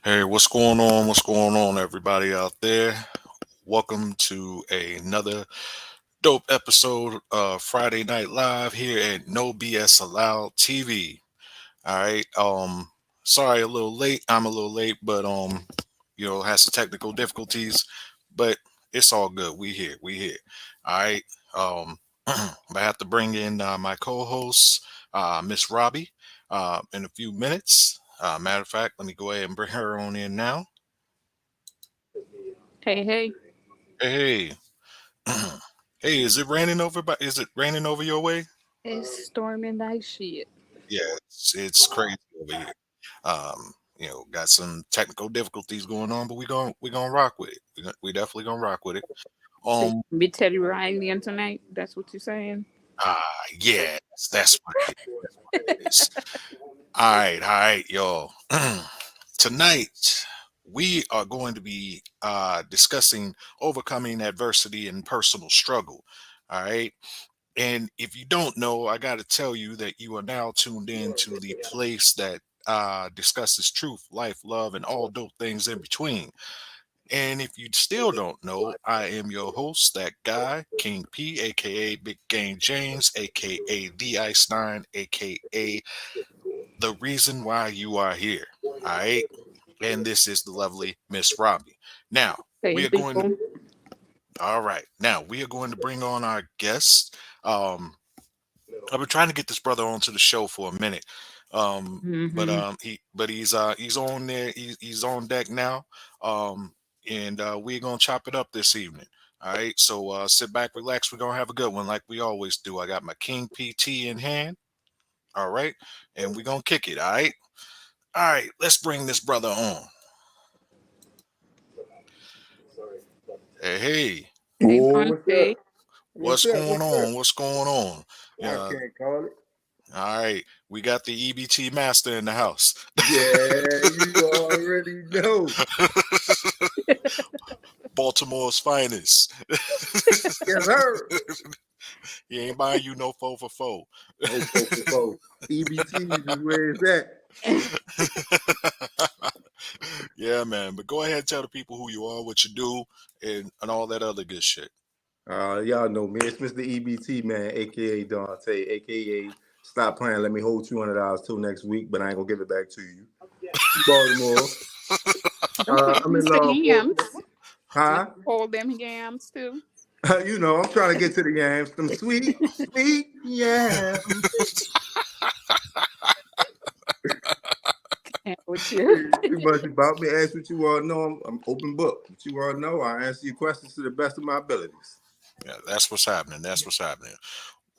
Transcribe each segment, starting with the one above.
Hey, what's going on? What's going on, everybody out there? Welcome to another dope episode of Friday Night Live here at No BS Allowed TV. All right. Sorry, a little late. I'm a little late, but had some technical difficulties, but it's all good. We here. We here. All right. I have to bring in my co-host, Miss Robbie, in a few minutes. Matter of fact, let me go ahead and bring her on in now. Hey, hey. Hey, hey, is it raining over? Is it raining over your way? It's storming like shit. Yeah, it's crazy over here. Got some technical difficulties going on, but we gonna rock with it. We definitely gonna rock with it. So you Um, be Teddy Riley tonight? That's what you're saying? yeah, that's what it is. That's what it is. All right, y'all. Tonight we are going to be discussing overcoming adversity and personal struggle. All right. And if you don't know, I got to tell you that you are now tuned in to the place that discusses truth, life, love, and all dope things in between. And if you still don't know, I am your host, that guy, King P, aka Big Game James, aka The Ice Nine, aka the reason why you are here. All right. And this is the lovely Miss Robbie. Now, Hey, we are going to, people. all right. Now, we are going to bring on our guest. Um, I've been trying to get this brother onto the show for a minute. But Mm-hmm. he's on there. He's on deck now. And we're gonna chop it up this evening. All right. So sit back, relax. We're gonna have a good one like we always do. I got my King PT in hand. All right. And we're gonna kick it. All right. All right. Let's bring this brother on. Hey, hey, Hey, Whoa, what's Dante. up? what's What's up? going What's up? on? What's going on? I Yeah. can't call it. All right. We got the EBT master in the house. Yeah, you already know. Baltimore's finest. Yes, sir. He ain't buying you no four for four. No four for four. EBTs is where it's at. Yeah, man. But go ahead and tell the people who you are, what you do, and all that other good shit. Y'all know me. It's Mr. EBT, man, aka Dante, aka Stop Playing. Let me hold $200 till next week, but I ain't gonna give it back to you. Baltimore. Okay, I'm in Mr. law enforcement. Yams. Let Huh? me hold them yams too. I'm trying to get to the yams. Them sweet, sweet yams. And with you. Too much about me. Ask what you want to know. I'm open book. What you want to know, I answer your questions to the best of my abilities. Yeah, that's what's happening. That's what's happening.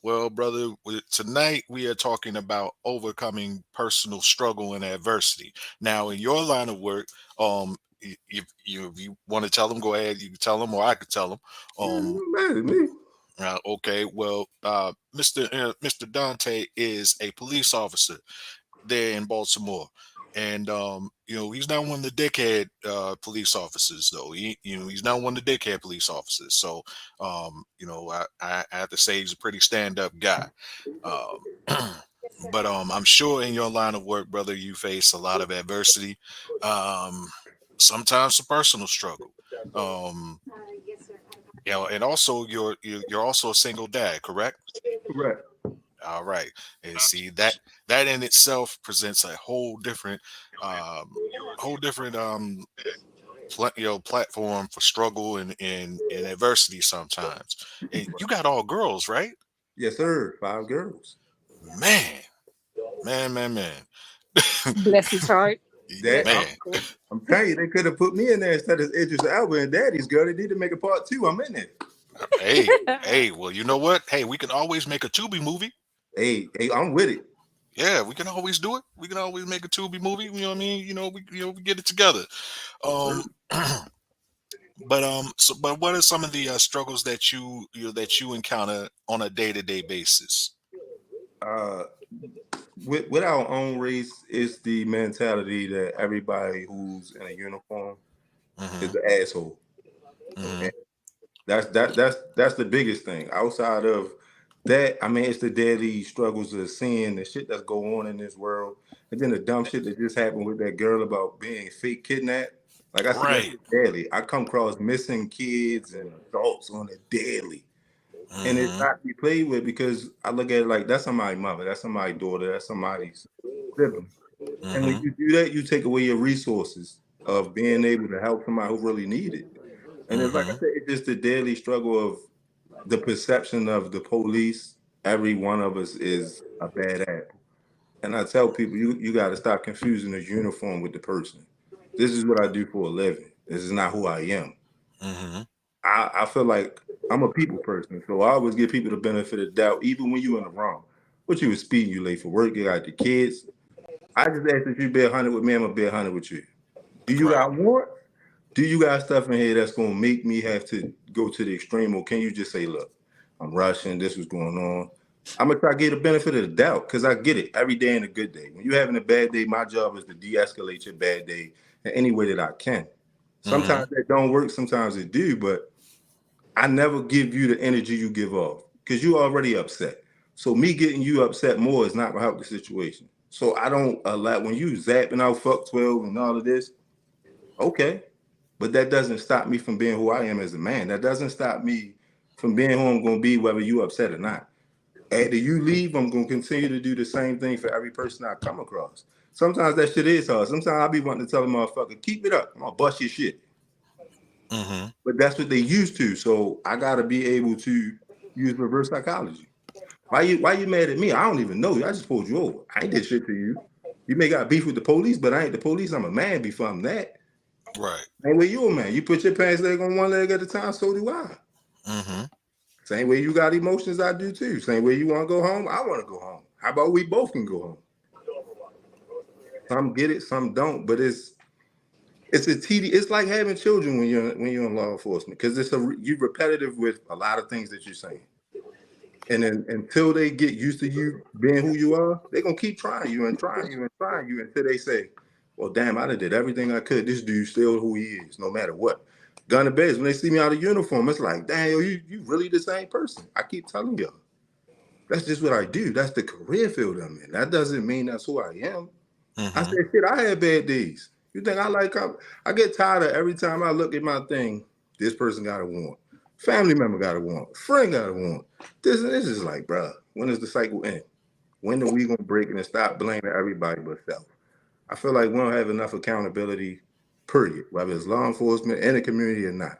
Well, brother, tonight we are talking about overcoming personal struggle and adversity. Now, in your line of work, if you want to tell them, go ahead. You can tell them, or I could tell them. Yeah, Um, no matter to me. okay. Well, Mr. Dante is a police officer there in Baltimore. And he's not one of the dickhead police officers, though. He's not one of the dickhead police officers. So, I have to say he's a pretty stand-up guy. Um, but I'm sure in your line of work, brother, you face a lot of adversity. Um, sometimes a personal struggle. Um, and also you're also a single dad, correct? Correct. All right. And see that in itself presents a um whole different platform for struggle and adversity sometimes. And you got all girls, right? Yes, sir. 5 girls. Man, man. Bless his heart. That Bless his Man. heart. I'm telling you, they could have put me in there instead of Idris Elba and Daddy's girl. They need to make a part two. I'm in there. Hey, well, you know what? Hey, we can always make a Tubi movie. Hey, I'm with it. Yeah, we can always do it. We can always make a Tubi movie. You know what I mean? We get it together. Yes, sir. Um, but what are some of the struggles that that you encounter on a day to day basis? Uh, with our own race, it's the mentality that everybody who's in a uniform is Hmm. an asshole. Hmm. And that's the biggest thing. Outside of That I mean, it's the daily struggles of seeing the shit that's going on in this world, and then the dumb shit that just happened with that girl about being fake kidnapped. Like I see that Right. shit daily. I come across missing kids and adults on a daily, and it's Mm-hmm. not to be played with because I look at it like that's somebody's mother, that's somebody's daughter, that's somebody's sibling. And when Mm-hmm. you do that, you take away your resources of being able to help somebody who really need it. And it's like I Mm-hmm. said, it's just the daily struggle of the perception of the police. Every one of us is a bad apple. And I tell people, you got to stop confusing the uniform with the person. This is what I do for a living. This is not who I am. Mm-hmm. I feel like I'm a people person, so I always give people the benefit of the doubt, even when you in the wrong. What you was speeding, you late for work, you got the kids. I just ask if you be 100 with me, I'm gonna be 100 with you. Do you Right. got warrant? Do you got stuff in here that's gonna make me have to go to the extreme, or can you just say, look, I'm rushing, this was going on. I'm gonna try to get the benefit of the doubt because I get it every day and a good day. When you're having a bad day, my job is to de-escalate your bad day in any way that I can. Mm-hmm. Sometimes that don't work, sometimes it do, but I never give you the energy you give off because you're already upset. So me getting you upset more is not gonna help the situation. So I don't allow when you zapping out fuck 12 and all of this, okay. But that doesn't stop me from being who I am as a man. That doesn't stop me from being who I'm gonna be, whether you upset or not. After you leave, I'm gonna continue to do the same thing for every person I come across. Sometimes that shit is hard. Sometimes I'll be wanting to tell a motherfucker, keep it up. I'm gonna bust your shit. Mm-hmm. But that's what they used to. So I gotta be able to use reverse psychology. Why you mad at me? I don't even know you. I just pulled you over. I ain't did shit to you. You may got beef with the police, but I ain't the police. I'm a man before I'm that. Right. Same way you a man. You put your pants leg on one leg at a time, so do I. Mm-hmm. Same way you got emotions, I do too. Same way you want to go home, I want to go home. How about we both can go home? Some get it, some don't. But it's a tedious. It's like having children when you're in law enforcement because you repetitive with a lot of things that you're saying. And then until they get used to you being who you are, they're gonna keep trying you and trying you and trying you until they say, well, damn, I done did everything I could. This dude still who he is, no matter what. Gun to beds, when they see me out of uniform, it's like, damn, yo, you really the same person. I keep telling y'all. That's just what I do. That's the career field I'm in. That doesn't mean that's who I am. I Mm-hmm. said, shit, I had bad days. You think I like I get tired of every time I look at my thing, this person got a warrant. Family member got a warrant. Friend got a warrant. This is like, bruh, when does the cycle end? When are we gonna break it and stop blaming everybody but self? I feel like we don't have enough accountability, period, whether it's law enforcement in the community or not.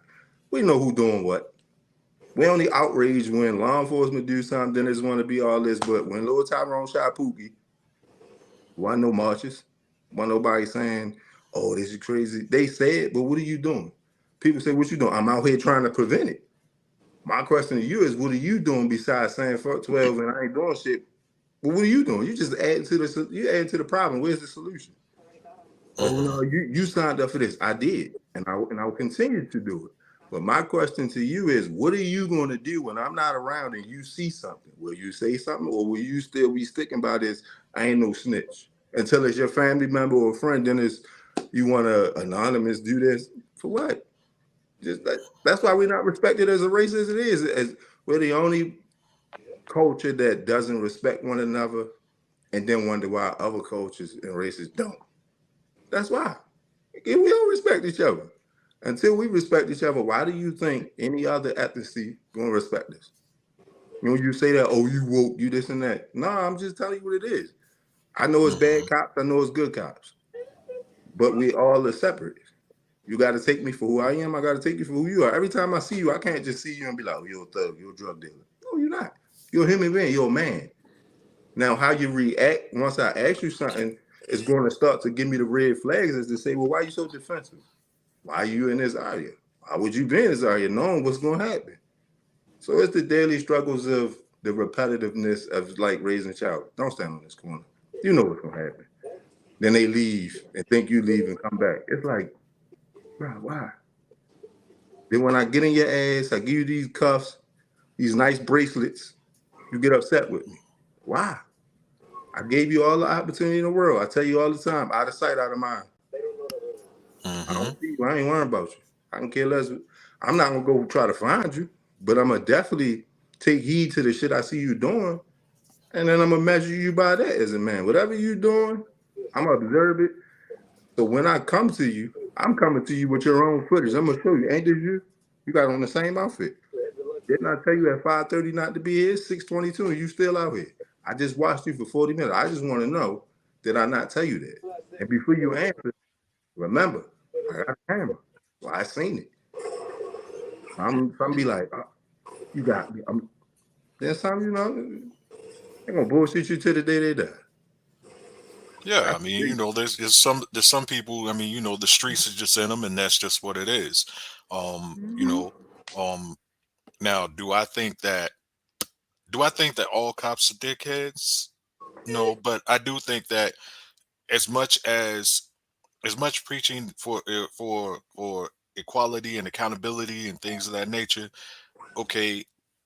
We know who doing what. We only outrage when law enforcement do something, then it's want to be all this. But when Lil Tyrone shot Pookie, wasn't no marches. Wasn't nobody saying, oh, this is crazy. They said, but what are you doing? People say, what you doing? I'm out here trying to prevent it. My question to you is, what are you doing besides saying fuck 12 and I ain't doing shit? But what are you doing? You add to the problem. Where's the solution? Oh Mm-hmm. no, you signed up for this. I did, and I will continue to do it. But my question to you is, what are you going to do when I'm not around and you see something? Will you say something, or will you still be sticking by this? I ain't no snitch until it's your family member or friend. Then it's you want to anonymous do this for what? Just that's why we're not respected as a race as it is. As we're the only culture that doesn't respect one another, and then wonder why other cultures and races don't. That's why. We don't respect each other. Until we respect each other, why do you think any other ethnicity gonna respect us? When you say that, oh, you woke, you this and that. No, I'm just telling you what it is. I know it's bad Mm-hmm. cops, I know it's good cops, but we all are separate. You got to take me for who I am. I got to take you for who you are. Every time I see you, I can't just see you and be like, oh, you're a thug, you're a drug dealer. No, you're not. You're a human being. You're a man. Now, how you react once I ask you something is going to start to give me the red flags is to say, well, why are you so defensive? Why are you in this area? Why would you be in this area knowing what's going to happen? So it's the daily struggles of the repetitiveness of like raising a child. Don't stand on this corner. You know what's going to happen. Then they leave and think you leave and come back. It's like, bro, why? Then when I get in your ass, I give you these cuffs, these nice bracelets, you get upset with me. Why? I gave you all the opportunity in the world. I tell you all the time, out of sight, out of mind. I don't Mm-hmm. see you. I ain't worrying about you. I can care less. I'm not gonna go try to find you, but I'm gonna definitely take heed to the shit I see you doing, and then I'm gonna measure you by that as a man. Whatever you doing, I'm gonna observe it. So when I come to you, I'm coming to you with your own footage. I'm gonna show you. Ain't this you? You got on the same outfit. Didn't I tell you at 5:30 not to be here? 6:22, and you still out here. I just watched you for 40 minutes. I just want to know, did I not tell you that? And before you answer, remember, I got a camera. Well, I seen it. Some be like, oh, you got me. Then some, they're gonna bullshit you till the day they die. Yeah, That's I mean, crazy. there's some people. I mean, the streets is just in them, and that's just what it is. Um, you Mm-hmm. know, um, now do I think that all cops are dickheads? No, but I do think that as much as much preaching for equality and accountability and things of that nature, okay,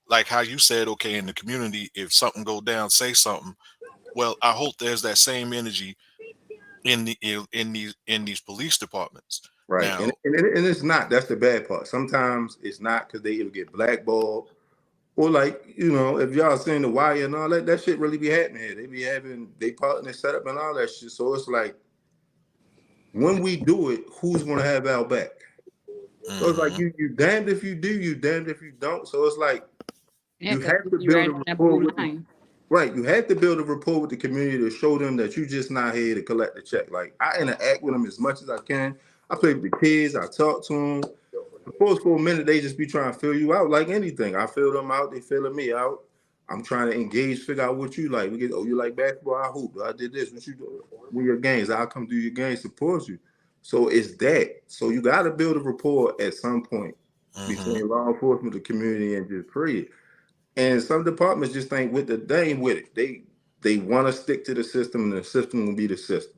like how you said, okay, in the community, if something go down, say something. Well, I hope there's that same energy in these police departments. Right. Now, And it's not. That's the bad part. Sometimes it's not because they either get blackballed or like, if y'all seen the wire and all that, that shit really be happening here. They be having they partner set up and all that shit. So it's like when we do it, who's gonna have our back? So it's like hmm you damned if you do, you damned if you don't. So it's like Yeah, you because have to you build right a on that rapport blue with the line. right. You have to build a rapport with the community to show them that you just not here to collect the check. Like I interact with them as much as I can. I play with the kids. I talk to them. Of course, for a minute, they just be trying to fill you out like anything. I fill them out. They filling me out. I'm trying to engage, figure out what you like. We get, oh, you like basketball? I hoop. I did this. What you do? With your games, I'll come do your games, support you. So it's that. So you got to build a rapport at some point hmm between law enforcement, the community, and just period. And some departments just ain't with the they ain't with it. They want to stick to the system, and the system will be the system.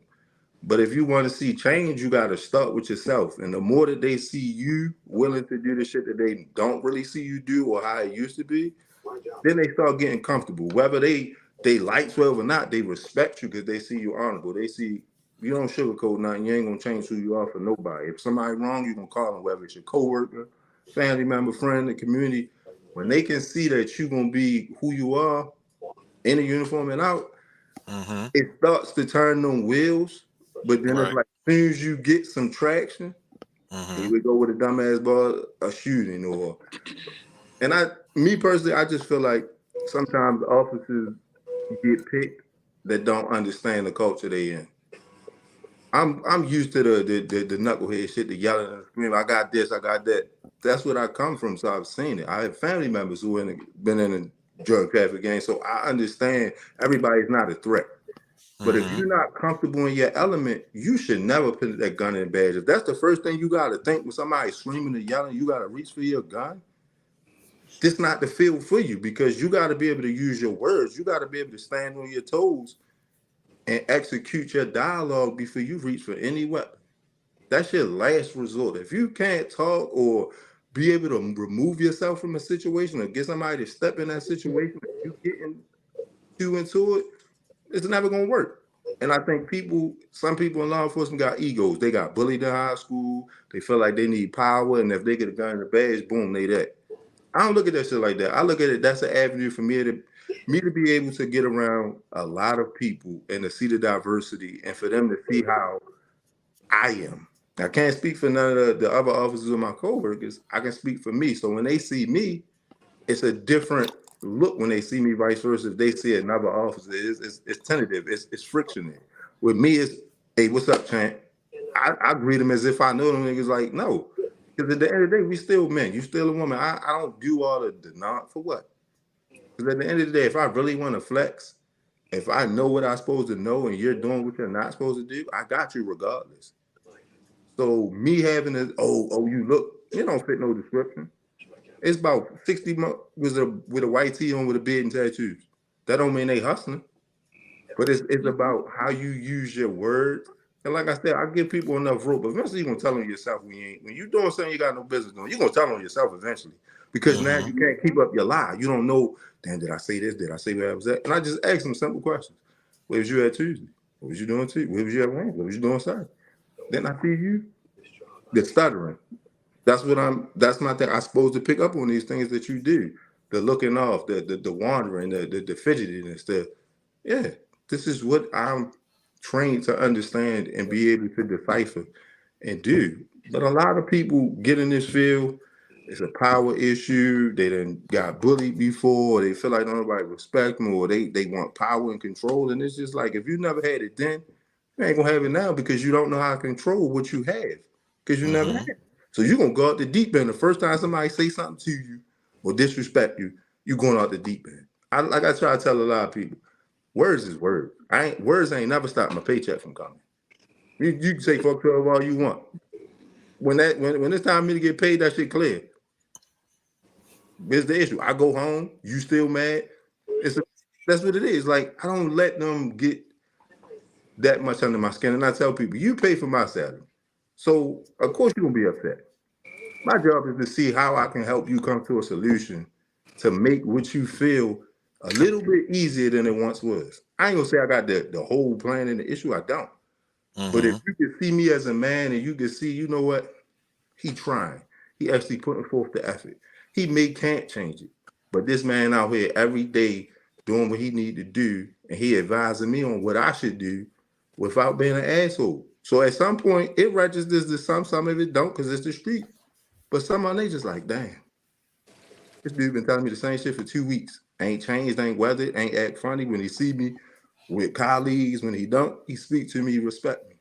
But if you want to see change, you got to start with yourself. And the more that they see you willing to do the shit that they don't really see you do or how it used to be, then they start getting comfortable. Whether they like 12 or not, they respect you because they see you honorable. They see you don't sugarcoat nothing. You ain't gonna change who you are for nobody. If somebody wrong, you gonna call them, whether it's your coworker, family member, friend, the community. When they can see that you gonna be who you are in a uniform and out, hmm it starts to turn them wheels. But then it's right. like as soon as you get some traction, here hmm we go with a dumbass ball, a shooting, or and me personally, I just feel like sometimes officers get picked that don't understand the culture they in. I'm used to the knucklehead shit, the yelling and screaming. I got this, I got that. That's what I come from, so I've seen it. I have family members who been in a drug traffic gang, so I understand everybody's not a threat. But if hmm you're not comfortable in your element, you should never put that gun in the badge. If that's the first thing you got to think when somebody's screaming and yelling, you got to reach for your gun. This not the field for you because you got to be able to use your words. You got to be able to stand on your toes and execute your dialogue before you reach for any weapon. That's your last resort. If you can't talk or be able to remove yourself from a situation or get somebody to step in that situation, you getting too into it, it's never gonna work. And I think some people in law enforcement got egos. They got bullied in high school. They feel like they need power, and if they get a gun in the badge, boom, they that. I don't look at that shit like that. I look at it that's an avenue for me to be able to get around a lot of people and to see the diversity and for them to see how I am. I can't speak for none of the other officers or my coworkers. I can speak for me. So when they see me, it's a different look when they see me, vice versa. If they see another officer, it's tentative, it's friction there. With me, it's hey, what's up, champ? I greet them as if I know them niggas like, no. Because at the end of the day, we still men. You still a woman. I don't do all the not for what? Because at the end of the day, if I really want to flex, if I know what I'm supposed to know and you're doing what you're not supposed to do, I got you regardless. So me having a you look, you don't fit no description. It's about 60 months with a white tee on with a beard and tattoos. That don't mean they hustling, but it's Mm-hmm. about how you use your words. And like I said, I give people enough rope. But eventually, you're gonna tell on yourself when you doing something you got no business doing. You're gonna tell on yourself eventually because now hmm you can't keep up your lie. You don't know. Damn, did I say this? Did I say where I was at? And I just ask them simple questions. Where was you at Tuesday? What was you doing Tuesday? Where was you at Wednesday? What was you doing Saturday? Then I see you. The stuttering. That's what I'm. That's my thing. I'm supposed to pick up on these things that you do. the looking off, the wandering, the fidgetiness, yeah, this is what I'm trained to understand and be able to decipher and do. But a lot of people get in this field. It's a power issue. They done got bullied before. Or they feel like nobody respect them, or they want power and control. And it's just like if you never had it then, you ain't gonna have it now because you don't know how to control what you have because you never had Mm-hmm. it. So you're gonna go out the deep end. The first time somebody say something to you or disrespect you, you going out the deep end. Like I try to tell a lot of people, words is words. Words ain't never stopped my paycheck from coming. You can say fuck 12 all you want. When it's time for me to get paid, that shit clear. Here's the issue. I go home, you still mad. It's a, that's what it is. Like I don't let them get that much under my skin. And I tell people, you pay for my salary. So of course you're gonna be upset. My job is to see how I can help you come to a solution to make what you feel a little bit easier than it once was. I ain't gonna say I got the whole plan and the issue. I don't. But if Mm-hmm. you can see me as a man and you can see, you know what, he trying. He actually putting forth the effort. Can't change it. But this man out here every day doing what he need to do, and he advising me on what I should do without being an asshole. So at some point, it registers to some of it don't because it's the street. But some of them, they just like, damn, this dude been telling me the same shit for 2 weeks. Ain't changed, ain't weathered, ain't act funny. When he see me with colleagues, when he don't, he speak to me, respect me.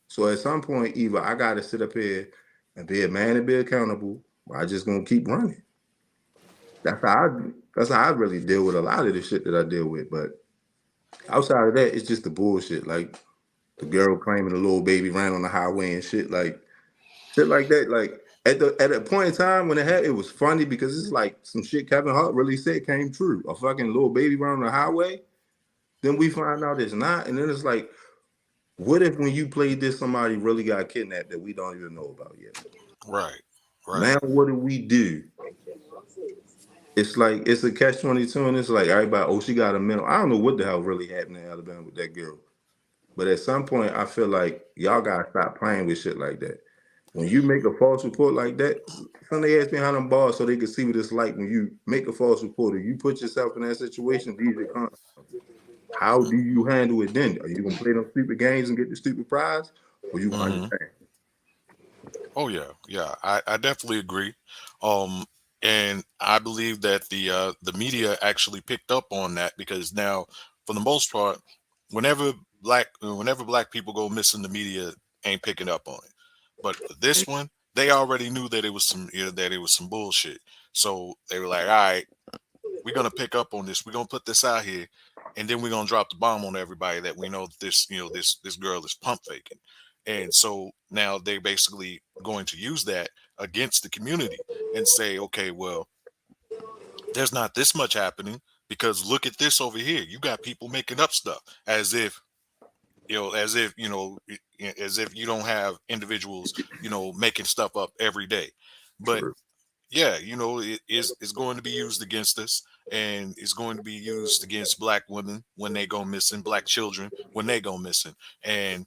So at some point, either I gotta sit up here and be a man and be accountable, or I just gonna keep running. That's how I really deal with a lot of the shit that I deal with. But outside of that, it's just the bullshit. Like the girl claiming the little baby ran on the highway and shit like that. Like at a point in time when it was funny because it's like some shit Kevin Hart really said came true. A fucking little baby ran on the highway. Then we find out it's not, and then it's like, what if when you played this, somebody really got kidnapped that we don't even know about yet? Right. Right. Now what do we do? It's like it's a catch-22, and it's like everybody, oh, she got a mental. I don't know what the hell really happened in Alabama with that girl. But at some point, I feel like y'all gotta stop playing with shit like that. When you make a false report like that, send their ass behind them bars so they can see what it's like when you make a false report or you put yourself in that situation. These are consequences. How do you handle it then? Are you gonna play them stupid games and get the stupid prize, or you gonna Mm-hmm. understand? Oh yeah, yeah. I definitely agree. Um, and I believe that the media actually picked up on that because now, for the most part, whenever black people go missing, the media ain't picking up on it. But for this one, they already knew that it was some bullshit. So they were like, all right, we're gonna pick up on this. We're gonna put this out here, and then we're gonna drop the bomb on everybody that we know that this girl is pump faking. And so now they're basically going to use that against the community and say, okay, well, there's not this much happening because look at this over here. You got people making up stuff as if as if you don't have individuals making stuff up every day. But True. yeah, it's going to be used against us, and it's going to be used against black women when they go missing, black children when they go missing, and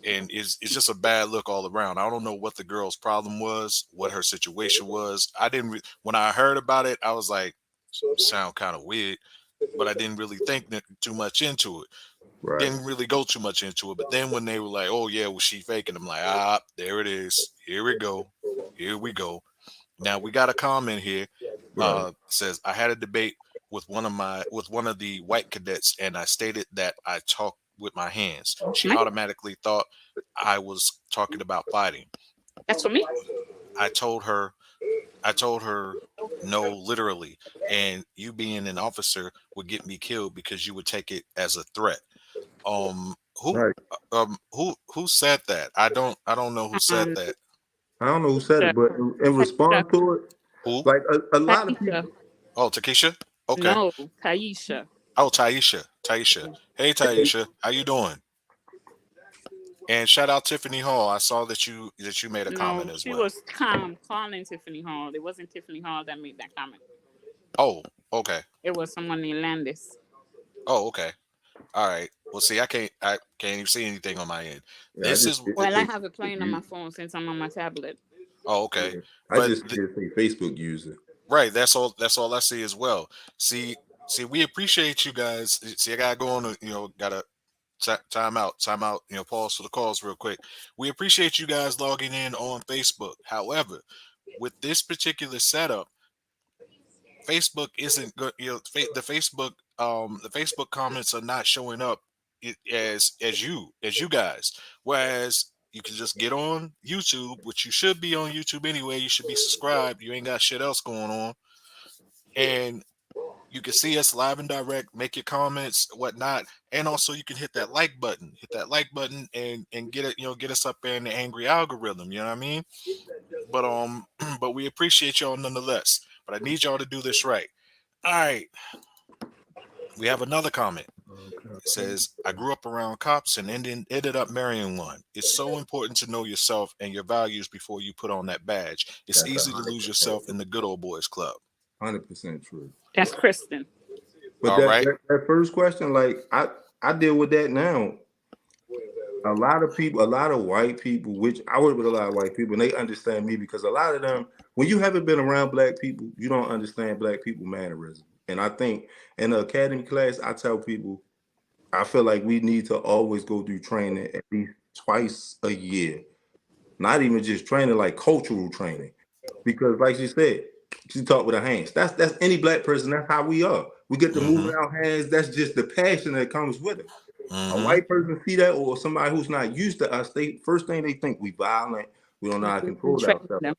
it's just a bad look all around. I don't know what the girl's problem was, what her situation was. I didn't when I heard about it, I was like, sound kind of weird, but I didn't really think too much into it. Right. Didn't really go too much into it. But then when they were like, "Oh yeah, was she faking?" I'm like, "Ah, there it is. Here we go. Here we go." Now we got a comment here. Right. Says I had a debate with one of the white cadets, and I stated that I talk with my hands. She Me? automatically thought I was talking about fighting. That's for me. I told her, I told her no, literally, and you being an officer would get me killed because you would take it as a threat. Um, who, Right. who said that? I don't know who said Um, that. I don't know who said the it, but in Taisha. response to it, Who? like a lot of Taisha. people. Oh, Takesha. Okay. No, Taisha. Oh, Taisha. Taisha. Hey, Taisha. How you doing? And shout out Tiffany Hall. I saw that you made a comment No, as she well. was calling Tiffany Hall. It wasn't Tiffany Hall that made that comment. Oh, okay. It was someone named Landis. Oh, okay. All right. Well, see, I can't even see anything on my end. Yeah, I This just is it Well, I say have it Facebook playing on my user. phone since I'm on my tablet. oh, okay. Yeah. I But just see it say Facebook user. Right. That's all I see as well. See, we appreciate you guys. See, I gotta go on. Gotta time out. Pause for the calls real quick. We appreciate you guys logging in on Facebook. However, with this particular setup, Facebook isn't good. The Facebook comments are not showing up as you guys. Whereas you can just get on YouTube, which you should be on YouTube anyway. You should be subscribed. You ain't got shit else going on, and you can see us live and direct. Make your comments, whatnot, and also you can hit that like button. Hit that like button and get it. Get us up there in the angry algorithm. You know what I mean? But but we appreciate y'all nonetheless. But I need y'all to do this right. All right, we have another comment. It says, I grew up around cops and ended up marrying one. It's so important to know yourself and your values before you put on that badge. It's That's easy to lose 100% yourself in the good old boys club. 100% true. That's Kristen. But All right. that first question, like I deal with that now. A lot of people, a lot of white people, which I work with a lot of white people, and they understand me because a lot of them, when you haven't been around black people, you don't understand black people mannerism. And I think in the academy class, I tell people, I feel like we need to always go through training at least twice a year. Not even just training, like cultural training. Because like she said, she talked with her hands. That's any black person, that's how we are. We get to moving Mm-hmm. our hands, that's just the passion that comes with it. A Mm-hmm. white person see that, or somebody who's not used to us, they first thing they think we violent, we don't know how to control Train ourselves. them.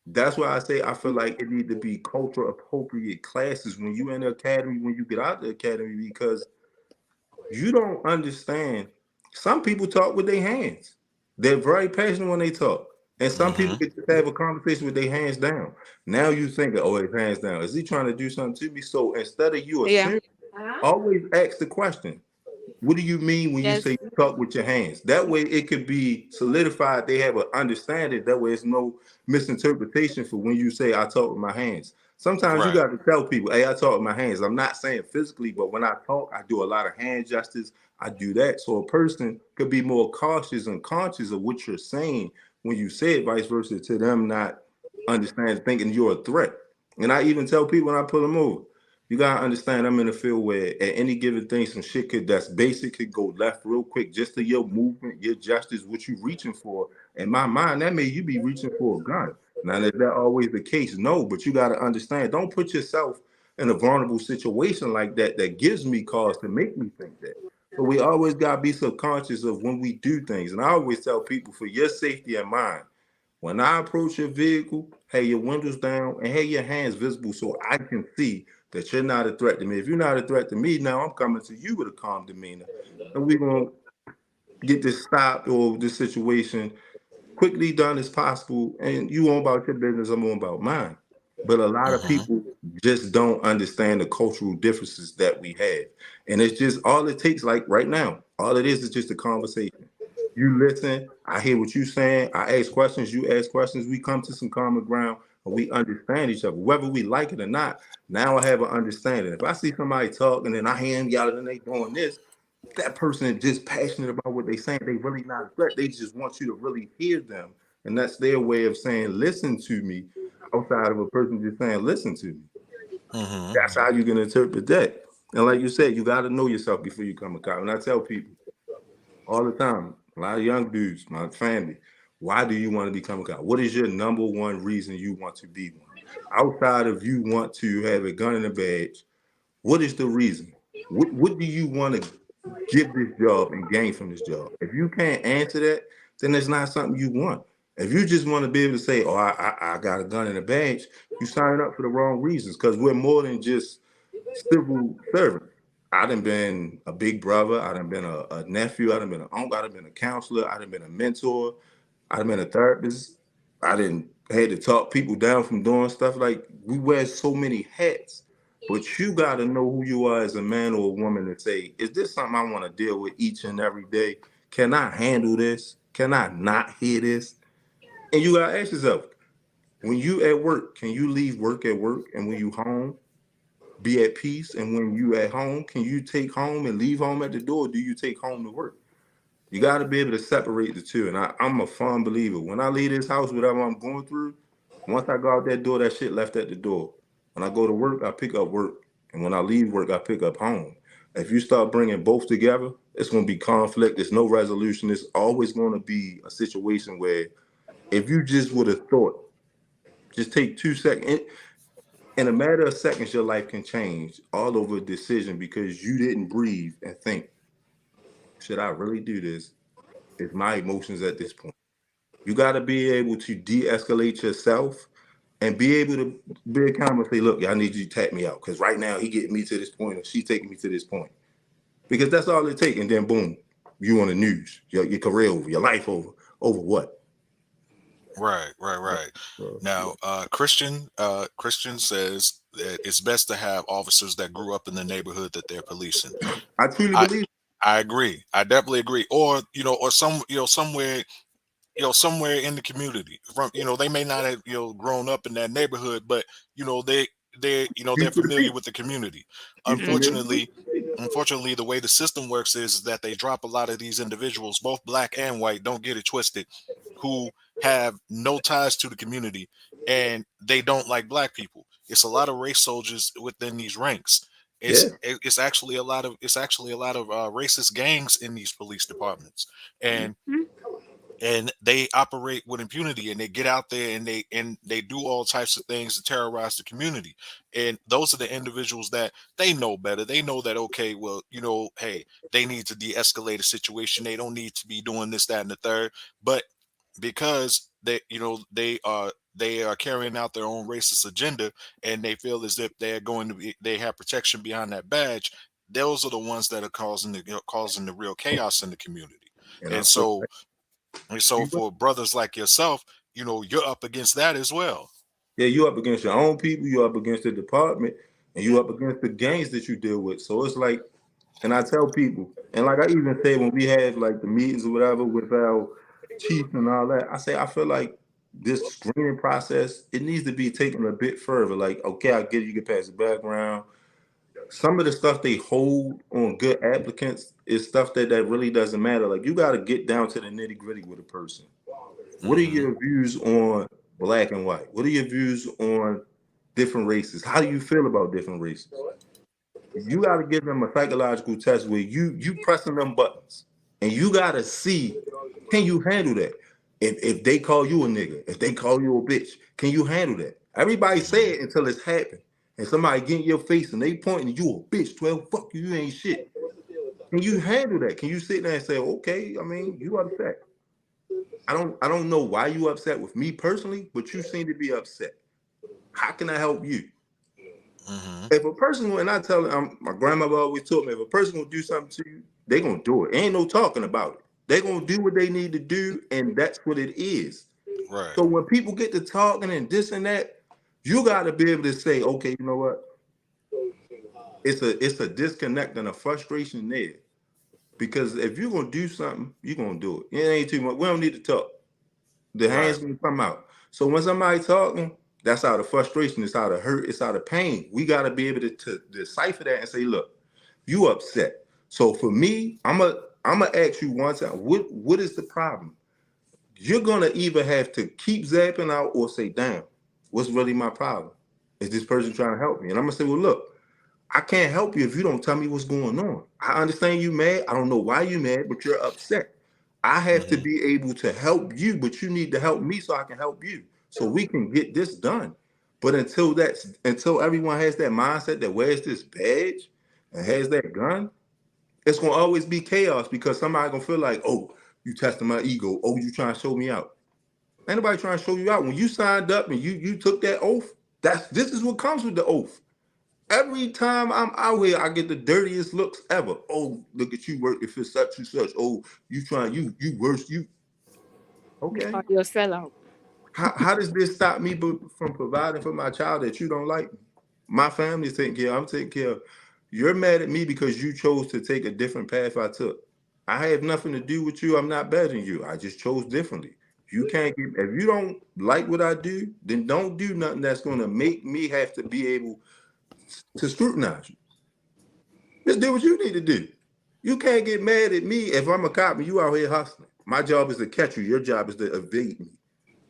That's why I say I feel like it need to be culture appropriate classes when you in the academy, when you get out the academy, because you don't understand. Some people talk with their hands. They're very passionate when they talk. And some Mm-hmm. people get to have a conversation with their hands down. Now you think, oh, his hands down. Is he trying to do something to me? So instead of you Yeah. assuming, always ask the question. What do you mean when you Yes. say you talk with your hands? That way it could be solidified. They have an understanding. That way it's no misinterpretation for when you say I talk with my hands. Sometimes you Right. got to tell people, hey, I talk with my hands. I'm not saying physically, but when I talk, I do a lot of hand gestures. I do that. So a person could be more cautious and conscious of what you're saying when you say it, vice versa, to them not understand, thinking you're a threat. And I even tell people when I pull them over, you gotta understand I'm in a field where at any given thing, some shit that's basic could go left real quick just to your movement, your gestures, what you reaching for. In my mind, that may you be reaching for a gun. Now, is that always the case? No, but you gotta understand, don't put yourself in a vulnerable situation like that that gives me cause to make me think that. So we always gotta be subconscious of when we do things. And I always tell people for your safety and mine, when I approach your vehicle, have your windows down and have your hands visible so I can see that you're not a threat to me. If you're not a threat to me, now I'm coming to you with a calm demeanor. And we're going to get this stopped or this situation quickly done as possible. And you on about your business, I'm on about mine. But a lot of Mm-hmm. people just don't understand the cultural differences that we have. And it's just all it takes, like right now, all it is just a conversation. You listen, I hear what you're saying, I ask questions, you ask questions, we come to some common ground and we understand each other, whether we like it or not. Now I have an understanding. If I see somebody talking and I hear them yelling and they doing this, that person is just passionate about what they're saying. They really not a threat. They just want you to really hear them. And that's their way of saying, listen to me, outside of a person just saying, listen to me. Mm-hmm. That's how you can interpret that. And like you said, you got to know yourself before you come a cop. And I tell people all the time, a lot of young dudes, my family, why do you want to become a cop? What is your number one reason you want to be one? Outside of you want to have a gun and a badge, what is the reason? What do you want to give this job and gain from this job? If you can't answer that, then it's not something you want. If you just want to be able to say, "Oh, I got a gun and a badge," you sign up for the wrong reasons because we're more than just civil servants. I done been a big brother. I done been a nephew. I done been an uncle. I done been a counselor. I done been a mentor. I done been a therapist. I didn't had to talk people down from doing stuff. Like we wear so many hats, but you got to know who you are as a man or a woman to say, is this something I want to deal with each and every day? Can I handle this? Can I not hear this? And you got to ask yourself, when you at work, can you leave work at work? And when you home, be at peace? And when you at home, can you take home and leave home at the door? Or do you take home to work? You got to be able to separate the two. And I'm a firm believer. When I leave this house, whatever I'm going through, once I go out that door, that shit left at the door. When I go to work, I pick up work. And when I leave work, I pick up home. If you start bringing both together, it's going to be conflict. There's no resolution. It's always going to be a situation where if you just would have thought, just take 2 seconds. In a matter of seconds, your life can change all over a decision because you didn't breathe and think, should I really do this? Is my emotions at this point? You got to be able to de-escalate yourself and be able to be calm and say, look, y'all need you to tap me out because right now he getting me to this point or she's taking me to this point. Because that's all it takes. And then boom, you on the news, your career over, your life over. Over what? Right, right, right. Yeah. Now, Christian says that it's best to have officers that grew up in the neighborhood that they're policing. I truly I believe. I agree. I definitely agree. Or or somewhere somewhere in the community from they may not have grown up in that neighborhood, but they're You for the familiar people. with the community. You familiar? Unfortunately, the way the system works is that they drop a lot of these individuals, both black and white, don't get it twisted, who have no ties to the community and they don't like black people. It's a lot of race soldiers within these ranks. Yeah. It's actually a lot of racist gangs in these police departments, and Mhm. they operate with impunity, and they get out there and they do all types of things to terrorize the community. And those are the individuals that they know better. They know that, okay, well, hey, they need to de-escalate a situation. They don't need to be doing this, that, and the third. But because they are carrying out their own racist agenda, and they feel as if they have protection behind that badge, those are the ones that are causing the real chaos in the community. And I And feel so like and so you, for brothers like yourself, you're up against that as well. yeah, you up against your own people, you up against the department, and you up against the gangs that you deal with. So it's like, and I tell people, and like I even say when we have like the meetings or whatever with our chief and all that, I say I feel like this screening process it needs to be taken a bit further. Like, okay, I get it, you get past the background. Some of the stuff they hold on good applicants is stuff that really doesn't matter. Like you got to get down to the nitty gritty with a person. What are Hmm. your views on black and white? What are your views on different races? How do you feel about different races? You got to give them a psychological test where you pressing them buttons, and you got to see can you handle that. If they call you a nigga, if they call you a bitch, can you handle that? Everybody say Hmm. it until it's happened, and somebody get in your face and they pointing you a bitch. 12, fuck you, you ain't shit. Can you handle that? Can you sit there and say, okay? I mean, you upset. I don't know why you upset with me personally, but you seem to be upset. How can I help you? Hmm. If a person, and I tell them, my grandmother always told me, if a person will do something to you, they gonna do it. Ain't no talking about it. They gonna do what they need to do, and that's what it is. Right. So when people get to talking and this and that, you got to be able to say, okay, you know what? It's a disconnect and a frustration there. Because if you're gonna do something, you're gonna do it. It ain't too much. We don't need to talk. The Right. hands gonna come out. So when somebody talking, that's out of frustration, it's out of hurt, it's out of pain. We gotta be able to decipher that and say, look, you upset. So for me, I'm gonna ask you one time, what is the problem? You're gonna either have to keep zapping out or say, damn, what's really my problem? Is this person trying to help me? And I'm gonna say, well, look, I can't help you if you don't tell me what's going on. I understand you mad. I don't know why you mad, but you're upset. I have to Hmm. be able to help you, but you need to help me so I can help you. So we can get this done. But until everyone has that mindset that wears this badge and has that gun, it's gonna always be chaos because somebody gonna feel like, oh, you testing my ego. Oh, you trying to show me out. Ain't nobody trying to show you out. When you signed up and you took that oath, this is what comes with the oath. Every time I'm out here, I get the dirtiest looks ever. Oh, look at you working for such and such. Oh, you trying you worse you. Okay. Are you a sellout? How does this stop me from providing for my child that you don't like? My family's taking care. I'm taking care of. You're mad at me because you chose to take a different path I took. I have nothing to do with you. I'm not better than you. I just chose differently. You can't get if you don't like what I do, then don't do nothing that's gonna make me have to be able to scrutinize you. Just do what you need to do. You can't get mad at me if I'm a cop and you out here hustling. My job is to catch you. Your job is to evade me.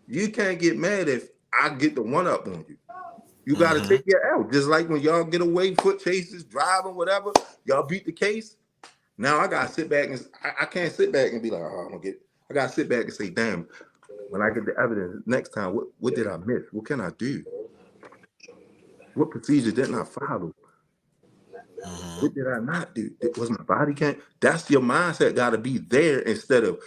You can't get mad if I get the one up on you. You got to Mm-hmm. take your L. Just like when y'all get away, foot chases, driving, whatever, y'all beat the case. Now I got to sit back and I can't sit back and be like, oh, I'm going to get, I got to sit back and say, damn, when I get the evidence next time, what did I miss? What can I do? What procedure didn't I follow? Mm-hmm. What did I not do? Was my body can't? That's your mindset got to be there instead of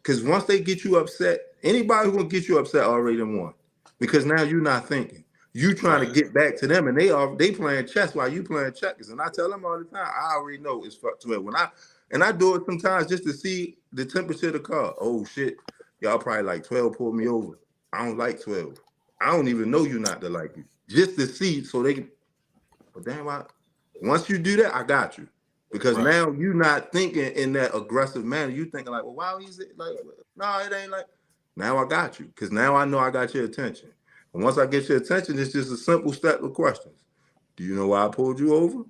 because once they get you upset, anybody who gonna get you upset already done won. Because now you're not thinking. You trying to Right. get back to them, and they playing chess while you playing checkers. And I tell them all the time, I already know it's fuck 12. I do it sometimes just to see the temperature of the car. Oh shit, y'all probably like 12 pulled me over. I don't like 12. I don't even know you not to like you. Just to see so they can. But damn, once you do that, I got you. Because Right. now you're not thinking in that aggressive manner. You thinking like, well, why is it like, no, it ain't like. Now I got you. Because now I know I got your attention. And once I get your attention, it's just a simple step of questions. Do you know why I pulled you over?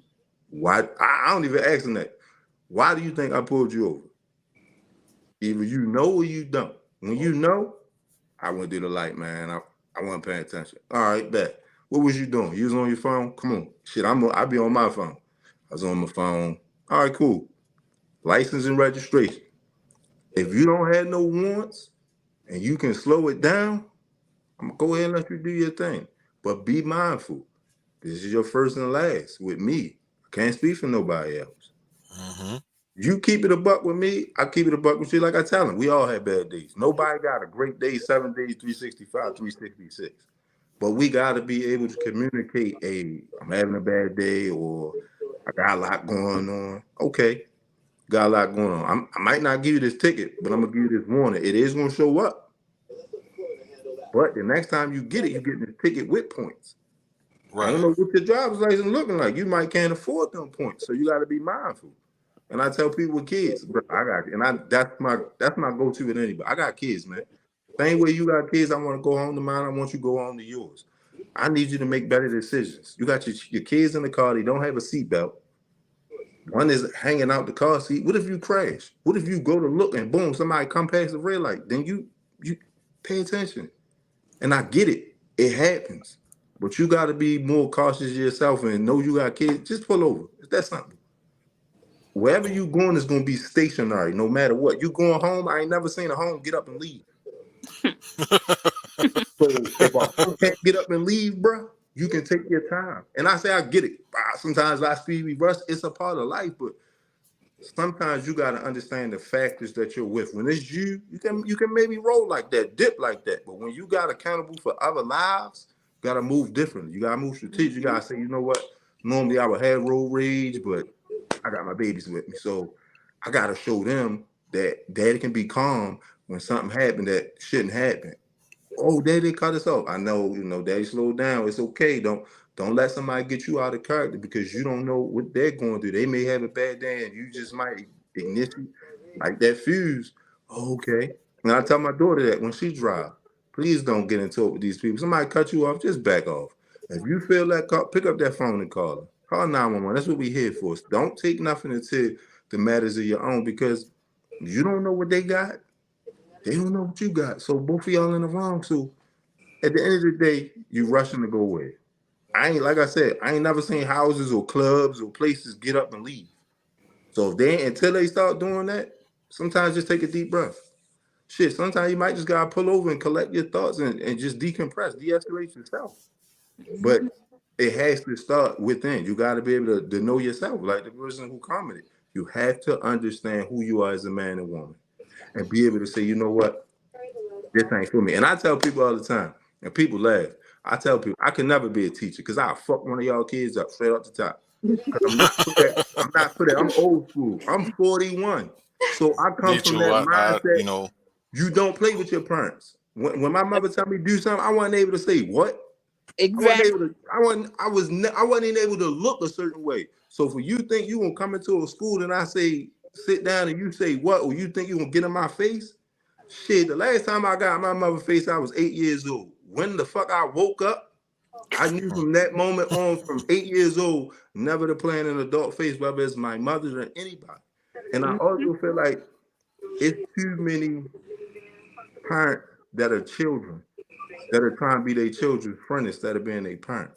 Why? I don't even ask them that. Why do you think I pulled you over? Either you know or you don't. When you know, I went through the light, man. I wasn't paying attention. All right, bet. What was you doing? You was on your phone? Come on. Shit, I be on my phone. I was on my phone. All right, cool. License and registration. If you don't have no warrants and you can slow it down, I'm gonna go ahead and let you do your thing. But be mindful. This is your first and last with me. I can't speak for nobody else. Mm-hmm. You keep it a buck with me, I keep it a buck with you. Like I tell them, we all have bad days. Nobody got a great day, 7 days, 365, 366. But we got to be able to communicate, hey, I'm having a bad day or I got a lot going on. Okay, got a lot going on. I might not give you this ticket, but I'm going to give you this warning. It is going to show up. But the next time you get it, you get the ticket with points. I don't Right. know what your driver's license looking like. You might can't afford them points, so you got to be mindful. And I tell people with kids, bro, I got, and I that's my go-to with anybody. I got kids, man. Same way you got kids, I want to go home to mine. I want you to go home to yours. I need you to make better decisions. You got your kids in the car. They don't have a seatbelt. One is hanging out the car seat. What if you crash? What if you go to look and boom, somebody come past the red light? Then you pay attention. And I get it. It happens. But you got to be more cautious yourself and know you got kids. Just pull over. It's that simple. Wherever you going is going to be stationary, no matter what. You going home? I ain't never seen a home get up and leave. So if a home can't get up and leave, bro, you can take your time. And I say I get it. Sometimes I speed we rush. It's a part of life, but sometimes you got to understand the factors that you're with. When it's you can maybe roll like that, dip like that. But when you got accountable for other lives, you got to move differently. You got to move strategic. You got to say, you know what? Normally I would have road rage, but I got my babies with me, so I got to show them that daddy can be calm when something happened that shouldn't happen. Oh, daddy cut us off. I know, daddy slow down. It's okay. Don't let somebody get you out of character because you don't know what they're going through. They may have a bad day and you just might ignition like that fuse. Oh, okay. And I tell my daughter that when she drive, please don't get into it with these people. Somebody cut you off, just back off. If you feel that call, pick up that phone and call her. Call 911. That's what we here for. Don't take nothing until the matters of your own because you don't know what they got. They don't know what you got. So both of y'all in the wrong. So at the end of the day, you rushing to go away. I ain't like I said, I ain't never seen houses or clubs or places get up and leave. So if they until they start doing that, sometimes just take a deep breath. Shit, sometimes you might just gotta pull over and collect your thoughts and just decompress, de-escalate yourself. But it has to start within. You got to be able to know yourself, like the person who commented. You have to understand who you are as a man and woman and be able to say, you know what, this ain't for me. And I tell people all the time, and people laugh. I tell people I can never be a teacher because I'll fuck one of y'all kids up straight up the top. Because I'm not for that. I'm not for that. I'm old school. I'm 41. So I come Me from too. that I mindset. You don't play with your parents. When my mother tell me to do something, I wasn't able to say what. I wasn't Exactly. able to. I wasn't even able to look a certain way. So for you think you gonna come into a school and I say sit down and you say what, or you think you gonna get in my face? Shit, the last time I got in my mother's face, I was 8 years old. When the fuck I woke up, I knew from that moment on, from 8 years old, never to play in an adult face, whether it's my mother or anybody. And I also feel like it's too many parents that are children that are trying to be their children's friend instead of being their parent.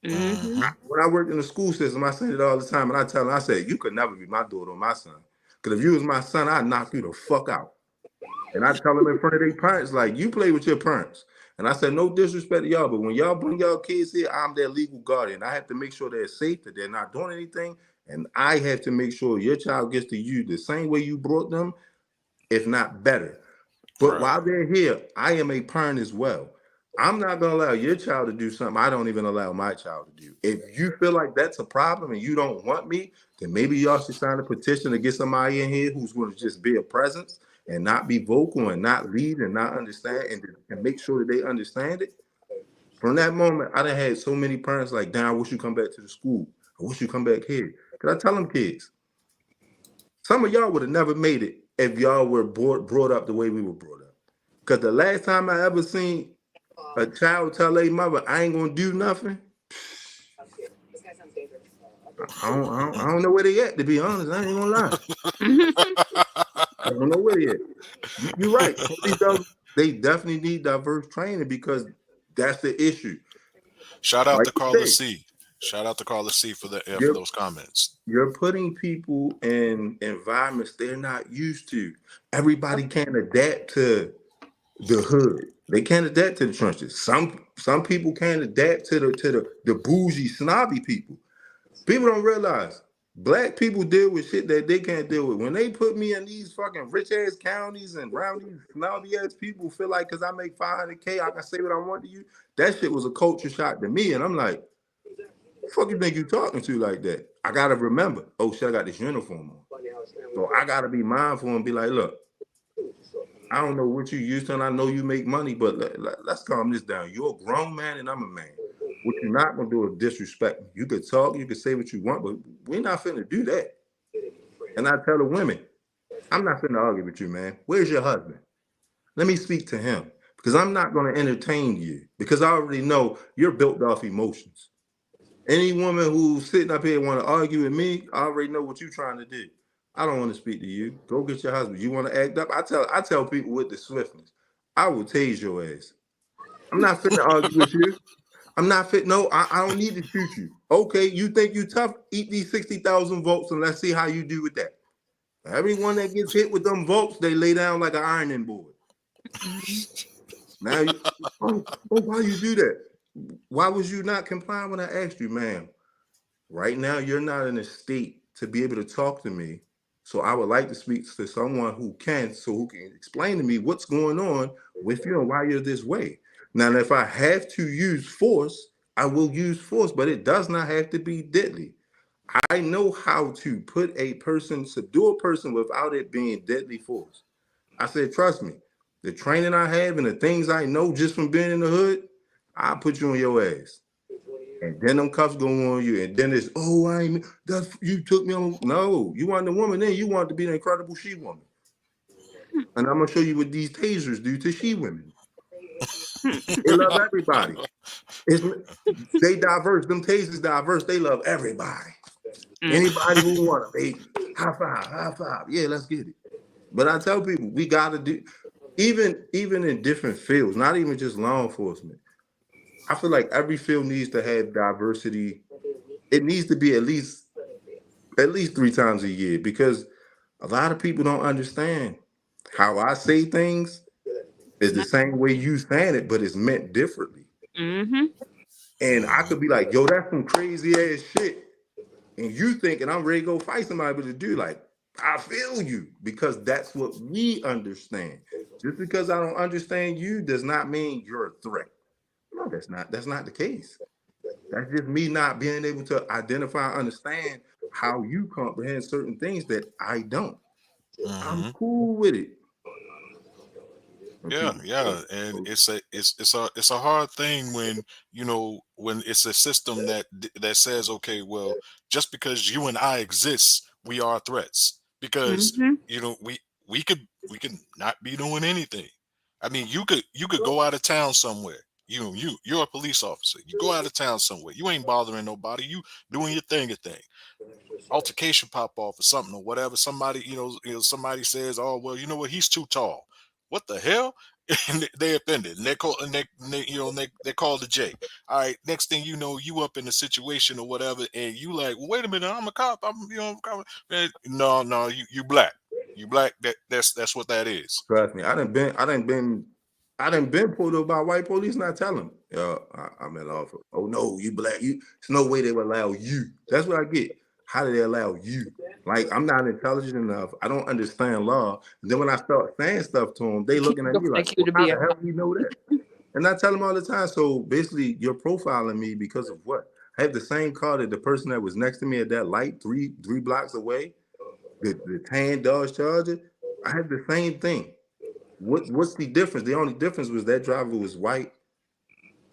Mm-hmm. Mm-hmm. When I worked in the school system, I say it all the time, and I tell them, I said, you could never be my daughter or my son. Because if you was my son, I'd knock you the fuck out. And I tell them in front of their parents, like, you play with your parents. And I said, no disrespect to y'all, but when y'all bring y'all kids here, I'm their legal guardian. I have to make sure they're safe, that they're not doing anything. And I have to make sure your child gets to you the same way you brought them, if not better. But Right. while they're here, I am a parent as well. I'm not going to allow your child to do something I don't even allow my child to do. If you feel like that's a problem and you don't want me, then maybe y'all should sign a petition to get somebody in here who's going to just be a presence and not be vocal and not lead and not understand and make sure that they understand it. From that moment, I done had so many parents like, damn, I wish you come back to the school. I wish you come back here. Because I tell them kids, some of y'all would have never made it if y'all were brought up the way we were brought up. Because the last time I ever seen a child tell a mother, I ain't gonna do nothing, I don't know where they at, to be honest. I ain't gonna lie. I don't know where they at. You're right. Police officers, they definitely need diverse training because that's the issue. Shout out Like to you Carla said, C. Shout out to Carla C for you're those comments. you're putting people in environments they're not used to. Everybody can't adapt to the hood. They can't adapt to the trenches. Some people can't adapt to the bougie, snobby people. People don't realize black people deal with shit that they can't deal with. When they put me in these fucking rich ass counties and around these snobby ass people feel like because I make 500K, I can say what I want to you. That shit was a culture shock to me. And I'm like, the fuck you think you talking to like that? I gotta remember, oh shit, I got this uniform on. So I gotta be mindful and be like, look, I don't know what you used to, and I know you make money, but let's calm this down. You're a grown man, and I'm a man. What you're not gonna do is disrespect me. You could talk, you could say what you want, but we're not finna do that. And I tell the women, I'm not finna argue with you, man. Where's your husband? Let me speak to him because I'm not gonna entertain you because I already know you're built off emotions. Any woman who's sitting up here want to argue with me, I already know what you're trying to do. I don't want to speak to you. Go get your husband. You want to act up? I tell people with the swiftness, I will tase your ass. I'm not fit to argue with you. I'm not fit. No, I don't need to shoot you. Okay, you think you tough? Eat these 60,000 volts and let's see how you do with that. Everyone that gets hit with them volts, they lay down like an ironing board. Now, why you do that? Why was you not complying when I asked you, ma'am? Right now, you're not in a state to be able to talk to me. So I would like to speak to someone who can, so who can explain to me what's going on with you and why you're this way. Now, if I have to use force, I will use force, but it does not have to be deadly. I know how to put a person, subdue a person without it being deadly force. I said, trust me, the training I have and the things I know just from being in the hood, I'll put you on your ass. And then them cuffs go on you, and then it's I ain't that's you took me on. No, you want the woman, then you want to be an incredible she woman. And I'm gonna show you what these tasers do to she women. They love everybody. It's they diverse. Them tasers diverse. They love everybody. Anybody who want them, they high five, high five. Yeah, let's get it. But I tell people we gotta do even in different fields, not even just law enforcement. I feel like every field needs to have diversity. It needs to be at least 3 times a year because a lot of people don't understand how I say things is the same way you saying it, but it's meant differently. Mm-hmm. And I Hmm. could be like, yo, that's some crazy ass shit. And you thinking I'm ready to go fight somebody, but to do like, I feel you because that's what we understand. Just because I don't understand you does not mean you're a threat. No, that's not the case. That's just me not being able to identify, understand how you comprehend certain things that I don't. I'm Hmm. cool with it. When Yeah, people yeah, and it's a hard thing when when it's a system that says, okay, well, just because you and I exist, we are threats because Mm-hmm. we could not be doing anything. I mean, you could go out of town somewhere. You're a police officer. You go out of town somewhere. You ain't bothering nobody. You doing your thing. Altercation pop off or something or whatever. Somebody somebody says, oh well, you know what? He's too tall. What the hell? And they offended, and they call, they call the J. All right, next thing you know, you up in a situation or whatever, and you like, well, wait a minute, I'm a cop. I'm a cop. Man, no, no, you black. You black. That's what that is. Trust me, I done been pulled over by white police, and I tell them, I'm in lawful. Oh no, you black. There's no way they would allow you. That's what I get. How do they allow you? Like, I'm not intelligent enough. I don't understand law. And then when I start saying stuff to them, they looking at Don't me like, like you well, to how be the a hell cop. do you know that? And I tell them all the time. So basically, you're profiling me because of what? I have the same car that the person that was next to me at that light, three blocks away, the tan Dodge Charger. I have the same thing. What's the difference? The only difference was that driver was white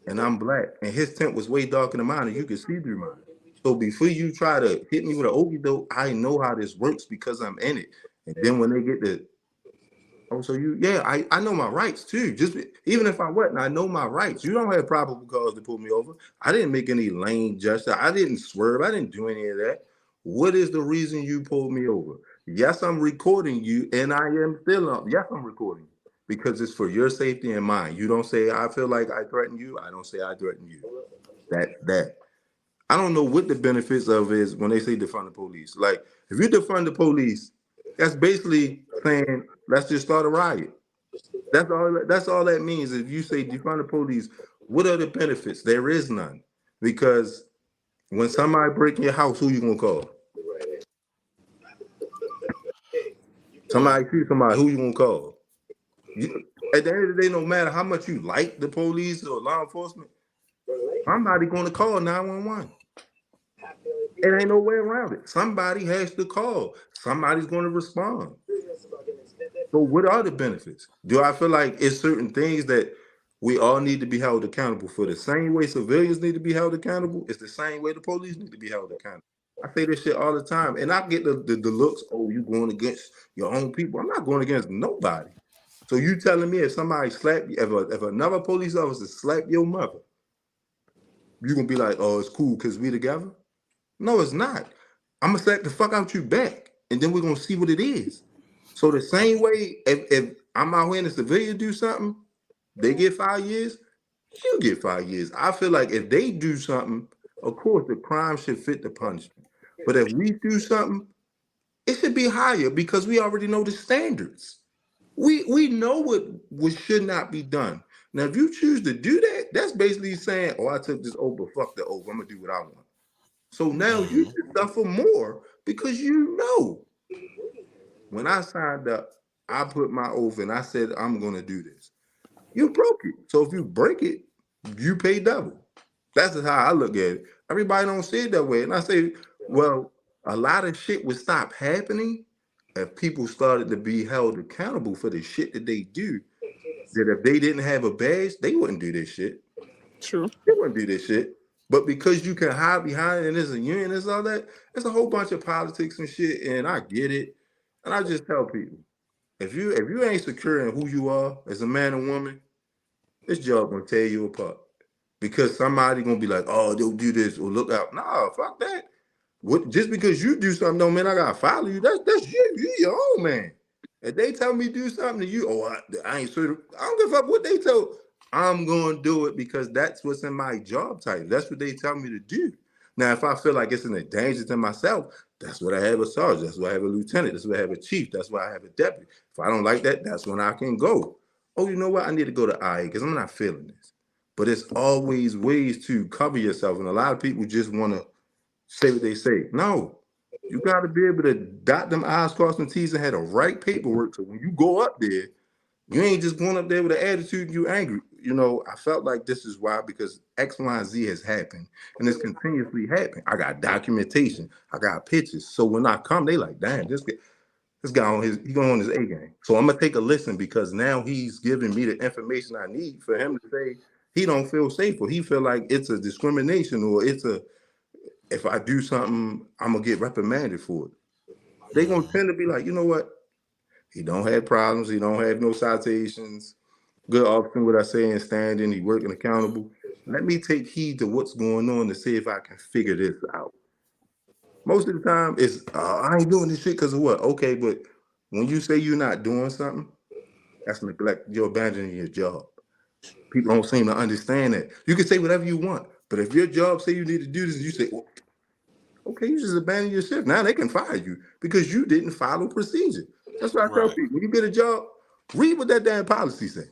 and I'm black, and his tent was way darker than mine, and you could see through mine. So before you try to hit me with an okey doke, I know how this works because I'm in it. And then when they get the oh, so I know my rights too. Even if I wasn't, I know my rights. You don't have probable cause to pull me over. I didn't make any lane gesture. I didn't swerve. I didn't do any of that. What is the reason you pulled me over? Yes, I'm recording you, and I am still up. Yes, I'm recording you because it's for your safety and mine. You don't say I feel like I threaten you. I don't say I threaten you. That. I don't know what the benefits of is when they say defund the police. Like, if you defund the police, that's basically saying let's just start a riot. That's all that means. If you say defund the police, what are the benefits? There is none. Because when somebody break in your house, who you gonna call? Well, Somebody shoot somebody, who you gonna call? At the end of the day, no matter how much you like the police or law enforcement, somebody gonna call 911. It ain't no way around it. Somebody has to call. Somebody's gonna respond. So what are the benefits? Do I feel like it's certain things that we all need to be held accountable for? The same way civilians need to be held accountable, it's the same way the police need to be held accountable. I say this shit all the time, and I get the looks. Oh, you going against your own people? I'm not going against nobody. So you telling me if somebody slap you, if another police officer slap your mother, you gonna be like, oh, it's cool because we together? No, it's not. I'm gonna slap the fuck out you back, and then we're gonna see what it is. So the same way, if I'm out here and a civilian do something, they get 5 years, you get 5 years. I feel like if they do something, of course the crime should fit the punishment. But if we do something, it should be higher because we already know the standards. We know what should not be done. Now, if you choose to do that, that's basically saying, "Oh, I took this over, fuck the over. I'm gonna do what I want." So now you hmm should suffer more because you know when I signed up, I put my oath and I said I'm gonna do this. You broke it. So if you break it, you pay double. That's just how I look at it. Everybody don't see it that way. And I say, well, a lot of shit would stop happening if people started to be held accountable for the shit that they do. That if they didn't have a badge, they wouldn't do this shit. True. They wouldn't do this shit. But because you can hide behind it and there's a union and all that, it's a whole bunch of politics and shit. And I get it. And I just tell people, if you ain't secure in who you are as a man and woman, this job gonna tear you apart. Because somebody gonna be like, oh, they'll do this or look out. Nah, fuck that. What just because you do something don't mean I gotta follow you. That's you. You your own man. If they tell me do something to you, oh, I ain't sure. I don't give a fuck what they tell. I'm gonna do it because that's what's in my job title. That's what they tell me to do. Now, if I feel like it's in a danger to myself, that's what I have a sergeant. That's why I have a lieutenant. That's why I have a chief. That's why I have a deputy. If I don't like that, that's when I can go. Oh, you know what? I need to go to IA because I'm not feeling this. But it's always ways to cover yourself, and a lot of people just want to say what they say. No, you got to be able to dot them I's, cross them T's, and have the right paperwork. So when you go up there, you ain't just going up there with an attitude and you angry. I felt like this is why because X, Y, and Z has happened, and it's continuously happening. I got documentation. I got pictures. So when I come, they like, damn, this guy he going on his A game. So I'm gonna take a listen because now he's giving me the information I need for him to say he don't feel safe or he feel like it's a discrimination or it's a if I do something, I'm gonna get reprimanded for it. They gonna tend to be like, you know what? He don't have problems. He don't have no citations. Good officer, what I say in standing. He working accountable. Let me take heed to what's going on to see if I can figure this out. Most of the time, it's I ain't doing this shit because of what? Okay, but when you say you're not doing something, That's neglect. You're abandoning your job. People don't seem to understand that. You can say whatever you want, but if your job say you need to do this, you say, well, okay, you just abandon your shift. Now they can fire you because you didn't follow procedure. That's what I tell Right. people. When you get a job, read what that damn policy say.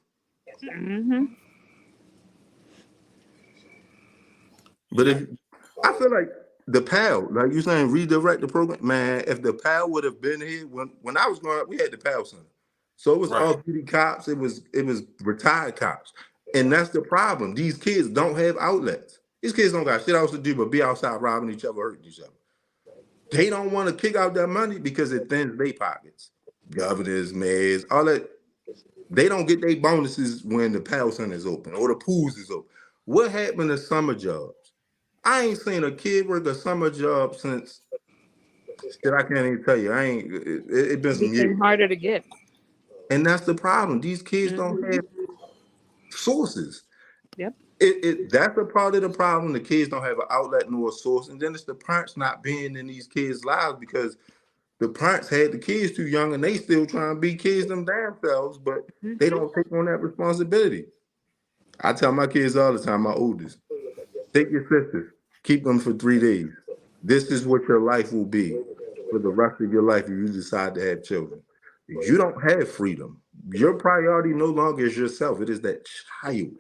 Mm-hmm. But Yeah. if I feel like the PAL, like you saying, redirect the program, man. If the PAL would have been here when I was growing up, we had the PAL Center, so it was Right. off duty cops. It was retired cops, and that's the problem. These kids don't have outlets. These kids don't got shit else to do but be outside robbing each other, hurting each other. They don't want to kick out that money because it thins their pockets. Governors, mayors, all that. They don't get their bonuses when the PAL Center is open or the pools is open. What happened to summer jobs? I ain't seen a kid work a summer job since shit. I can't even tell you. I ain't. It been It some became years, harder to get. and that's the problem. These kids don't Mm-hmm. have sources. Yep. That's a part of the problem. The kids don't have an outlet nor a source, and then it's the parents not being in these kids' lives because the parents had the kids too young, and they still trying to be kids them damn selves, but they Mm-hmm. don't take on that responsibility. I tell my kids all the time, my oldest, take your sisters, keep them for 3 days. This is what your life will be for the rest of your life if you decide to have children. You don't have freedom. Your priority no longer is yourself, it is that child.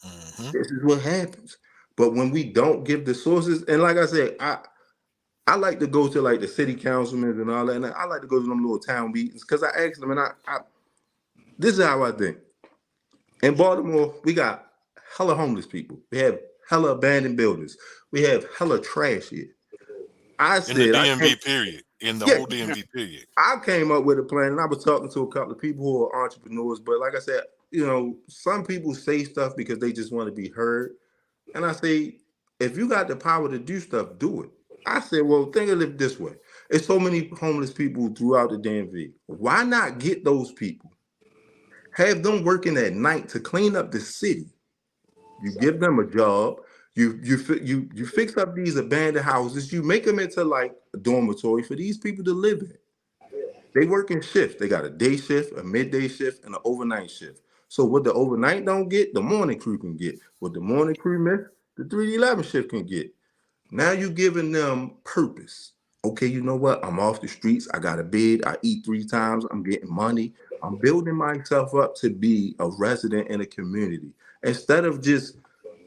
Hmm. This is what happens. But when we don't give the sources, and like I said, I like to go to like the city councilmen and all that. And I like to go to them little town meetings because I ask them, and I this is how I think. In Baltimore, we got hella homeless people. We have hella abandoned buildings. We have hella trash here. I In the said, DMV period. In the yeah, whole DMV period. I came up with a plan, and I was talking to a couple of people who are entrepreneurs. But like I said, some people say stuff because they just want to be heard. And I say, if you got the power to do stuff, do it. I said, well, think of it this way. There's so many homeless people throughout the DMV. Why not get those people? Have them working at night to clean up the city. You give them a job. You fix up these abandoned houses. You make them into like a dormitory for these people to live in. They work in shifts. They got a day shift, a midday shift, and an overnight shift. So what the overnight don't get, the morning crew can get. What the morning crew miss, the 311 shift can get. Now you giving them purpose. Okay, you know what? I'm off the streets. I got a bed. I eat 3 times. I'm getting money. I'm building myself up to be a resident in a community. Instead of just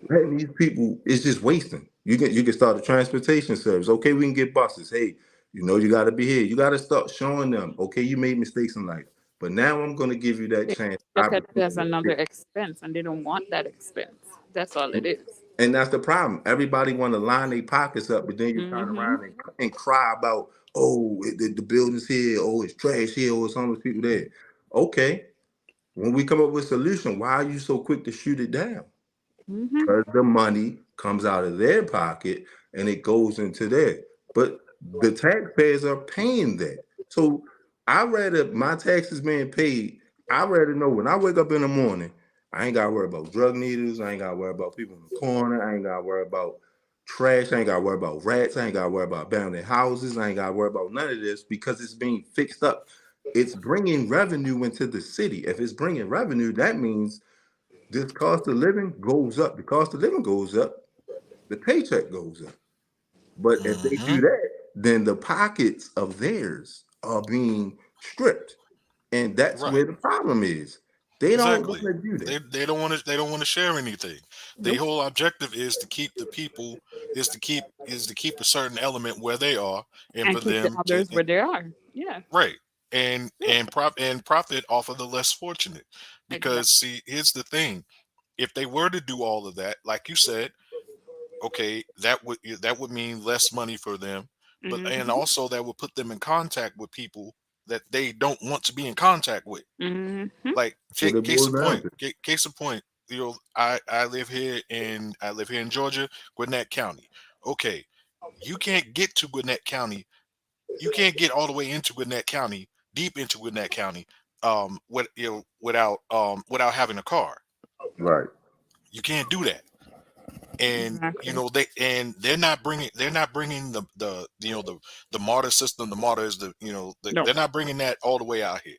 letting these people, it's just wasting. You can start a transportation service. Okay, we can get buses. Hey, you got to be here. You got to start showing them. Okay, you made mistakes in life, but now I'm going to give you that They chance, look at it as opportunity. another expense, and they don't want that expense. That's all it is. And that's the problem. Everybody want to line their pockets up, but then you turn Mm-hmm. around and cry about, oh, the building's here, oh, it's trash here, or some of those people there. Okay, when we come up with a solution, why are you so quick to shoot it down? Mm-hmm. Because the money comes out of their pocket and it goes into there. But the taxpayers are paying that. So I rather my taxes being paid. I rather know when I wake up in the morning, I ain't gotta worry about drug needles. I ain't gotta worry about people in the corner. I ain't gotta worry about trash. I ain't gotta worry about rats. I ain't gotta worry about abandoned houses. I ain't gotta worry about none of this because it's being fixed up. It's bringing revenue into the city. If it's bringing revenue, that means this cost of living goes up. The cost of living goes up. The paycheck goes up. But if they Hmm. do that, then the pockets of theirs are being stripped. And that's Right. where the problem is. They don't want Exactly. to do that. They don't want to share anything. The Nope. whole objective is to keep the people is to keep a certain element where they are and And for keep the them to others where they are. Yeah. right and Yeah. profit off of the less fortunate. Because Exactly. see, here's the thing. If they were to do all of that, like you said, okay, that would mean less money for them, but and Mm-hmm. also that would put them in contact with people that they don't want to be in contact with. Mm-hmm. Like What it case boils in down point, to. case in point. I live here in Georgia, Gwinnett County. Okay, you can't get to Gwinnett County. You can't get all the way into Gwinnett County, deep into Gwinnett County, without having a car. Right. You can't do that. And Exactly. they're not bringing the martyr system. The martyr is they're No. not bringing that all the way out here.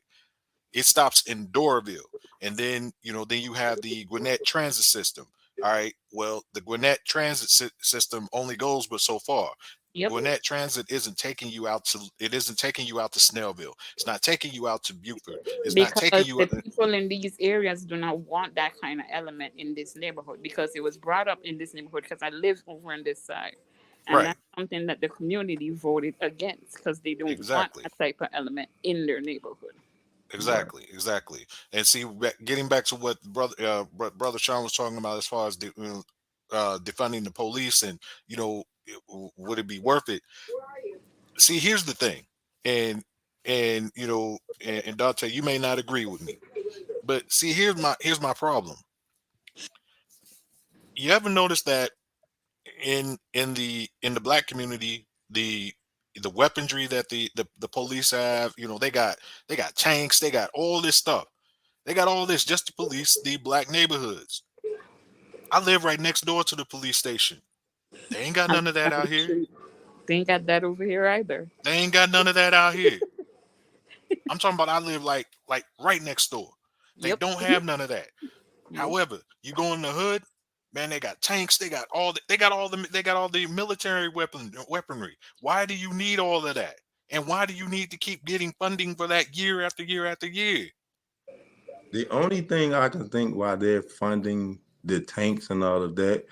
It stops in Doraville, and then then you have the Gwinnett Transit System. All right. Well, the Gwinnett Transit System only goes but so far. Yep. Gwinnett Transit isn't taking you out to. It isn't taking you out to Snellville. It's not taking you out to Buford. It's not taking Because you the out. people in these areas do not want that kind of element in this neighborhood, because it was brought up in this neighborhood because I live over on this side. And Right. that's something that the community voted against because they don't want Exactly. that type of element in their neighborhood. Right. Exactly, exactly. And see, getting back to what brother Sean was talking about as far as defunding the police, and would it be worth it? See, here's the thing, and and Dante, you may not agree with me, but see, here's my problem. You ever notice that in the black community, the weaponry that the police have, they got tanks, they got all this stuff. They got all this just to police the black neighborhoods. I live right next door to the police station. They ain't got I live none of that down out the here. street. They ain't got that over here either. They ain't got none of that out here. I'm talking about I live like right next door. They Yep. don't have none of that. Nope. However, you go in the hood, man, they got tanks, they got all the military weaponry. Why do you need all of that? And why do you need to keep getting funding for that year after year after year? The only thing I can think why they're funding the tanks and all of that,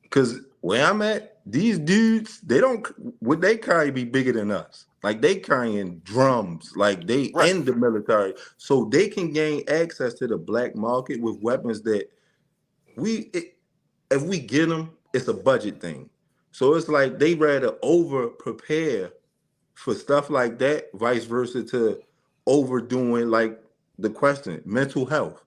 because where I'm at, these dudes, they don't, what they carry be bigger than us. Like they carrying drums, like they Right. in the military, so they can gain access to the black market with weapons that we, it, if we get them, it's a budget thing. So it's like they rather over prepare for stuff like that, vice versa to overdoing like the question, mental health.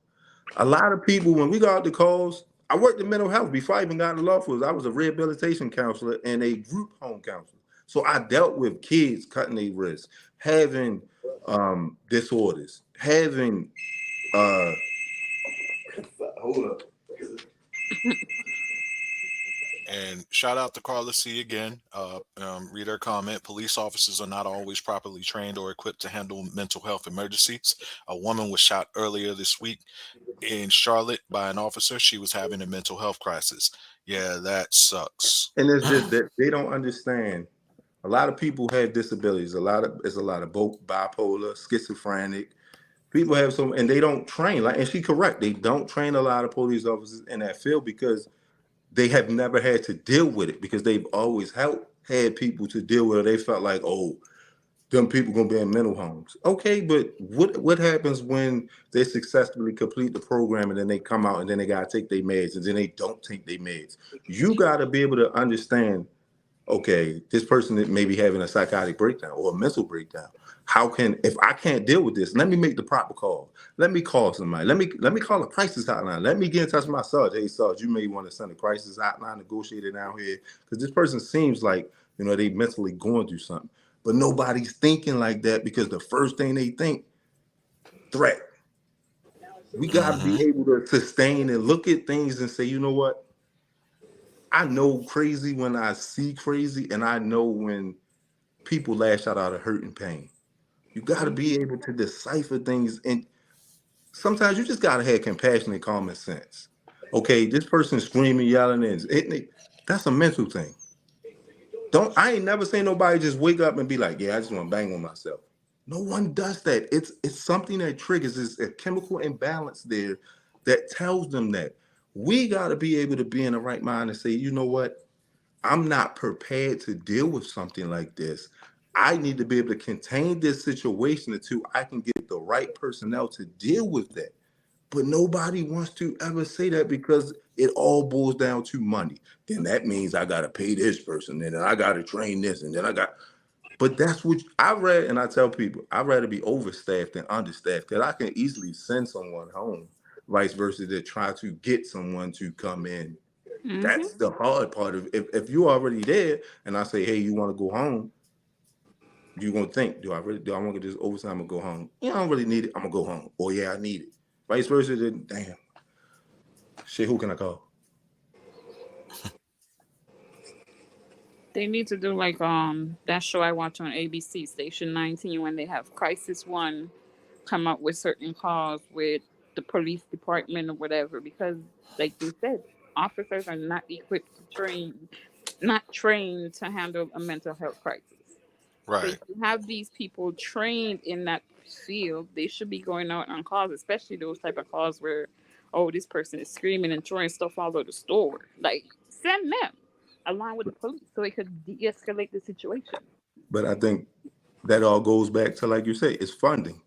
A lot of people, when we got out the calls, I worked in mental health before I even got into law force. I was a rehabilitation counselor and a group home counselor. So I dealt with kids cutting their wrists, having disorders, having uh hold up. And shout out to Carla C again. Read her comment. Police officers are not always properly trained or equipped to handle mental health emergencies. A woman was shot earlier this week in Charlotte by an officer. She was having a mental health crisis. Yeah, that sucks. And it's just that they don't understand. A lot of people have disabilities. It's a lot of both bipolar, schizophrenic. People have some, and they don't train. Like, and she correct. They don't train a lot of police officers in that field because they have never had to deal with it because they've always helped had people to deal with it. They felt like, oh, them people gonna be in mental homes. Okay, but what happens when they successfully complete the program and then they come out and then they gotta take their meds and then they don't take their meds? You gotta be able to understand, okay, this person that may be having a psychotic breakdown or a mental breakdown. How can, if I can't deal with this, let me make the proper call. Let me call somebody. Let me call a crisis hotline. Let me get in touch with my Sarge. Hey Sarge, you may want to send a crisis hotline negotiator down here because this person seems like they mentally going through something. But nobody's thinking like that because the first thing they think, threat. We got to Hmm. be able to sustain and look at things and say, you know what? I know crazy when I see crazy, and I know when people lash out of hurt and pain. You got to be able to decipher things, and sometimes you just got to have compassion and common sense. Okay, this person screaming, yelling, and that's a mental thing. Don't I ain't never seen nobody just wake up and be like, yeah, I just want to bang on myself. No one does that. It's something that triggers. It's a chemical imbalance there that tells them that we got to be able to be in the right mind and say, you know what? I'm not prepared to deal with something like this. I need to be able to contain this situation until I can get the right personnel to deal with that. But nobody wants to ever say that because it all boils down to money. Then that means I got to pay this person, and then I got to train this, and then I got. But that's what I read, and I tell people I'd rather be overstaffed than understaffed because I can easily send someone home, vice versa, to try to get someone to come in. Mm-hmm. That's the hard part of if you're already there and I say, hey, you want to go home, you're gonna think, do I want to get this overtime and go home? Yeah, I don't really need it. I'm gonna go home. Or yeah, I need it. Vice versa, then damn. Shit, who can I call? They need to do like that show I watch on ABC Station 19 when they have Crisis One come up with certain calls with the police department or whatever, because like you said, officers are not equipped to train, not trained to handle a mental health crisis. So Right. if you have these people trained in that field, they should be going out on calls, especially those type of calls where, oh, this person is screaming and throwing stuff all over the store. Like, send them along with the police so it could de-escalate the situation. But I think that all goes back to, like you say, it's funding.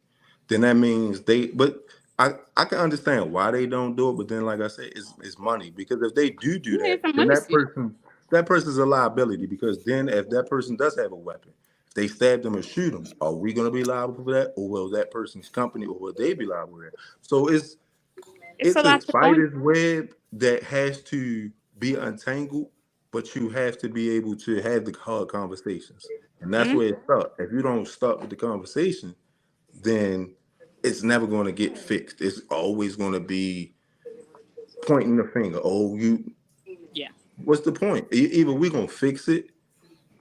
Then that means they, but I can understand why they don't do it, but then like I said, it's money. Because if they do Yeah, that, it's a then money that suit. person's a liability. Because then if that person does have a weapon, if they stab them or shoot them, are we gonna be liable for that? Or will that person's company, or will they be liable for that? So It's a it's a lot to go into. spider's web that has to be untangled, but you have to be able to have the hard conversations. And that's Mm, where it starts. If you don't start with the conversation, then it's never going to get fixed. It's always going to be pointing the finger. Oh, you, yeah, what's the point? Either we're going to fix it,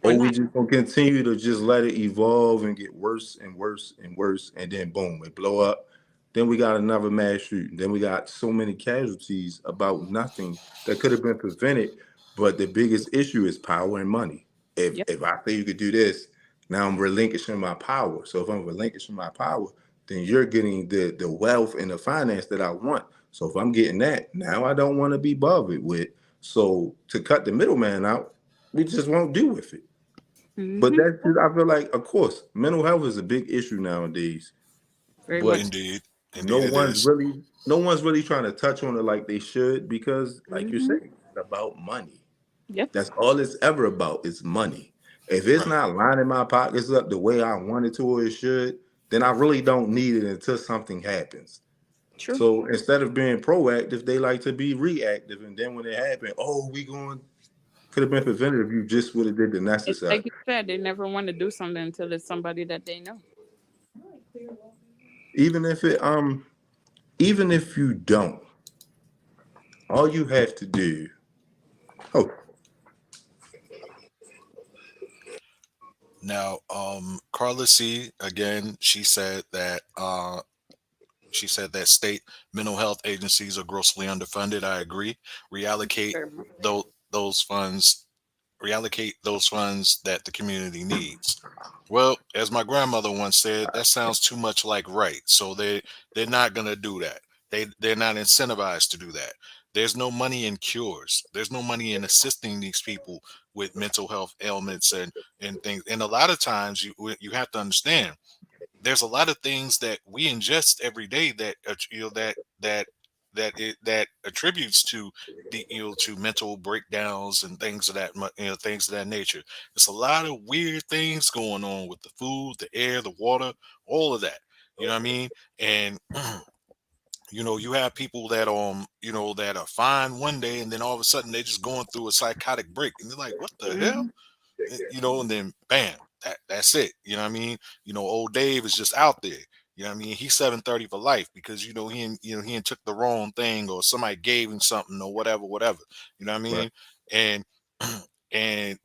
or or we not. just gonna continue to just let it evolve and get worse and worse and worse, and then boom, it blow up. Then we got another mass shooting. Then we got so many casualties about nothing that could have been prevented. But the biggest issue is power and money. If Yep. if I say you could do this, now I'm relinquishing my power. So if I'm relinquishing my power, then you're getting the wealth and the finance that I want. So if I'm getting that, now I don't want to be bothered with. So to cut the middleman out, we just won't deal with it. But Mm-hmm. that's just, I feel like, of course, mental health is a big issue nowadays. Very But much. Indeed. no Indeed it one's is. really, no one's really trying to touch on it like they should because, like you Mm-hmm. say, it's about money. Yep. That's all it's ever about is money. If it's Right. not lining my pockets up the way I want it to or it should, then I really don't need it until something happens. True. So instead of being proactive, they like to be reactive. And then when it happens, oh, we going could have been prevented if you just would have did the It's necessary. like you said, they never want to do something until it's somebody that they know. Even if it even if you don't, all you have to do. Oh, Now, Carla C again, she said that state mental health agencies are grossly underfunded. I agree. Reallocate Very much. those funds, reallocate those funds that the community needs. Well, as my grandmother once said, that sounds too much like right. So they're not gonna do that. They're not incentivized to do that. There's no money in cures. There's no money in assisting these people with mental health ailments and things. And a lot of times you have to understand there's a lot of things that we ingest every day that that attributes to the to mental breakdowns and things of that things of that nature. There's a lot of weird things going on with the food, the air, the water, all of that. You know what I mean? And you have people that that are fine one day and then all of a sudden they're just going through a psychotic break and they're like, what the hell? Mm-hmm. And then bam, that's it. You know what I mean? Old Dave is just out there. You know what I mean? He's 730 for life because he took the wrong thing or somebody gave him something or whatever. You know what I right, mean? And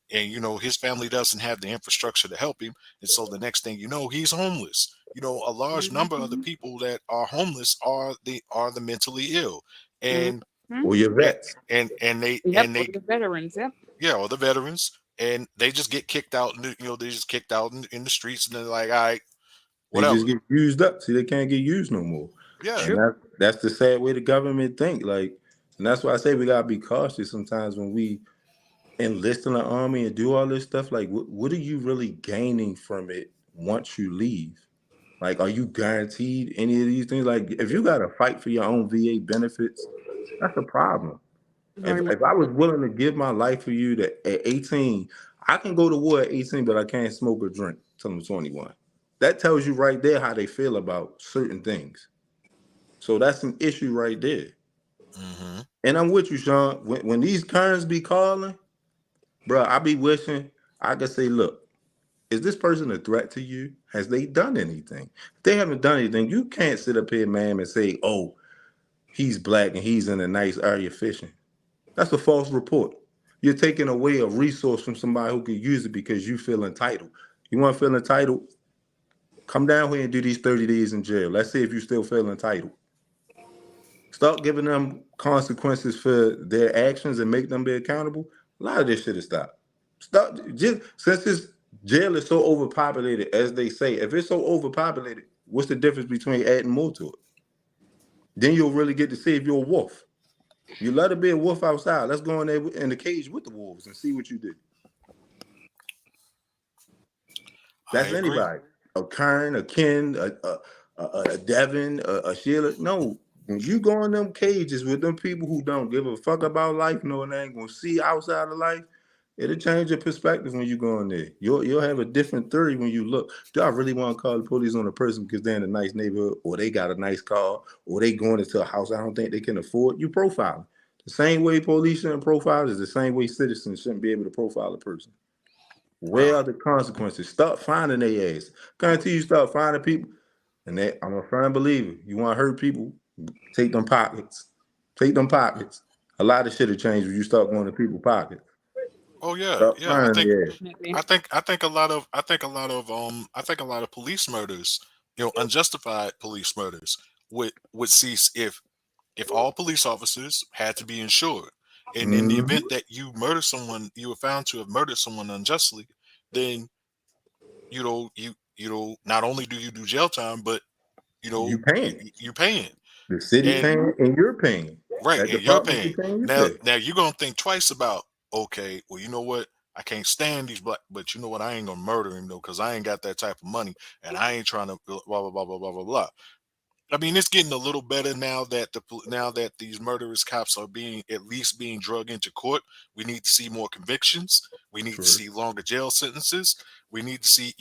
his family doesn't have the infrastructure to help him, and so the next thing you know, he's homeless. A large number of the Mm-hmm. people that are homeless are the mentally ill, and Mm-hmm. or your and vets. and they Yep. and Or they the veterans. Yep. yeah, or the veterans, and they just get kicked out. They just kicked out in the streets, and they're like, all right, They whatever. just get used up. See, they can't get used no more. Yeah. And True. that's the sad way the government think. Like, and that's why I say we gotta be cautious sometimes when we enlist in the army and do all this stuff. Like, what are you really gaining from it once you leave? Like, are you guaranteed any of these things? Like, if you gotta fight for your own VA benefits, that's a problem. If Very much. if I was willing to give my life for you to at 18, I can go to war at 18, but I can't smoke or drink till I'm 21. That tells you right there how they feel about certain things. So that's an issue right there. Hmm. And I'm with you, Sean. When these currents be calling, bro, I be wishing I could say, look, is this person a threat to you? Has they done anything? If they haven't done anything, you can't sit up here, man, and say, oh, he's black and he's in a nice area fishing. That's a false report. You're taking away a resource from somebody who could use it because you feel entitled. You want to feel entitled? Come down here and do these 30 days in jail. Let's see if you still feel entitled. Start giving them consequences for their actions and make them be accountable. A lot of this shit is stop. Stop just since this jail is so overpopulated, as they say. If it's so overpopulated, what's the difference between adding more to it? Then you'll really get to see if you're a wolf. You let it be a wolf outside. Let's go in there in the cage with the wolves and see what you do. I That's agree. anybody. A Kern, a Ken, a Devin, a Sheila. No, when you go in them cages with them people who don't give a fuck about life, no, and they ain't gonna see outside of life, it'll change your perspective when you go in there. You'll have a different theory when you look. Do I really want to call the police on a person because they're in a nice neighborhood, or they got a nice car, or they going into a house I don't think they can afford? You profiling. The same way police shouldn't profile is the same way citizens shouldn't be able to profile a person. Where Wow. are the consequences? Start finding their ass. Guarantee you start finding people. And that I'm a firm believer. You want to hurt people, take them pockets. Take them pockets. A lot of shit will change when you start going to people's pockets. Oh yeah, Start yeah. finding their ass. Definitely. I think a lot of police murders, unjustified police murders would cease if all police officers had to be insured. And in the Hmm. event that you murder someone, you were found to have murdered someone unjustly, then not only do you do jail time, but You paying. you paying. The city And Hmm. paying and you're paying. right, That and you're department you paying. paying, you Now pay. now you're gonna think twice about, okay, well, you know what? I can't stand these black, but you know what? I ain't gonna murder him though, because I ain't got that type of money, and I ain't trying to blah blah blah blah blah blah blah. I mean, it's getting a little better now that now that these murderous cops are being at least being drug into court. We need to see more convictions. We need to True. see longer jail sentences. We need to see,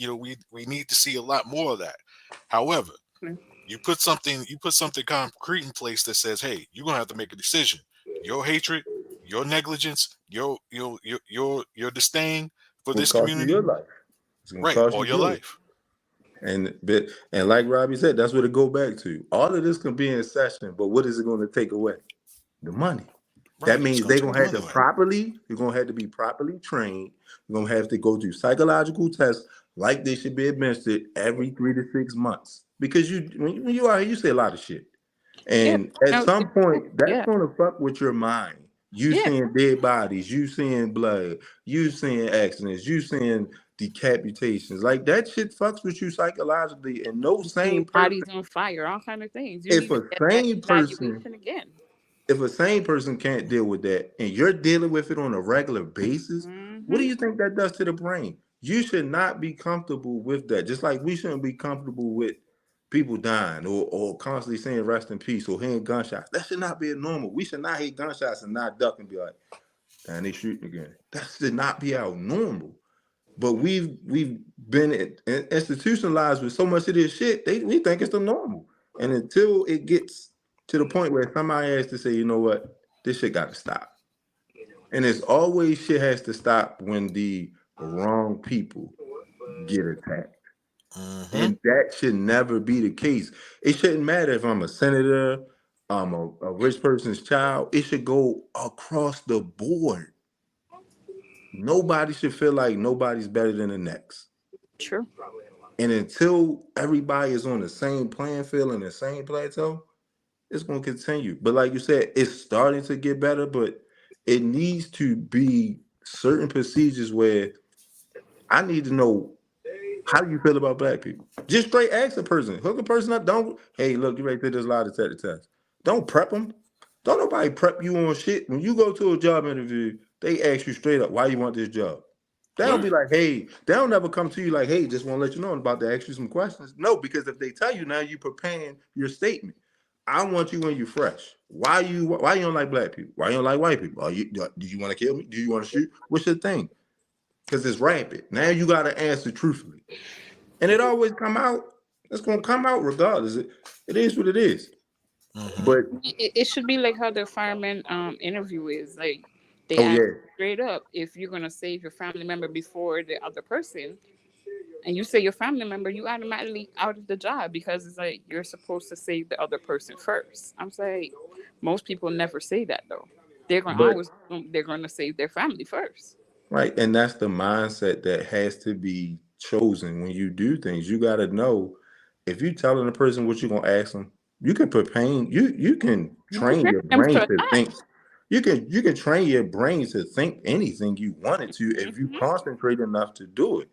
we need to see a lot more of that. However, you put something concrete in place that says, hey, you're gonna have to make a decision. Your hatred, your negligence, your disdain for It's gonna this cost you community, your life. It's gonna right, cost or you your yours. life. And like Robbie said, that's what it go back to. All of this can be in session, but what is it going to take away? The money. That Right. It's means gonna they're take gonna the have money to away. you're gonna have to be properly trained. You're gonna have to go through psychological tests like they should be administered every 3 to 6 months. Because when you are here, you say a lot of shit. Yeah. And at No. some point, that's Yeah. gonna fuck with your mind. You Yeah. seeing dead bodies, you seeing blood, you seeing accidents, you seeing decapitations. Like that shit fucks with you psychologically. And no Seeing sane bodies person, on fire, all kind of things. You if need to a get that sane person evaluation again. if a sane person can't deal with that and you're dealing with it on a regular basis, what do Hmm. you think that does to the brain? You should not be comfortable with that. Just like we shouldn't be comfortable with people dying or constantly saying rest in peace or hearing gunshots. That should not be a normal. We should not hear gunshots and not duck and be like, damn, they shooting again. That should not be our normal. But we've been institutionalized with so much of this shit. We think it's the normal, and until it gets to the point where somebody has to say, you know what, this shit got to stop. And it's always shit has to stop when the wrong people get attacked, Hmm. and that should never be the case. It shouldn't matter if I'm a senator, I'm a rich person's child. It should go across the board. Nobody should feel like nobody's better than the next. True. And until everybody is on the same playing field and the same plateau, it's going to continue. But like you said, it's starting to get better, but it needs to be certain procedures where I need to know how do you feel about black people. Just straight ask a person, hook a person up. Don't, hey, look, you right there, there's a lie detector test. Don't prep them. Don't nobody prep you on shit. When you go to a job interview, they ask you straight up, why you want this job? They don't Right. be like, hey, they don't never come to you like, hey, just want to let you know I'm about to ask you some questions. No, because if they tell you now, you preparing your statement. I want you when you're fresh. Why you don't like black people? Why you don't like white people? Do you want to kill me? Do you want to shoot? What's your thing? Because it's rapid. Now you gotta answer truthfully. And it always come out, it's gonna come out regardless. It is what it is. Hmm. But It should be like how the fireman interview is. Like they oh ask yeah, straight up if you're gonna save your family member before the other person, and you say your family member, you automatically out of the job because it's like you're supposed to save the other person first. I'm saying most people never say that though. They're gonna but always they're gonna save their family first. right, and that's the mindset that has to be chosen when you do things. You gotta know. if you telling a person what you're gonna ask them, you can put pain. You can You train prepare your them brain for to that. think. You can train your brain to think anything you wanted to if you Hmm. concentrate enough to do it.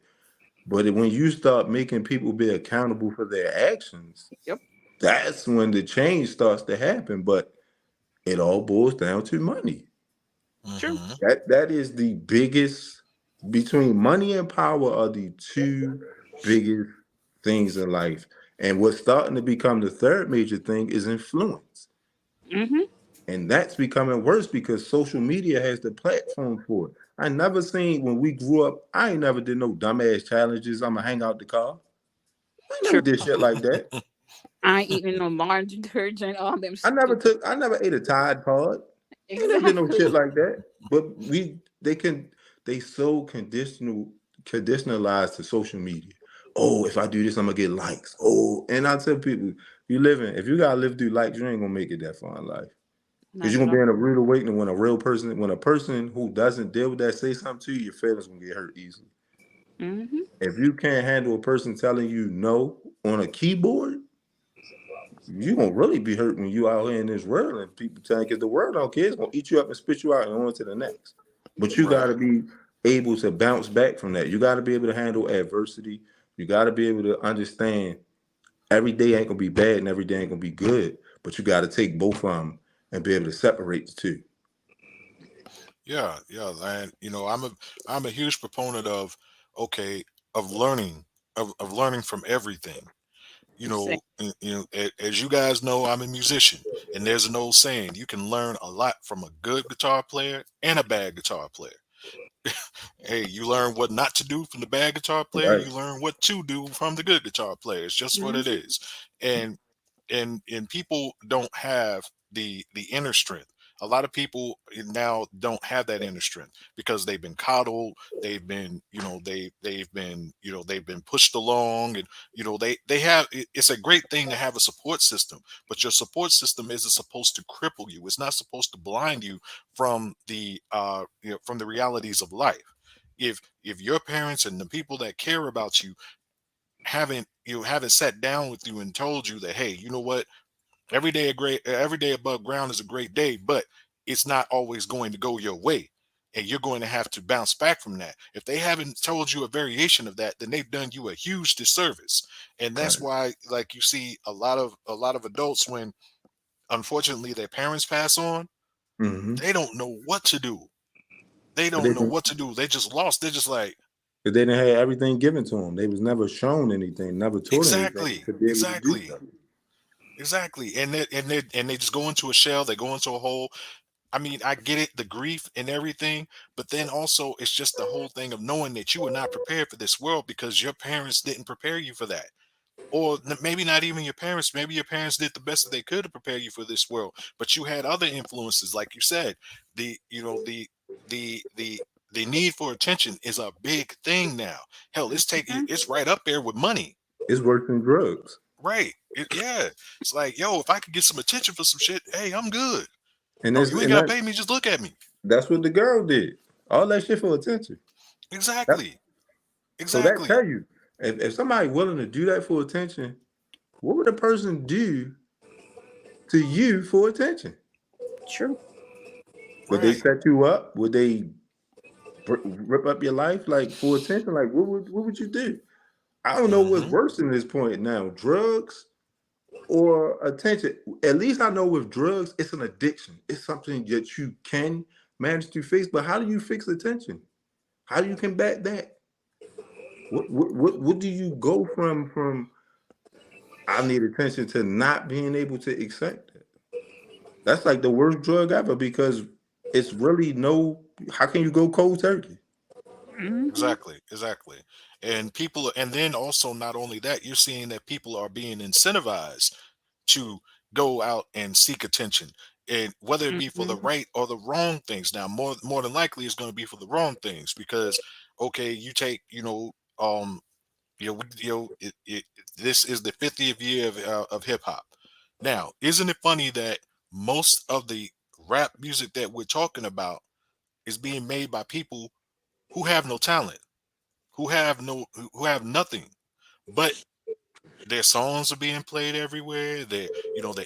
But when you start making people be accountable for their actions, Yep. that's when the change starts to happen. But it all boils down to money. True. Hmm. That is the biggest between money and power are the two biggest things in life. And what's starting to become the third major thing is influence. Hmm. And that's becoming worse because social media has the platform for it. I never seen when we grew up, I ain't never did no dumbass challenges. I'ma hang out the car. I never True. did shit like that. I ain't eating no laundry detergent, all them stupid. I never ate a Tide Pod. I never did no shit Exactly. like that. But they so conditionalized to social media. Oh, if I do this, I'm gonna get likes. Oh, and I tell people, if you gotta live through likes, you ain't gonna make it that far in life. Because Not you're at gonna be all. in a rude awakening when a person who doesn't deal with that say something to you, your feelings gonna get hurt easily. Hmm. If you can't handle a person telling you no on a keyboard, you gonna really be hurt when you out here in this world and people telling because the world don't care, it's gonna eat you up and spit you out and on to the next. But you gotta Right. be able to bounce back from that. You gotta be able to handle adversity. You gotta be able to understand every day ain't gonna be bad and every day ain't gonna be good. But you gotta take both of them and be able to separate the two. Yeah, yeah, and I'm a huge proponent of okay of learning of learning from everything. Same. As you guys know, I'm a musician, and there's an old saying: you can learn a lot from a good guitar player and a bad guitar player. Hey, you learn what not to do from the bad guitar player. Right. You learn what to do from the good guitar player. It's just what it Hmm. is. And and people don't have the inner strength. A lot of people now don't have that inner strength because they've been coddled. They've been, they've been, they've been pushed along, and they have. It's a great thing to have a support system, but your support system isn't supposed to cripple you. It's not supposed to blind you from from the realities of life. If your parents and the people that care about you haven't sat down with you and told you that, hey, you know what, every day above ground is a great day, but it's not always going to go your way, and you're going to have to bounce back from that. If they haven't told you a variation of that, then they've done you a huge disservice. And that's Right. why, like, you see a lot of adults, when unfortunately their parents pass on, Mm-hmm. they don't know what to do. They But don't know what to do. They just lost. They're just like, they didn't have everything given to them. They was never shown anything, never taught anything exactly, to be able to do exactly, something. exactly. And they just go into a shell. They go into a hole. I mean, I get it, the grief and everything, but then also it's just the whole thing of knowing that you were not prepared for this world because your parents didn't prepare you for that. Or maybe not even your parents. Maybe your parents did the best that they could to prepare you for this world, but you had other influences, like you said. The you know the need for attention is a big thing now. Hell, Hmm. it's right up there with money. It's worse than drugs. Right. Yeah. It's like, yo, if I could get some attention for some shit, hey, I'm good. And Oh, that's you ain't and gotta that pay me, just look at me. that's what the girl did. All that shit for attention. That, Exactly. so that Exactly. tell you if somebody willing to do that for attention, what would a person do to you for attention? True. Would they Right. set you up? Would they rip up your life like for attention? Like what would you do? I don't know what's Hmm. worse than this point now, drugs or attention. At least I know with drugs, it's an addiction. It's something that you can manage to fix. But how do you fix attention? How do you combat that? What do you go from I need attention to not being able to accept it? That's like the worst drug ever because it's really no. How can you go cold turkey? Hmm. Exactly. Exactly. And then also, not only that, you're seeing that people are being incentivized to go out and seek attention, and whether it be for the Hmm. right or the wrong things. Now, more than likely, it's going to be for the wrong things because, okay, you take, this is the 50th year of hip hop. Now, isn't it funny that most of the rap music that we're talking about is being made by people who have no talent, who have nothing, but Their songs are being played everywhere. Their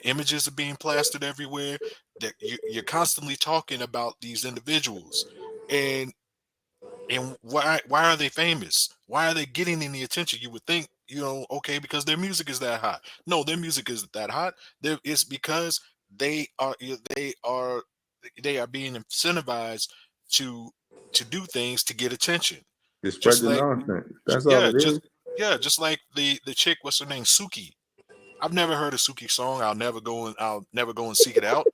images are being plastered everywhere. That you're constantly talking about these individuals, and why are they famous? Why are they getting any attention? You would think, okay, because their music is that hot. No, their music isn't that hot. It's because they are they are they are being incentivized to do things to get attention. Just spread Just the like nonsense. That's all yeah, it is. just like the chick, what's her name, Suki. I've never heard a Suki song. I'll never go and seek it out.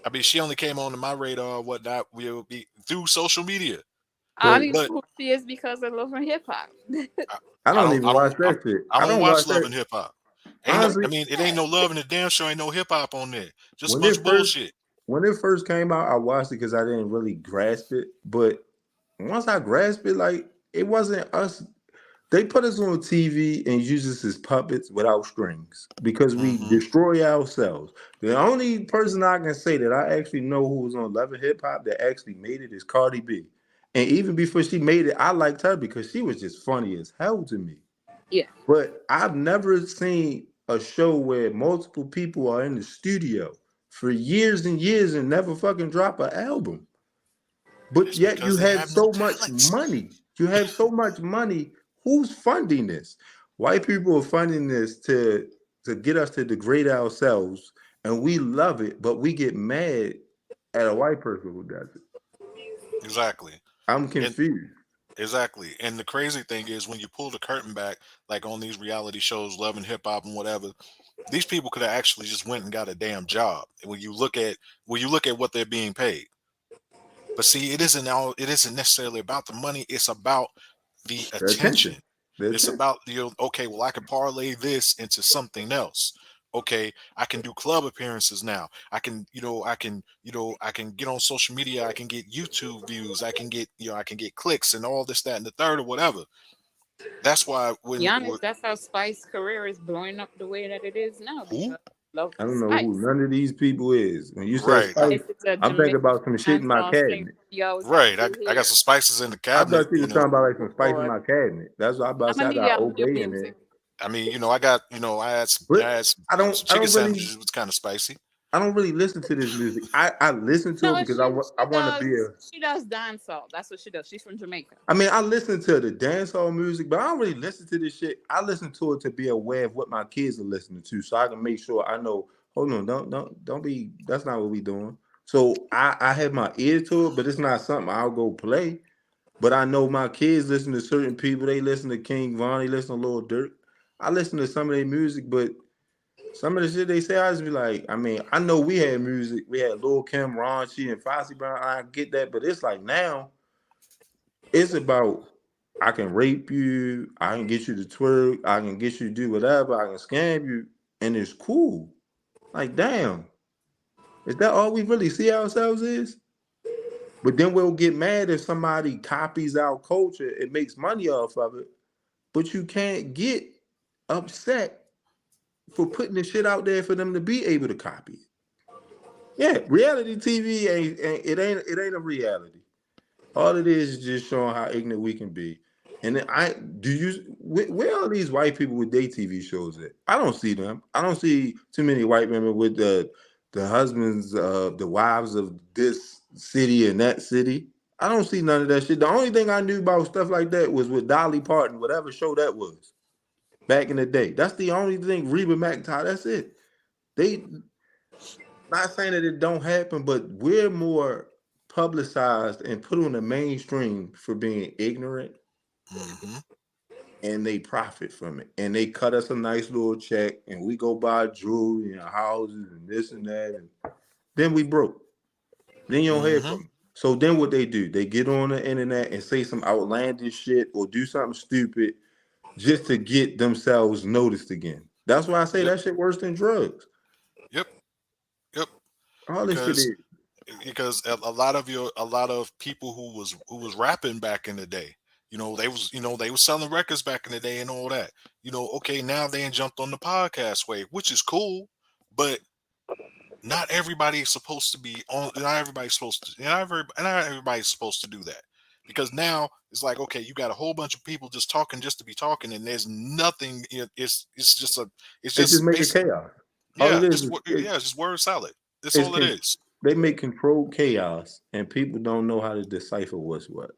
I mean, she only came onto my radar, whatnot, will be through social media. I But only know But who she is because I love her hip hop. I, I I don't don't, even I don't, watch that shit. I I don't don't watch watch Love that. and Hip Hop. Ain't no, I Honestly, mean, it ain't no love in the damn show. Ain't no hip hop on there. Just a when bunch it of first bullshit. when it first came out, I watched it because I didn't really grasp it. But once I grasped it, like it wasn't us. They put us on TV and use us as puppets without strings because we Hmm. destroy ourselves. The only person I can say that I actually know who was on Love and Hip Hop that actually made it is Cardi B. And even before she made it, I liked her because she was just funny as hell to me. Yeah. But I've never seen a show where multiple people are in the studio for years and years and never fucking drop an album. But It's yet because you they have have no so much talents. money. You have so much money. Who's funding this? White people are funding this to get us to degrade ourselves, and we love it, but we get mad at a white person who does it. Exactly. I'm And confused. exactly. And the crazy thing is when you pull the curtain back, like on these reality shows, Love and Hip Hop and whatever, these people could have actually just went and got a damn job. And when you look at what they're being paid. But see, it isn't necessarily about the money, it's about the The attention. attention. The It's attention. about okay, well, I can parlay this into something else. Okay, I can do club appearances now. I can get on social media, I can get YouTube views, I can get, I can get clicks and all this, that, and the third or whatever. That's why Be honest, that's how Spice's career is blowing up the way that it is now who? because love I don't know who Spice. none of these people is. When you said Right. Spice, Spice is a I'm thinking Jamaican about some shit in my dancehall singer. cabinet. She always had Right. good I got hair. some spices in the I cabinet, thought you was talking about like some spice in But my cabinet. That's what I about to I'm say. gonna I need you got on your Obey in there. music. I mean, I got, But I had some I chicken don't really sandwiches. It was kind of spicy. I don't really listen to this music. I listen to it No, because I want to be a. she does dancehall. That's what she does. She's from Jamaica. I mean, I listen to the dancehall music, but I don't really listen to this shit. I listen to it to be aware of what my kids are listening to, so I can make sure I know. Hold on, don't be. That's not what we doing. So I have my ear to it, but it's not something I'll go play. But I know my kids listen to certain people. They listen to King Von. They listen to Lil Durk. I listen to some of their music, but some of the shit they say, I just be like, I mean, I know we had music. We had Lil Kim, Raunchy, and Foxy Brown. I get that, but it's like now it's about I can rape you, I can get you to twerk, I can get you to do whatever, I can scam you, and it's cool. Like, damn, is that all we really see ourselves is? But then we'll get mad if somebody copies our culture and makes money off of it. But you can't get upset for putting the shit out there for them to be able to copy it. Yeah, reality TV ain't a reality. All it is just showing how ignorant we can be. And then where are these white people with their TV shows at? I don't see them. I don't see too many white women with the husbands, the wives of this city and that city. I don't see none of that shit. The only thing I knew about stuff like that was with Dolly Parton, whatever show that was back in the day. That's the only thing. Reba McEntire. That's it. They not saying that it don't happen, but we're more publicized and put on the mainstream for being ignorant, Hmm. and they profit from it. And they cut us a nice little check, and we go buy jewelry and houses and this and that, and then we broke. Then you don't hear Hmm. from them. So then what they do? They get on the internet and say some outlandish shit or do something stupid just to get themselves noticed again. That's why I say Yep. that shit worse than drugs. Yep. Yep. All this shit Because is. a lot of people who was rapping back in the day, they was selling records back in the day and all that. Okay, now they ain't jumped on the podcast wave, which is cool, but not everybody's supposed to be on. Not everybody's supposed to. Not everybody's supposed to do that. because now it's like, okay, you got a whole bunch of people just talking just to be talking, and there's nothing. It's just a it's It's just just making basically, chaos. All it yeah, is just yeah, it's just word salad. That's it's all it con- is. they make controlled chaos, and people don't know how to decipher what's what.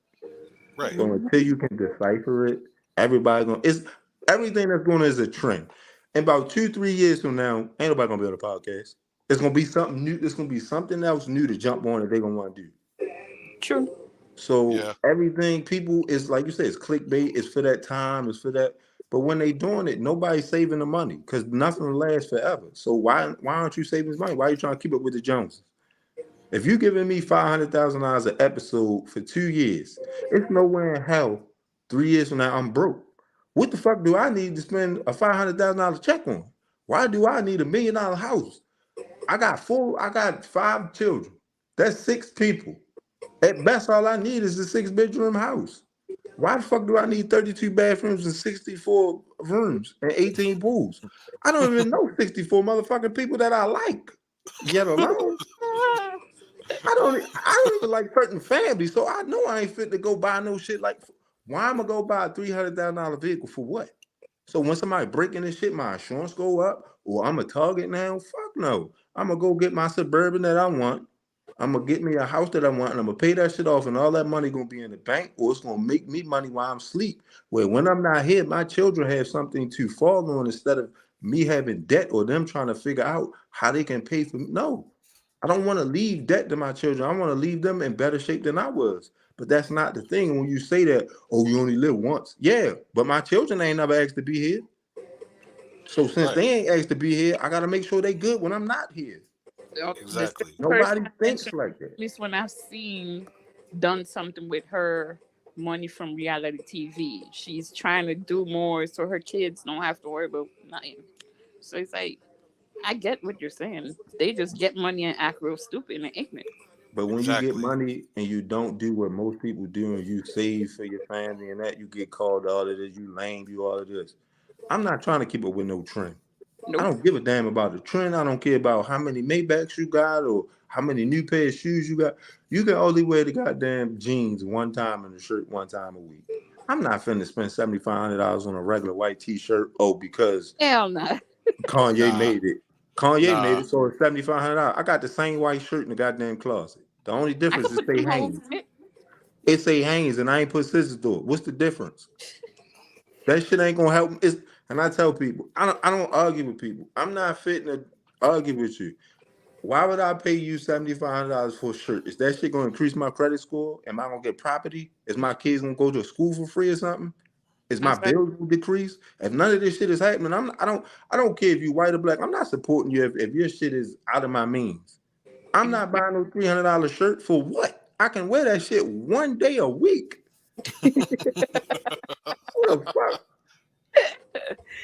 Right. So Mhm. until you can decipher it, everybody gonna it's everything that's going is a trend. In about 2, 3 years from now, ain't nobody gonna be on a podcast. It's gonna be something new. It's gonna be something else new to jump on that they're gonna want to do. True. So Yeah. everything people is like you say, it's clickbait, it's for that time, it's for that. But when they doing it, nobody's saving the money because nothing lasts forever. So why aren't you saving this money? Why are you trying to keep up with the Joneses? If you giving me $500,000 an episode for 2 years, it's nowhere in hell 3 years from now I'm broke. What the fuck do I need to spend a $500,000 check on? Why do I need $1 million house? I got 5 children. That's 6 people. At best, all I need is a 6 bedroom house. Why the fuck do I need 32 bathrooms and 64 rooms and 18 pools? I don't even know 64 motherfucking people that I like, yet alone. I don't even like certain families, so I know I ain't fit to go buy no shit like. Why am I go buy a $300,000 vehicle for what? So when somebody breaking this shit, my insurance go up, or I'm a target now? Fuck no. I'm gonna go get my suburban that I want. I'm gonna get me a house that I want, and I'm gonna pay that shit off, and all that money gonna be in the bank, or it's gonna make me money while I'm asleep. Where when I'm not here, my children have something to fall on instead of me having debt or them trying to figure out how they can pay for me. No, I don't want to leave debt to my children. I want to leave them in better shape than I was. But that's not the thing. When you say that, oh, you only live once. Yeah, but my children ain't never asked to be here. So since Right. they ain't asked to be here, I gotta make sure they good when I'm not here. The same Exactly. person Nobody I thinks mentioned, like that. at least when I've seen done something with her money from reality TV, she's trying to do more so her kids don't have to worry about nothing. So it's like, I get what you're saying. They just get money and act real stupid and ignorant. But when you get Exactly. money and you don't do what most people do and you save for your family and that, you get called all of this, you lame, you all of this. I'm not trying to keep up with no trend. I Nope. don't give a damn about the trend. I don't care about how many Maybachs you got or how many new pair of shoes you got. You can only wear the goddamn jeans one time and the shirt one time a week. I'm not finna spend $7,500 on a regular white t-shirt. Oh, because Hell no. Kanye Nah. made it. Kanye made Nah. it, so it's $7,500. I got the same white shirt in the goddamn closet. The only I difference could is put say some holes Hanes. in it. It say Hanes, and I ain't put scissors through it. What's the difference? That shit ain't gonna help. It's, and I tell people, I don't argue with people. I'm not fitting to argue with you. Why would I pay you $7,500 for a shirt? Is that shit gonna increase my credit score? Am I gonna get property? Is my kids gonna go to school for free or something? Is my That's right. bills gonna decrease? If none of this shit is happening, I don't care if you white or black. I'm not supporting you if your shit is out of my means. I'm not buying no $300 shirt for what? I can wear that shit one day a week. What the fuck?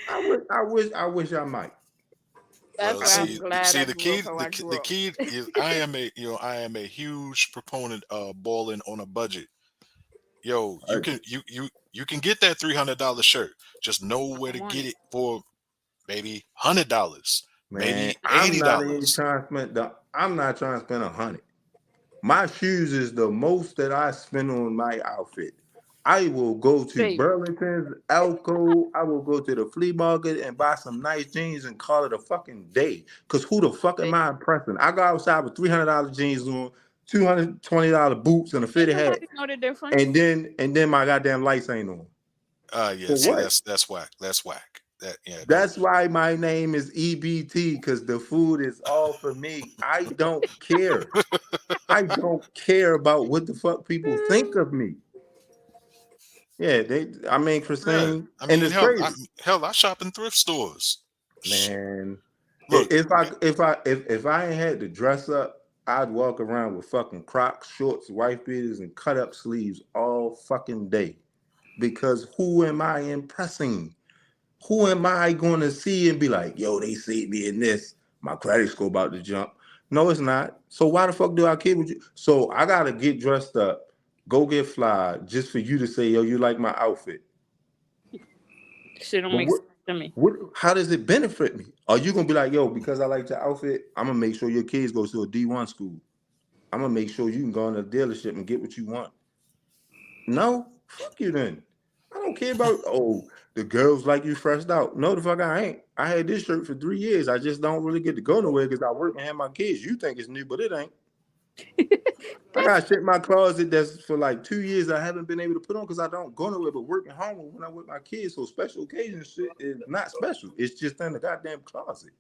I wish I might. That's Well, why I'm see, glad see, I grew up how I the grew up. key is I am a huge proponent of balling on a budget. Yo, I, you can get that $300 shirt. Just know I where to don't want get it. it for maybe $100, man, maybe I'm not even $80. trying to spend. I'm not trying to spend 100. My shoes is the most that I spend on my outfit. I will go to Same. Burlington's, Elko. I will go to the flea market and buy some nice jeans and call it a fucking day. Cause who the fuck am Same. I impressing? I go outside with $300 jeans on, $220 boots and a Ain't fitted hat, nobody know the difference. and then my goddamn lights ain't on. Yeah, For see, what? that's whack. That's whack. That yeah, don't. That's why my name is EBT, because the food is all for me. I don't care. I don't care about what the fuck people think of me. Yeah, I mean, Yeah, Christine, I and mean, it's crazy, hell, I shop in thrift stores. Sh- man. Look, If I ain't had to dress up, I'd walk around with fucking Crocs, shorts, wife beaters, and cut up sleeves all fucking day. Because who am I impressing? Who am I going to see and be like, yo, they see me in this? My credit score about to jump. No, it's not. So why the fuck do I care what you? So I gotta get dressed up, go get fly, just for you to say, yo, you like my outfit. Shit don't But make what? sense to me. What? How does it benefit me? Are you gonna be like, yo, because I like your outfit, I'm gonna make sure your kids go to a D1 school. I'm gonna make sure you can go in the dealership and get what you want. No, fuck you then. I don't care about the girls like you fresh out. No, the fuck I ain't. I had this shirt for 3 years. I just don't really get to go nowhere because I work and have my kids. You think it's new, but it ain't. I That's got shit in my closet that's for like 2 years I haven't been able to put on because I don't go nowhere but work at home when I'm with my kids. So special occasion shit is not special. It's just in the goddamn closet.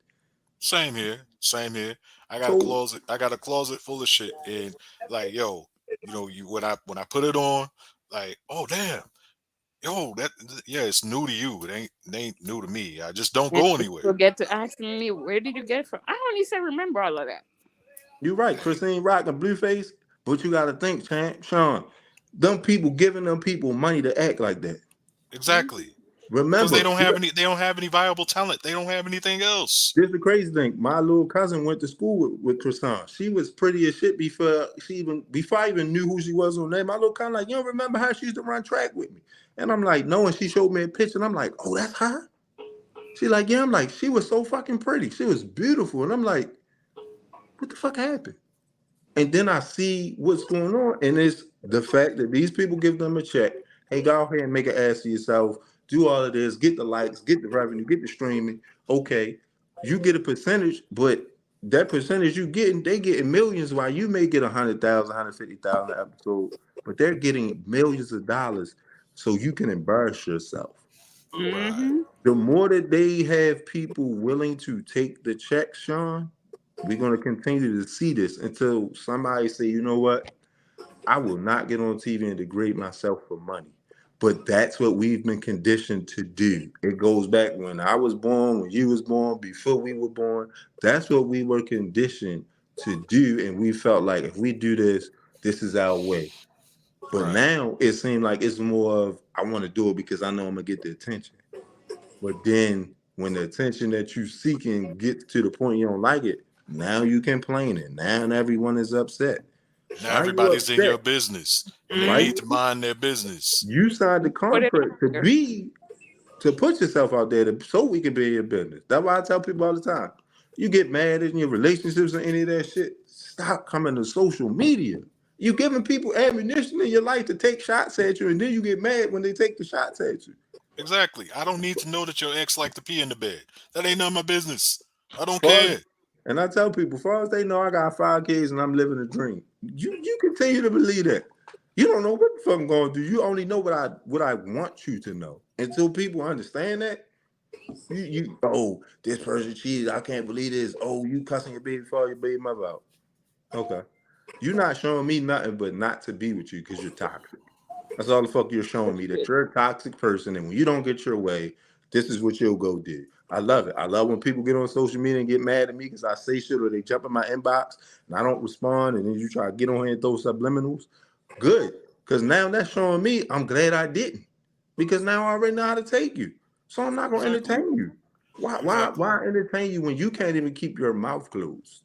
Same here. Same here. I got a So closet. I got a closet full of shit, and like, yo, you when I put it on, like, oh damn, yo, yeah, it's new to you. It ain't new to me. I just don't and go people anywhere. get to asking me, where did you get it from? I don't even remember all of that. you're right, Christine Rock and Blueface, but you gotta think, Sean, them people giving them people money to act like that. Mhm. Exactly, because Remember, they don't have any viable talent. They don't have anything else. this is the crazy thing. My little cousin went to school with Kristan. She was pretty as shit before I even knew who she was on name. My little cousin like, you don't remember how she used to run track with me? And I'm like, no. And she showed me a picture, and I'm like, oh, that's her. She like, yeah. I'm like, she was so fucking pretty. She was beautiful, and I'm like, what the fuck happened? And then I see what's going on, and it's the fact that these people give them a check. Hey, go ahead and make an ass of yourself. Do all of this. Get the likes. Get the revenue. Get the streaming. Okay, you get a percentage, but that percentage you getting, they getting millions while you may get 100,000, 150,000 episode, but they're getting millions of dollars, so you can embarrass yourself. Right. Mhm. The more that they have people willing to take the check, Sean, we're going to continue to see this until somebody say, you know what? I will not get on TV and degrade myself for money. But that's what we've been conditioned to do. It goes back when I was born, when you was born, before we were born. That's what we were conditioned to do. And we felt like if we do this, this is our way. But Right. now it seems like it's more of I want to do it because I know I'm gonna get the attention. But then when the attention that you seeking gets to the point you don't like it, now you complaining. Now everyone is upset. Now Why are you everybody's in your upset? business when they Why need Mhm. to mind their business. you signed the Put it contract out there. to put yourself out there so we can be in your business. That's why I tell people all the time. You get mad in your relationships or any of that shit. Stop coming to social media. You giving people ammunition in your life to take shots at you, and then you get mad when they take the shots at you. Exactly. I don't need to know that your ex like to pee in the bed. That ain't none of my business. I don't Far as, care. and I tell people, far as they know, I got 5 kids and I'm living a dream. You continue to believe that. You don't know what the fuck I'm going to do. You only know what I want you to know. Until people understand that, you this person cheated. I can't believe this. Oh, you cussing your baby father, your baby mother out. Okay, you're not showing me nothing but not to be with you because you're toxic. That's all the fuck you're showing me, that Shit. you're a toxic person, and when you don't get your way, this is what you'll go do. I love it. I love when people get on social media and get mad at me because I say shit or they jump in my inbox and I don't respond, and then you try to get on here and throw subliminals. Good, because now that's showing me I'm glad I didn't, because now I already know how to take you. So I'm not gonna Exactly. entertain you. Why? Why? Exactly. Why entertain you when you can't even keep your mouth closed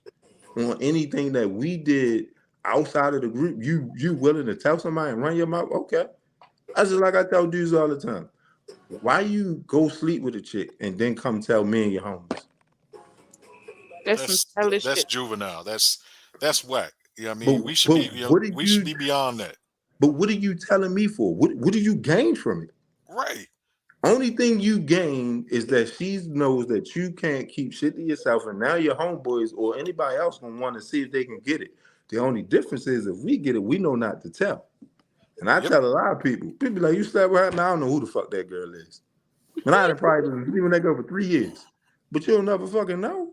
on anything that we did outside of the group? You willing to tell somebody and run your mouth? Okay. That's just like I tell dudes all the time. Why you go sleep with a chick and then come tell me and your homies? That's some childish That's shit. juvenile. That's whack. Yeah, I But mean, but what are we should you be beyond that. what are you telling me for? What do you gain from it? Right. Only thing you gain is that she knows that you can't keep shit to yourself, and now your homeboys or anybody else gonna want to see if they can get it. The only difference is if we get it, we know not to tell. And I Yep. tell a lot of people, people like you slept with her, man, I don't know who the fuck that girl is. And I done probably been sleeping with that girl for 3 years. But you'll never fucking know.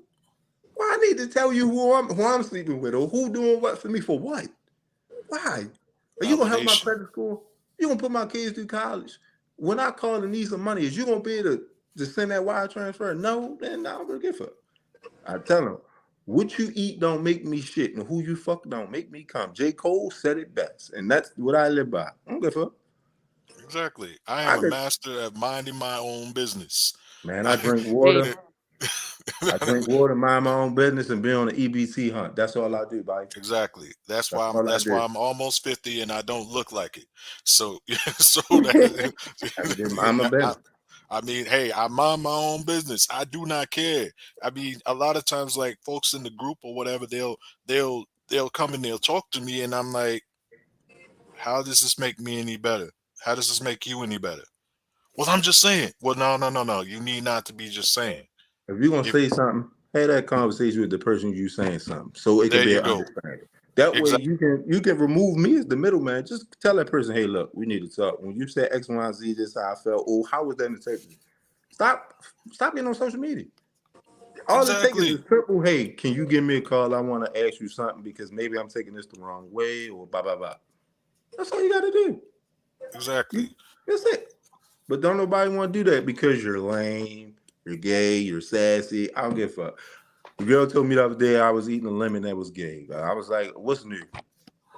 Why I need to tell you who I'm sleeping with or who doing what for me for what? Why? Are you gonna help my Validation. credit score? You gonna put my kids through college? When I call and need some money, is you gonna be able to send that wire transfer? No, then no, I don't give a fuck. I tell them, what you eat don't make me shit, and who you fuck don't make me come. J. Cole said it best, and that's what I live by. I don't give a fuck. Exactly. I am I a could, master at minding my own business. man, I I, drink Hey, water. I drink water, mind my own business, and be on an EBT hunt. That's all I do, buddy. exactly. That's all I That's why do. I'm almost 50 and I don't look like it. So so that I'm just mind my business. I mean, hey, I mind my own business. I do not care. I mean, a lot of times, like folks in the group or whatever, they'll come and they'll talk to me, and I'm like, How does this make me any better? How does this make you any better? Well, I'm just saying. Well, no, no, no, no. You need not to be just saying. If you're gonna If say something, have that conversation with the person you saying something, so it can there be you an go. understanding. That way, Exactly. you can remove me as the middleman. Just tell that person, hey, look, we need to talk. When you said X, Y, and Z, this is how I felt. Oh, how was that interpreted? Stop, stop getting on social media. All it takes is Exactly. a simple, hey, can you give me a call? I want to ask you something because maybe I'm taking this the wrong way, or blah blah blah. That's all you got to do. Exactly. That's it. But don't nobody want to do that because you're lame, you're gay, you're sassy. I don't give a fuck. The girl told me the other day I was eating a lemon that was gay. I was like, what's new?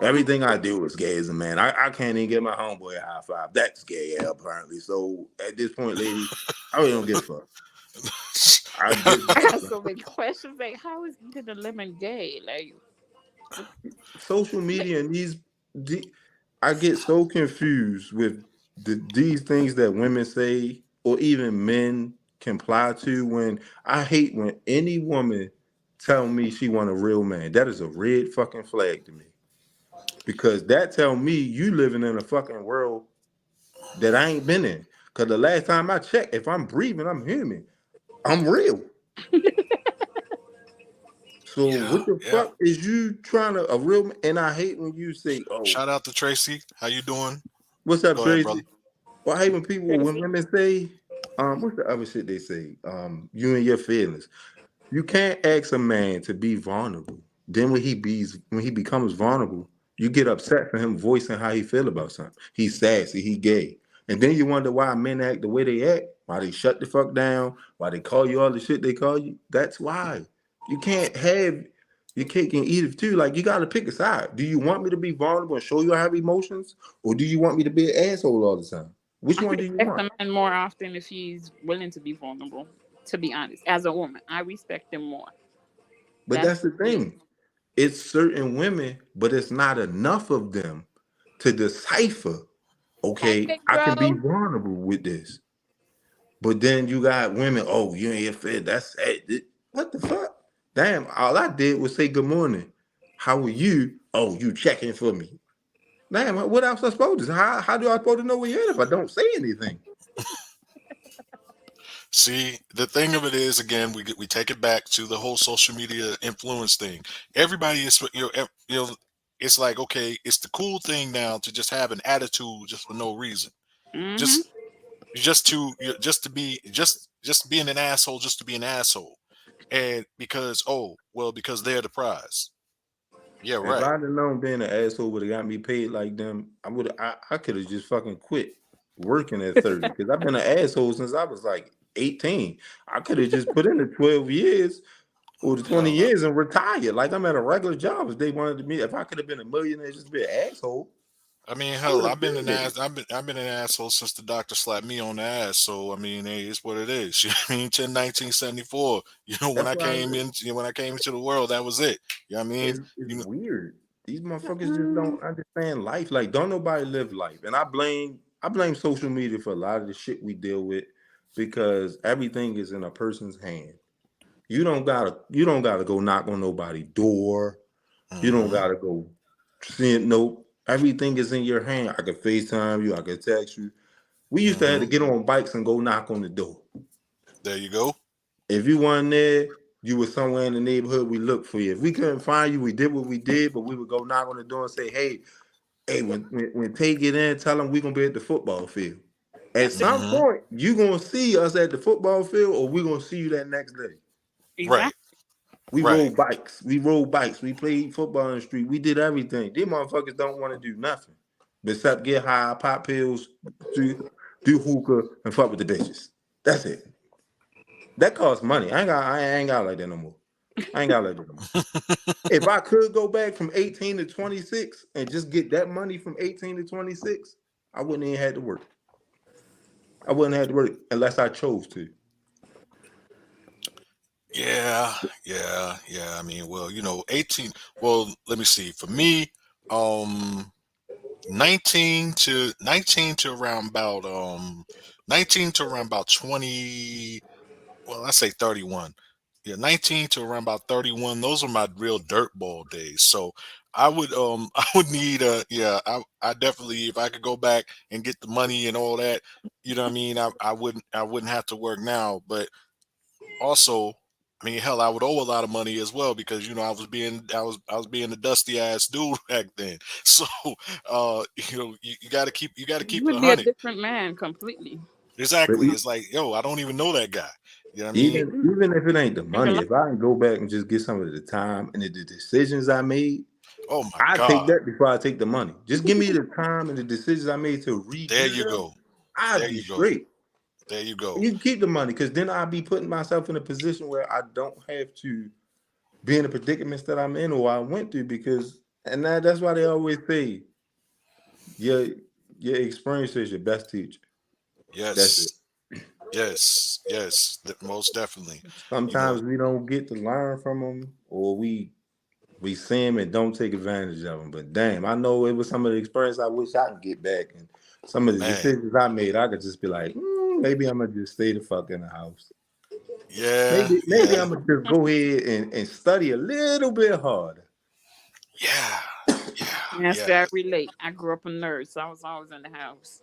Everything I do is gay as a man. I can't even get my homeboy a high five. That's gay, apparently. So at this point, lady, I really don't give a fuck. I just I got so many questions. Like, how is eating the lemon gay? Like, social media and I get so confused with these things that women say or even men comply to. When I hate when any woman tell me she want a real man. That is a red fucking flag to me because that tell me you living in a fucking world that I ain't been in. Because the last time I checked, if I'm breathing, I'm human. I'm real. So Yeah. what the Yeah. fuck is you trying to a real? And I hate when you say, "Oh, Shout out to Tracy. How you doing? what's up, Go ahead, brother. Tracy?" Well, I hate when people, when Tracy. women say, what's the other shit they say? You and your feelings. You can't ask a man to be vulnerable. Then when he becomes vulnerable, you get upset for him voicing how he feel about something. He's sassy, he gay. And then you wonder why men act the way they act, why they shut the fuck down, why they call you all the shit they call you. That's why. You can't have your cake and eat it too. Like you gotta pick a side. Do you want me to be vulnerable and show you I have emotions? Or do you want me to be an asshole all the time? Which I one do you respect want? a man more often if he's willing to be vulnerable. To be honest, as a woman, I respect him more. But That's that's the me. thing. It's certain women, but it's not enough of them to decipher, Hey, okay, big I can be bro. vulnerable with this. But then you got women, oh, you ain't fit. That's it. What the fuck? Damn, all I did was say good morning. How are you? Oh, you checking for me. Damn, what else I supposed to? How do I supposed to know where you're at if I don't say anything? See, the thing of it is, again, we take it back to the whole social media influence thing. Everybody is, it's like, okay, it's the cool thing now to just have an attitude just for no reason. Mm-hmm. Just just to be just being an asshole just to be an asshole. And because, oh, well, because they're the prize. Yeah, If right. I'd have known being an asshole would have got me paid like them, I could have just fucking quit working at 30. Because I've been an asshole since I was like 18. I could have just put in the 12 years or the 20 Hell, years and retired. Like I'm at a regular job. If they wanted to me, if I could have been a millionaire just to be an asshole, I mean, I would hell, have been there. I've been an asshole since the doctor slapped me on the ass. So I mean, hey, it's what it is. I mean, 1974. That's why When I came into the world, that was it. You know what I mean? it's You know, weird. These motherfuckers just don't understand life. Like, don't nobody live life. And I blame social media for a lot of the shit we deal with because everything is in a person's hand. You don't gotta go knock on nobody's door. You don't hmm gotta go send no. Everything is in your hand. I could FaceTime you, I could text you. We used to have hmm to get on bikes and go knock on the door. There you go. If you weren't there, you were somewhere in the neighborhood, we looked for you. If we couldn't find you, we did what we did, but we would go knock on the door and say, hey, when Tay get in, tell him we're gonna be at the football field. At That's it. some hmm point, you gonna see us at the football field, or we're gonna see you that next day. Right, Exactly. We right. rode bikes. We rode bikes. We played football in the street. We did everything. These motherfuckers don't want to do nothing except get high, pop pills, do hookah, and fuck with the bitches. That's it. That costs money. I ain't got like that no more. I ain't got like that no more. If I could go back from 18 to 26 and just get that money from 18 to 26, I wouldn't even have to work. I wouldn't have to work unless I chose to. Yeah, yeah. I mean, well, 18. Well, let me see. For me, um, 19 to around about 19 to around about 20. Well, I say 31. yeah, 19 to around about 31. Those are my real dirtball days. So I would I would need yeah, I definitely, if I could go back and get the money and all that, you know what I mean? I wouldn't have to work now, but also, I mean, hell, I would owe a lot of money as well because I was being a dusty ass dude back then. So you got to You keep it would a be a hundred. different man completely. But Exactly. It's like, yo, I don't even know that guy. You know what I mean? even if it ain't the Think a money, lot. if I can go back and just get some of the time and the decisions I made, Oh my I take God. that before I take the money. Just give me the time and the decisions I made to There redo you them. go. I'd There be you go. straight. There you go. You can keep the money because then I'll be putting myself in a position where I don't have to be in the predicaments that I'm in or I went through because and that's why they always say your your experience is your best teacher. That's it. Yes. Yes. Yes. Most definitely. You know, Sometimes we don't get to learn from them or we see them and don't take advantage of them. But damn, I know it was some of the experience I wish I could get back and some of the man. decisions I made, I could just be like, maybe I'm gonna just stay the fuck in the house. Yeah. Maybe Yeah. I'm gonna just go ahead and study a little bit harder. Yeah. Yeah. Yes, Yeah. I relate. I grew up a nerd, so I was always in the house.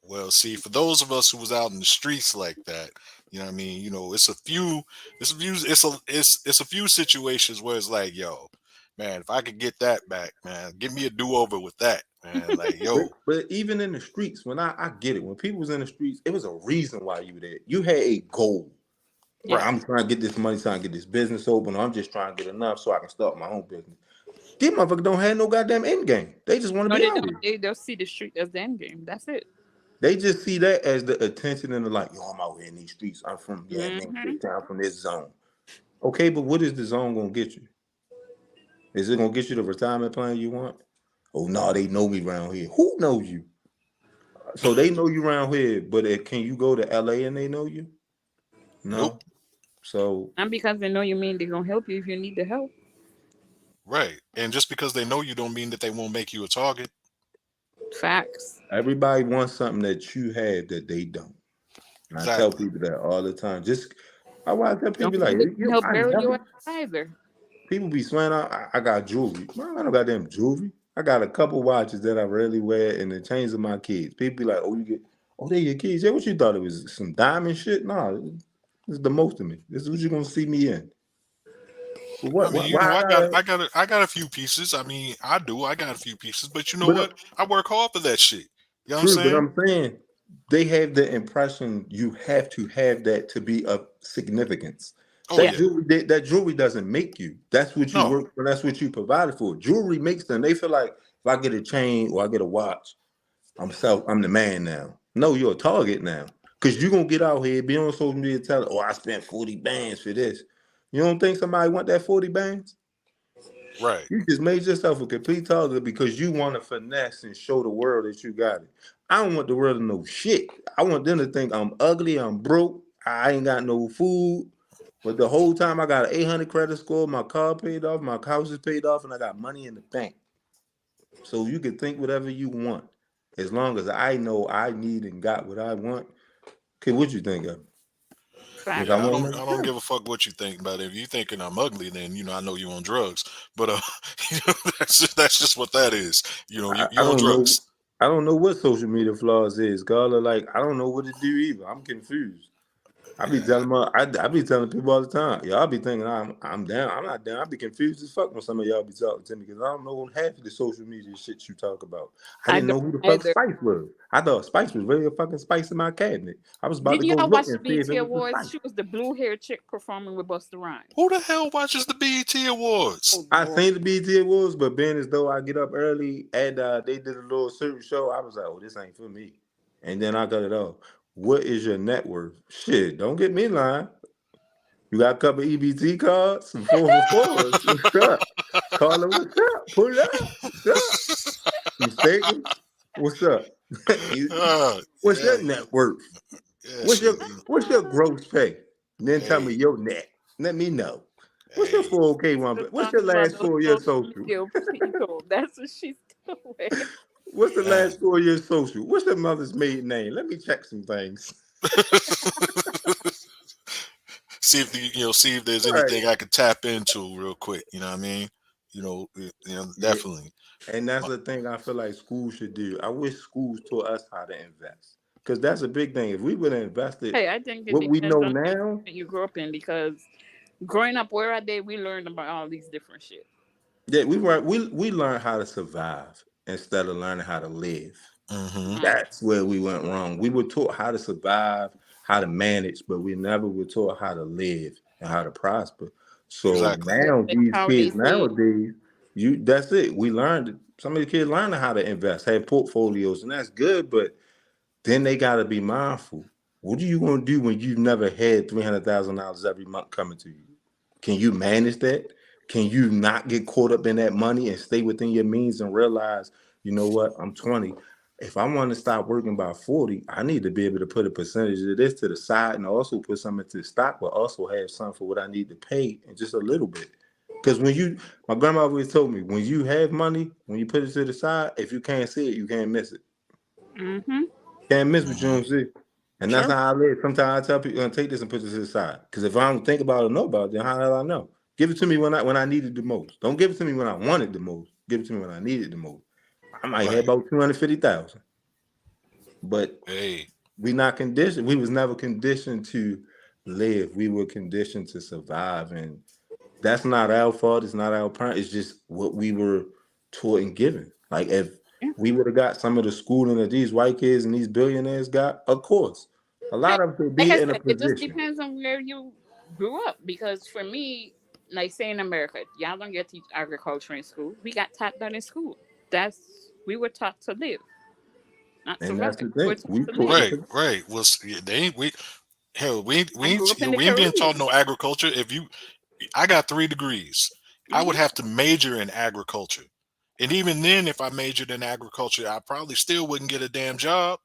Well, see, for those of us who was out in the streets like that, you know what I mean, it's a few situations where it's like, yo, man, if I could get that back, man, give me a do-over with that, man. Like, yo, But even in the streets, when I get it, when people was in the streets, it was a reason why you were there. You had a goal. Yeah. right, I'm trying to get this money, trying to get this business open. Or I'm just trying to get enough so I can start my own business. These motherfuckers don't have no goddamn end game. They just want to No, be they out don't. here. They'll see the street as the end game. That's it. They just see that as the attention and the like, yo, I'm out here in these streets. I'm from, yeah, man, Hmm. big town from this zone. Okay, but what is the zone gonna get you? Is it gonna get you the retirement plan you want? Oh no, they know me around here. Who knows you? So they know you around here, but can you go to LA and they know you? nope, No. So And because they know you mean they're gonna help you if you need the help. right. And just because they know you don't mean that they won't make you a target. Facts. everybody wants something that you have that they don't. And I tell Exactly. people that all the time. Just I want to tell Don't people like think they can help I bury your never ass either. people be swearing I got jewelry. Man, I don't got damn jewelry. I got a couple watches that I rarely wear and the chains of my kids. People be like, oh, you get they your kids. Yeah, what you thought it was some diamond shit? Nah, this is the most of me. This is what you're gonna see me in. But I mean, why I gotta I got a few pieces. I mean, I do. I got a few pieces, but you know but what? I work hard for that shit. You know what I'm true, but saying? I'm saying they have the impression you have to have that to be of significance. Oh Yeah. yeah. That jewelry doesn't make you. That's what you No. work for. That's what you provided for. Jewelry makes them. They feel like if I get a chain or I get a watch, I'm the man now. No, you're a target now. Cause you're gonna get out here, be on social media telling, oh, I spent 40 bands for this. You don't think somebody want that 40 bands? Right. You just made yourself a complete target because you want to finesse and show the world that you got it. I don't want the world to know shit. I want them to think I'm ugly, I'm broke, I ain't got no food. But the whole time I got an 800 credit score, my car paid off, my house is paid off, and I got money in the bank. So you can think whatever you want. As long as I know I need and got what I want. Okay, what you think of? Think I Yeah, Facts. want I nothing? don't give a fuck what you think. But if you thinking I'm ugly, then I know you on drugs. But you know, that's just what that is. You know, I you on don't know. drugs. I don't know what social media flaws is. God, like I don't know what to do either. I'm confused. Yeah. I be telling people all the time. Y'all be thinking I'm down. I'm not down. I be confused as fuck when some of y'all be talking to me because I don't know half of the social media shit you talk about. I I didn't don't know who the fuck either. Spice was. I thought Spice was really a fucking Spice in my cabinet. I was about Did to go y'all look watch and the see if BT it was the Awards? Spice. She was the blue hair chick performing with Busta Who Rhymes. the hell watches the BET Awards? Oh I Lord. seen the BT Awards, but being as though I get up early and they did a little certain show, I was like, oh, this ain't for me. And then I got it off. What is your net worth? Shit, don't get me lying. You got a couple EBT cards, some 4 for 4s. What's up? Carla, what's up? Pull up. What's up? Some statements. What's up? What's Yeah, your net worth? yeah, What's shit. your what's your gross pay? And then tell me Hey, your net. Let me know. What's your hey. 401k one? Still What's your talking about last those 4 years social social? media people. That's what she's doing. What's the Man. last 4 years social? What's your mother's maiden name? Let me check some things. See if see if there's Right. anything I could tap into real quick. You know what I mean? Yeah. Definitely. And that's the thing I feel like schools should do. I wish schools taught us how to invest. Because that's a big thing. If we would have invested Hey, I think it what we depends know on the now, environment you grew up in because growing up where I did, we learned about all these different shit. yeah, we learned how to survive instead of learning how to live. Hmm. Mm. That's where we went wrong. We were taught how to survive, how to manage, but we never were taught how to live and how to prosper. So Exactly. now That's these how they kids say, nowadays, that's it. We learned some of the kids learning how to invest, have portfolios, and that's good, but then they gotta be mindful. What are you gonna do when you've never had $300,000 every month coming to you? Can you manage that? Can you not get caught up in that money and stay within your means and realize, you know what, I'm 20. If I want to stop working by 40, I need to be able to put a percentage of this to the side and also put some into the stock, but also have some for what I need to pay and just a little bit. Because my grandma always told me, when you have money, when you put it to the side, if you can't see it, you can't miss it. mm-hmm, Can't miss what you Hmm. don't see. And that's sure. how I live. Sometimes I tell people, take this and put this to the side. Because if I don't think about it or know about it, then how the hell I know? Give it to me when I need it the most. Don't give it to me when I want it the most. Give it to me when I need it the most. I might have Right. about 250,000. But Hey. we not conditioned. We was never conditioned to live. We were conditioned to survive. And that's not our fault. It's not our parent. It's just what we were taught and given. Like if Yeah. we would have got some of the schooling that these white kids and these billionaires got, of course, a Hey, lot of them could like be I in a said, it just position. depends on where you grew up. Because for me, like say in America, y'all don't get to teach agriculture in school. We got taught that in school. We were taught to live, not And that's survive. the We were thing. taught We to taught live. Right. to Right. Well, they ain't we. Hell, I grew up in the we ain't being taught Caribbean. no agriculture. If you, I got 3 degrees. I would Mm-hmm. have to major in agriculture, and even then, if I majored in agriculture, I probably still wouldn't get a damn job.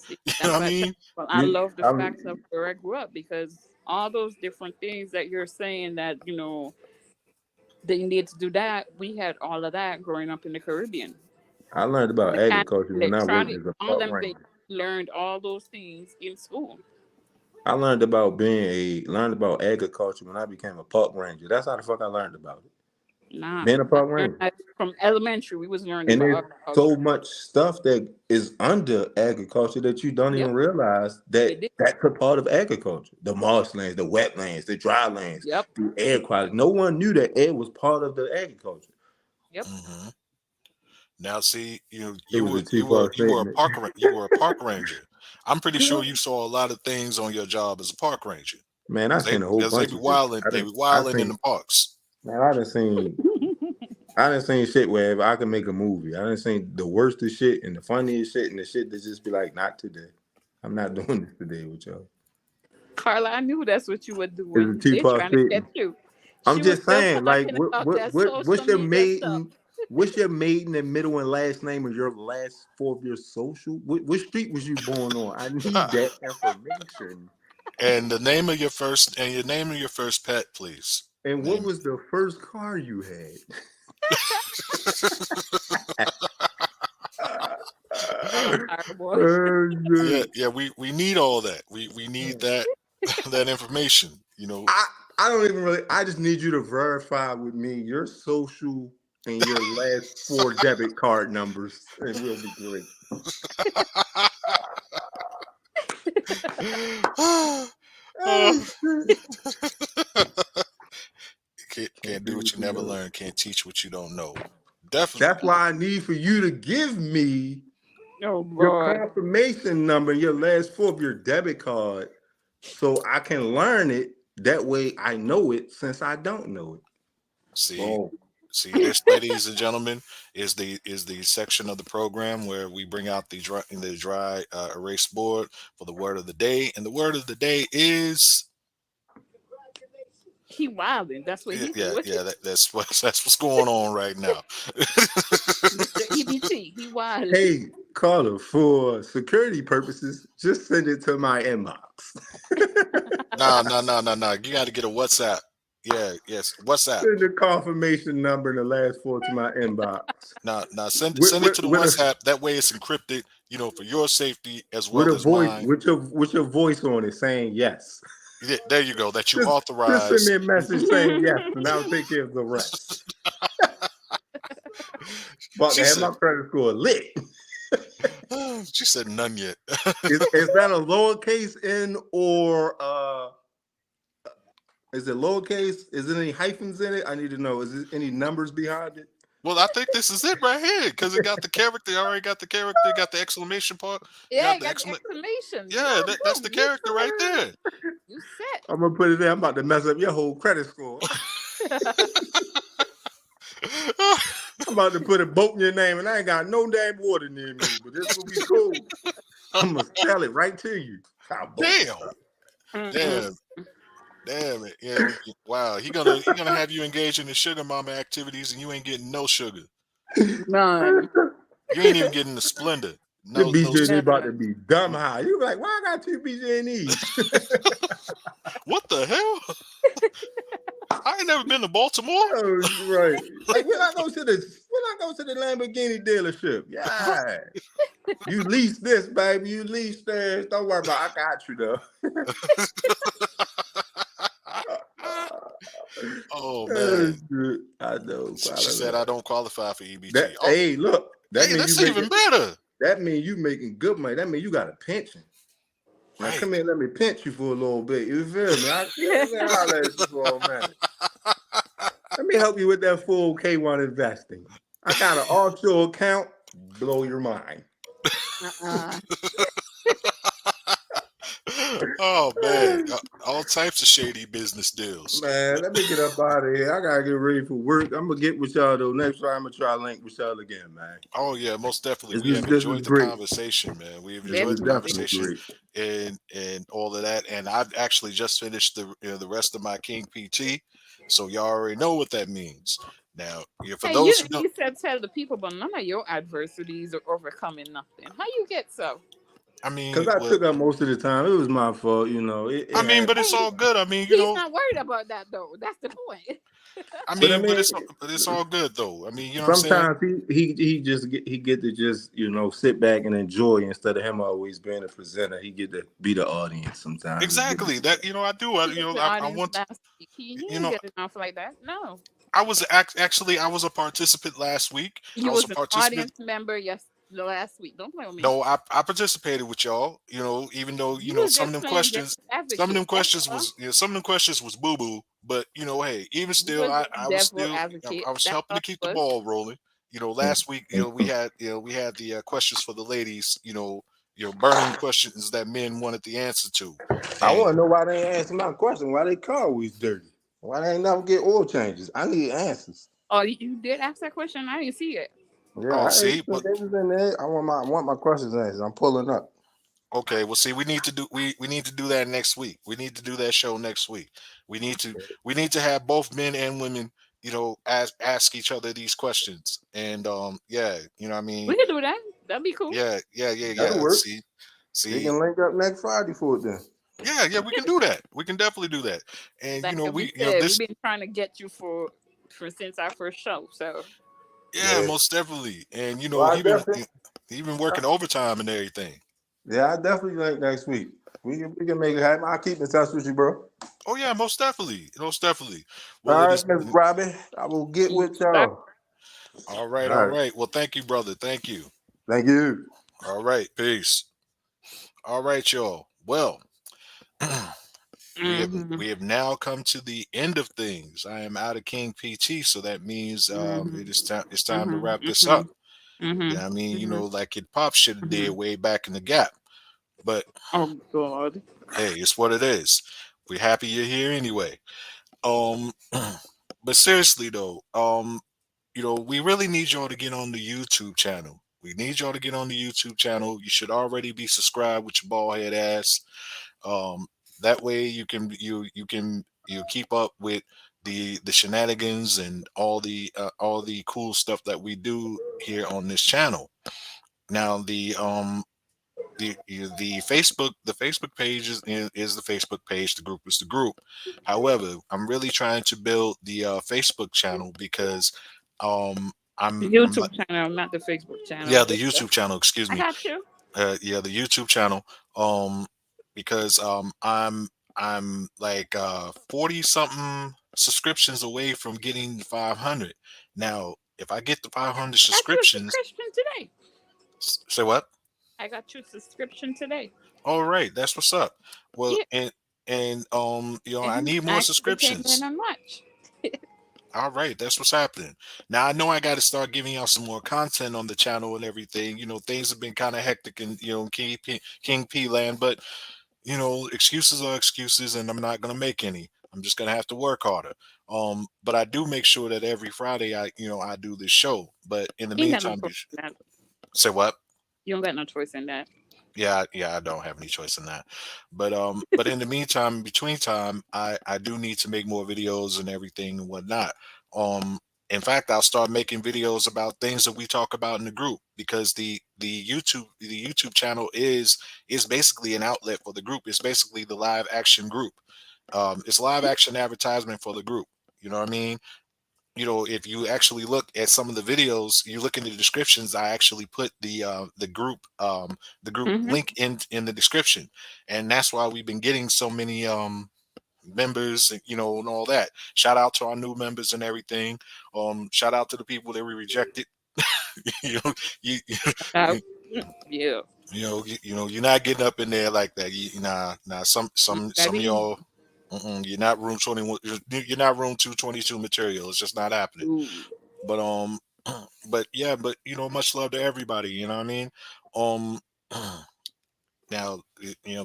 See, You know that's what I why I tell mean? people I you. love the I'm, facts of where I grew up because all those different things that you're saying that they need to do that. We had all of that growing up in the Caribbean. I learned about Mechanic, agriculture when I worked electronic, as a all park them things. ranger. Learned all those things in school. I learned about agriculture when I became a park ranger. That's how the fuck I learned about it. Nah, Being a I park learned ranger. that from elementary. We was learning And there's about so agriculture. much stuff that is under agriculture that you don't even Yep, realize it that did. that's a part of agriculture. The marshlands, the wetlands, the dry lands, Yep, the air quality. No one knew that air was part of the agriculture. yep. Hmm. Now, see, It was a two-part statement. you were a park ranger. I'm pretty sure you saw a lot of things on your job as a park ranger. Man, I seen a whole Because they bunch be of shit. wilding, I they didn't be I wilding in seen the parks. man, I didn't seen shit where if I could make a movie. I didn't seen the worst of shit and the funniest shit and the shit that just be like, not today. I'm not doing this today with y'all. Carla, I knew that's what you were It's doing. a They two-part trying to statement. catch you. I'm She was just still saying, like, talking about that social what's your media stuff. maiden, what's your maiden and middle and last name of your last four of your social? What street was you born on? I need that information. And the name of your first and your name of your first pet, please. And what Name. was the first car you had? Horrible. Yeah, Oh, yeah. We need all that. We need shit. that that information. I I don't even really. I just need you to verify with me your social and your last four debit card numbers, and we'll be great. Oh shit! Can't Can't do do what what you you never know. learn. Can't teach what you don't know. That's Definitely. why I need for you to give me Oh your Lord. confirmation number, your last four of your debit card, so I can learn it. That way, I know it since I don't know it. See, Oh, this, ladies and gentlemen, is the section of the program where we bring out the dry erase board for the word of the day, and the word of the day is He wilding. That's what yeah, he do. yeah, What you yeah. That's what's going on right now. Mr. EBT. He wilding. hey, Carla, for security purposes, just send it to my inbox. Nah, nah, nah, nah, nah. You got to get a WhatsApp. Yeah, yes, WhatsApp. Send the confirmation number and the last four to my inbox Nah, nah. Send it with, to the with a WhatsApp. That way, it's encrypted. For your safety as with well a as voice mine. with your voice on it saying yes. Yeah, there you go. That you Just send me authorize. a message saying yes, and I'll take care of the rest. About to She have said. my credit score lit. She said none yet. Is that a lowercase n or is it lowercase? Is there any hyphens in it? I need to know. Is there any numbers behind it? Well, I think this is it right here because it got the character. Already got the character. Got the exclamation part. You Yeah, got you the got the exclamation. exclamation. Yeah, that's Boom, the boom. You character right there. you set. I'm gonna put it there. I'm about to mess up your whole credit score. I'm about to put a boat in your name, and I ain't got no damn water near me, but this will be cool. I'm gonna sell it right to you. How boat? Damn, Mm-mm. damn, damn it. Yeah, wow. He gonna have you engage in the sugar mama activities, and you ain't getting no sugar. None. You ain't even getting the Splendor. Your No, no. BJ about to None. be dumb high. You be like, why I got two BJ&Es? What the hell? I ain't never been to Baltimore. Oh, right. Like when I go to the Lamborghini dealership. Yeah. You lease this, baby. You lease this. Don't worry about it. I got you though. Oh Oh, man, shit. I know. she said I don't qualify for That EBT. Oh, hey, look, that hey, means you that's even making better. good money. That means you got a pension. Now Right. come here, let me pinch you for a little bit. You feel me? Let me holler at you for a minute. Let me help you with that full K1 investing. I got an offshore account. Blow your mind. Uh-uh. Oh man, all types of shady business deals. Man, let me get up out of here. I gotta get ready for work. I'm gonna get with y'all though. Next time I'm gonna try to link with y'all again, man. Oh yeah, most definitely. This We is have this is enjoyed the great. conversation, man. We have This enjoyed is the definitely Definitely. conversation great. and all of that. And I've actually just finished the rest of my King PT, so y'all already know what that means. Now, yeah, for Hey, those who don't, you said tell the people, but none of your adversities are overcoming nothing. How you get so? I Cause mean, I what took up most of the time. It was my fault, you know. It but happened. it's Hey, all good. I mean, he's not worried about that though. That's the point. But I but it's all good though. I mean, you know what I'm saying? sometimes he get to just sit back and enjoy instead of him always being a presenter. He get to be the audience. Sometimes he get to Exactly. do that. That I do. I He was the I audience want last week. He you didn't know get enough like that. No. I was actually I was a participant last week. I You was a was an participant. audience member the last week. Don't play with me. No, I participated with y'all. Even though You was some of just them playing devil's questions, some of advocate. them That's questions all. was some of them questions was boo boo. But hey, even You still, was just I was devil still advocate. I was That's helping all to it keep the was. ball rolling. Last week we had the questions for the ladies. Burning questions that men wanted the answer to, I and want to know why they ain't answer my question. Why they car always dirty? Why they ain't never get oil changes? I need answers. Oh, you did ask that question. I didn't see it. Yeah, oh, I see, but they was in there. I want my questions answered. I'm pulling up. okay, well, see, we need to do that next week. We need to do that show next week. We need to have both men and women, ask each other these questions. And yeah, what I We mean, could do that. That'd be cool. yeah, yeah, yeah, That'll yeah. work. We See, can link up next Friday for it then. yeah, yeah, we can do that. We can definitely do that. And Like we we, said, we've this, been trying to get you for since our first show. So yeah, Yeah. most definitely. And Well, I definitely. he been working overtime and everything. Yeah, I definitely link next week. We can make it happen. I'll keep in touch with you, bro. Oh yeah, most definitely, most definitely. All Well, it right, is. Miss Robbie. I will get yes, with sir. y'all. All right, All all right. right. Well, thank you, brother. Thank you. Thank you. All right, peace. All right, y'all. Well, Mm-hmm. we have now come to the end of things. I am out of King PT, so that means Mm-hmm. it's time to wrap this Mm-hmm. up. Mm-hmm. Yeah, I mean, Mm-hmm. like it Pop should have did Mm-hmm. way back in the gap. But Oh God. hey, it's what it is. We're happy you're here anyway. Um, but seriously though, we really need y'all to get on the YouTube channel. We need y'all to get on the YouTube channel. You should already be subscribed with your bald head ass. Um, that way you keep up with the shenanigans and all the cool stuff that we do here on this channel. Now the Facebook page is the Facebook page. The group is the group. However, I'm really trying to build the Facebook channel because The I'm YouTube channel, not the Facebook channel. yeah, the YouTube channel. Excuse I me. got you. Yeah, the YouTube channel. Um, because I'm like 40 something subscriptions away from getting 500. Now, if I get the 500 Got you a subscriptions, subscription today. say what? I got you a subscription today. All right, that's what's up. Well, Yeah. and I And need more I actually came in subscriptions. and watched. All right, that's what's happening. Now I know I got to start giving y'all some more content on the channel and everything. Things have been kind of hectic in King P land, but excuses are excuses, and I'm not gonna make any. I'm just gonna have to work harder. But I do make sure that every Friday I do this show. But in the You ain't got no meantime, choice in that. say what? You don't got no choice in that. Yeah, I don't have any choice in that. But in the meantime, in between time, I do need to make more videos and everything and whatnot. Um, in fact, I'll start making videos about things that we talk about in the group because the YouTube channel is basically an outlet for the group. It's basically the live action group. It's live action advertisement for the group. You know what I mean? If you actually look at some of the videos, you look in the descriptions. I actually put the group Mm-hmm. link in the description, and that's why we've been getting so many members, and all that. Shout out to our new members and everything. Shout out to the people that we rejected. you know, you, Uh, you, yeah. you're not getting up in there like that. Nah. Some You some gotta some of be y'all. You're not room 21. You're not room 222 material. It's just not happening. ooh. But but yeah, but much love to everybody. You know what I mean? Um, now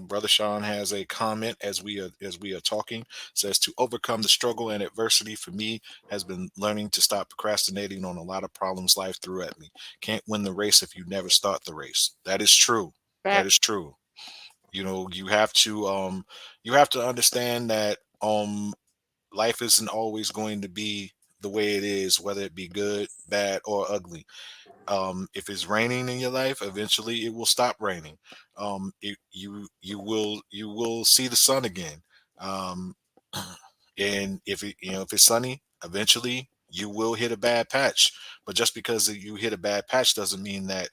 Brother Sean has a comment as we are talking. Says to overcome the struggle and adversity for me has been learning to stop procrastinating on a lot of problems life threw at me. Can't win the race if you never start the race. That is true. That Back. is true. You have to understand that life isn't always going to be the way it is, whether it be good, bad, or ugly. If it's raining in your life, eventually it will stop raining. You will see the sun again. Um, and if it's sunny, eventually you will hit a bad patch. But just because you hit a bad patch doesn't mean that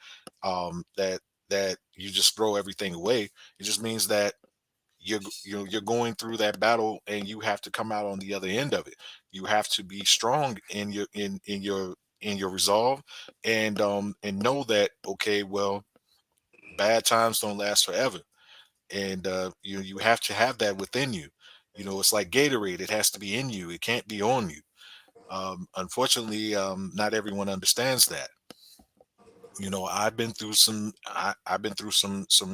you just throw everything away. It just means that you're going through that battle and you have to come out on the other end of it. You have to be strong in your resolve, and know that, okay, well, bad times don't last forever, and you have to have that within you. It's like Gatorade. It has to be in you. It can't be on you. Unfortunately, not everyone understands that. I've been through some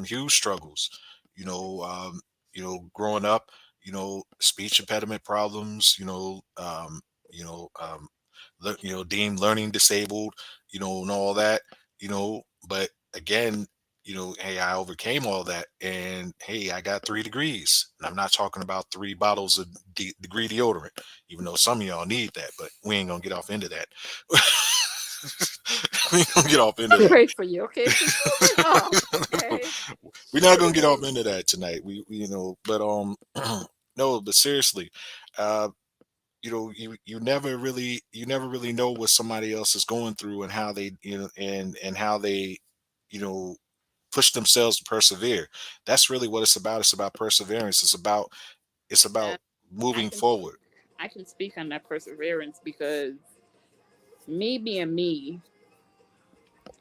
huge struggles. you know um Growing up, speech impediment problems, deemed learning disabled, and all that. But again, hey, I overcame all that, and hey, I got 3 degrees, and I'm not talking about 3 bottles of degree deodorant, even though some of y'all need that, but we ain't gonna get off into that. We ain't gonna get off into I that. pray for you, okay? Because you went off, okay? We're not gonna get off Jeez. into that tonight. But no, but seriously, uh, you never really know what somebody else is going through, and how they, and how they, you know, push themselves to persevere. That's really what it's about. It's about perseverance. It's about And I moving can forward. I can speak on that perseverance because me being me,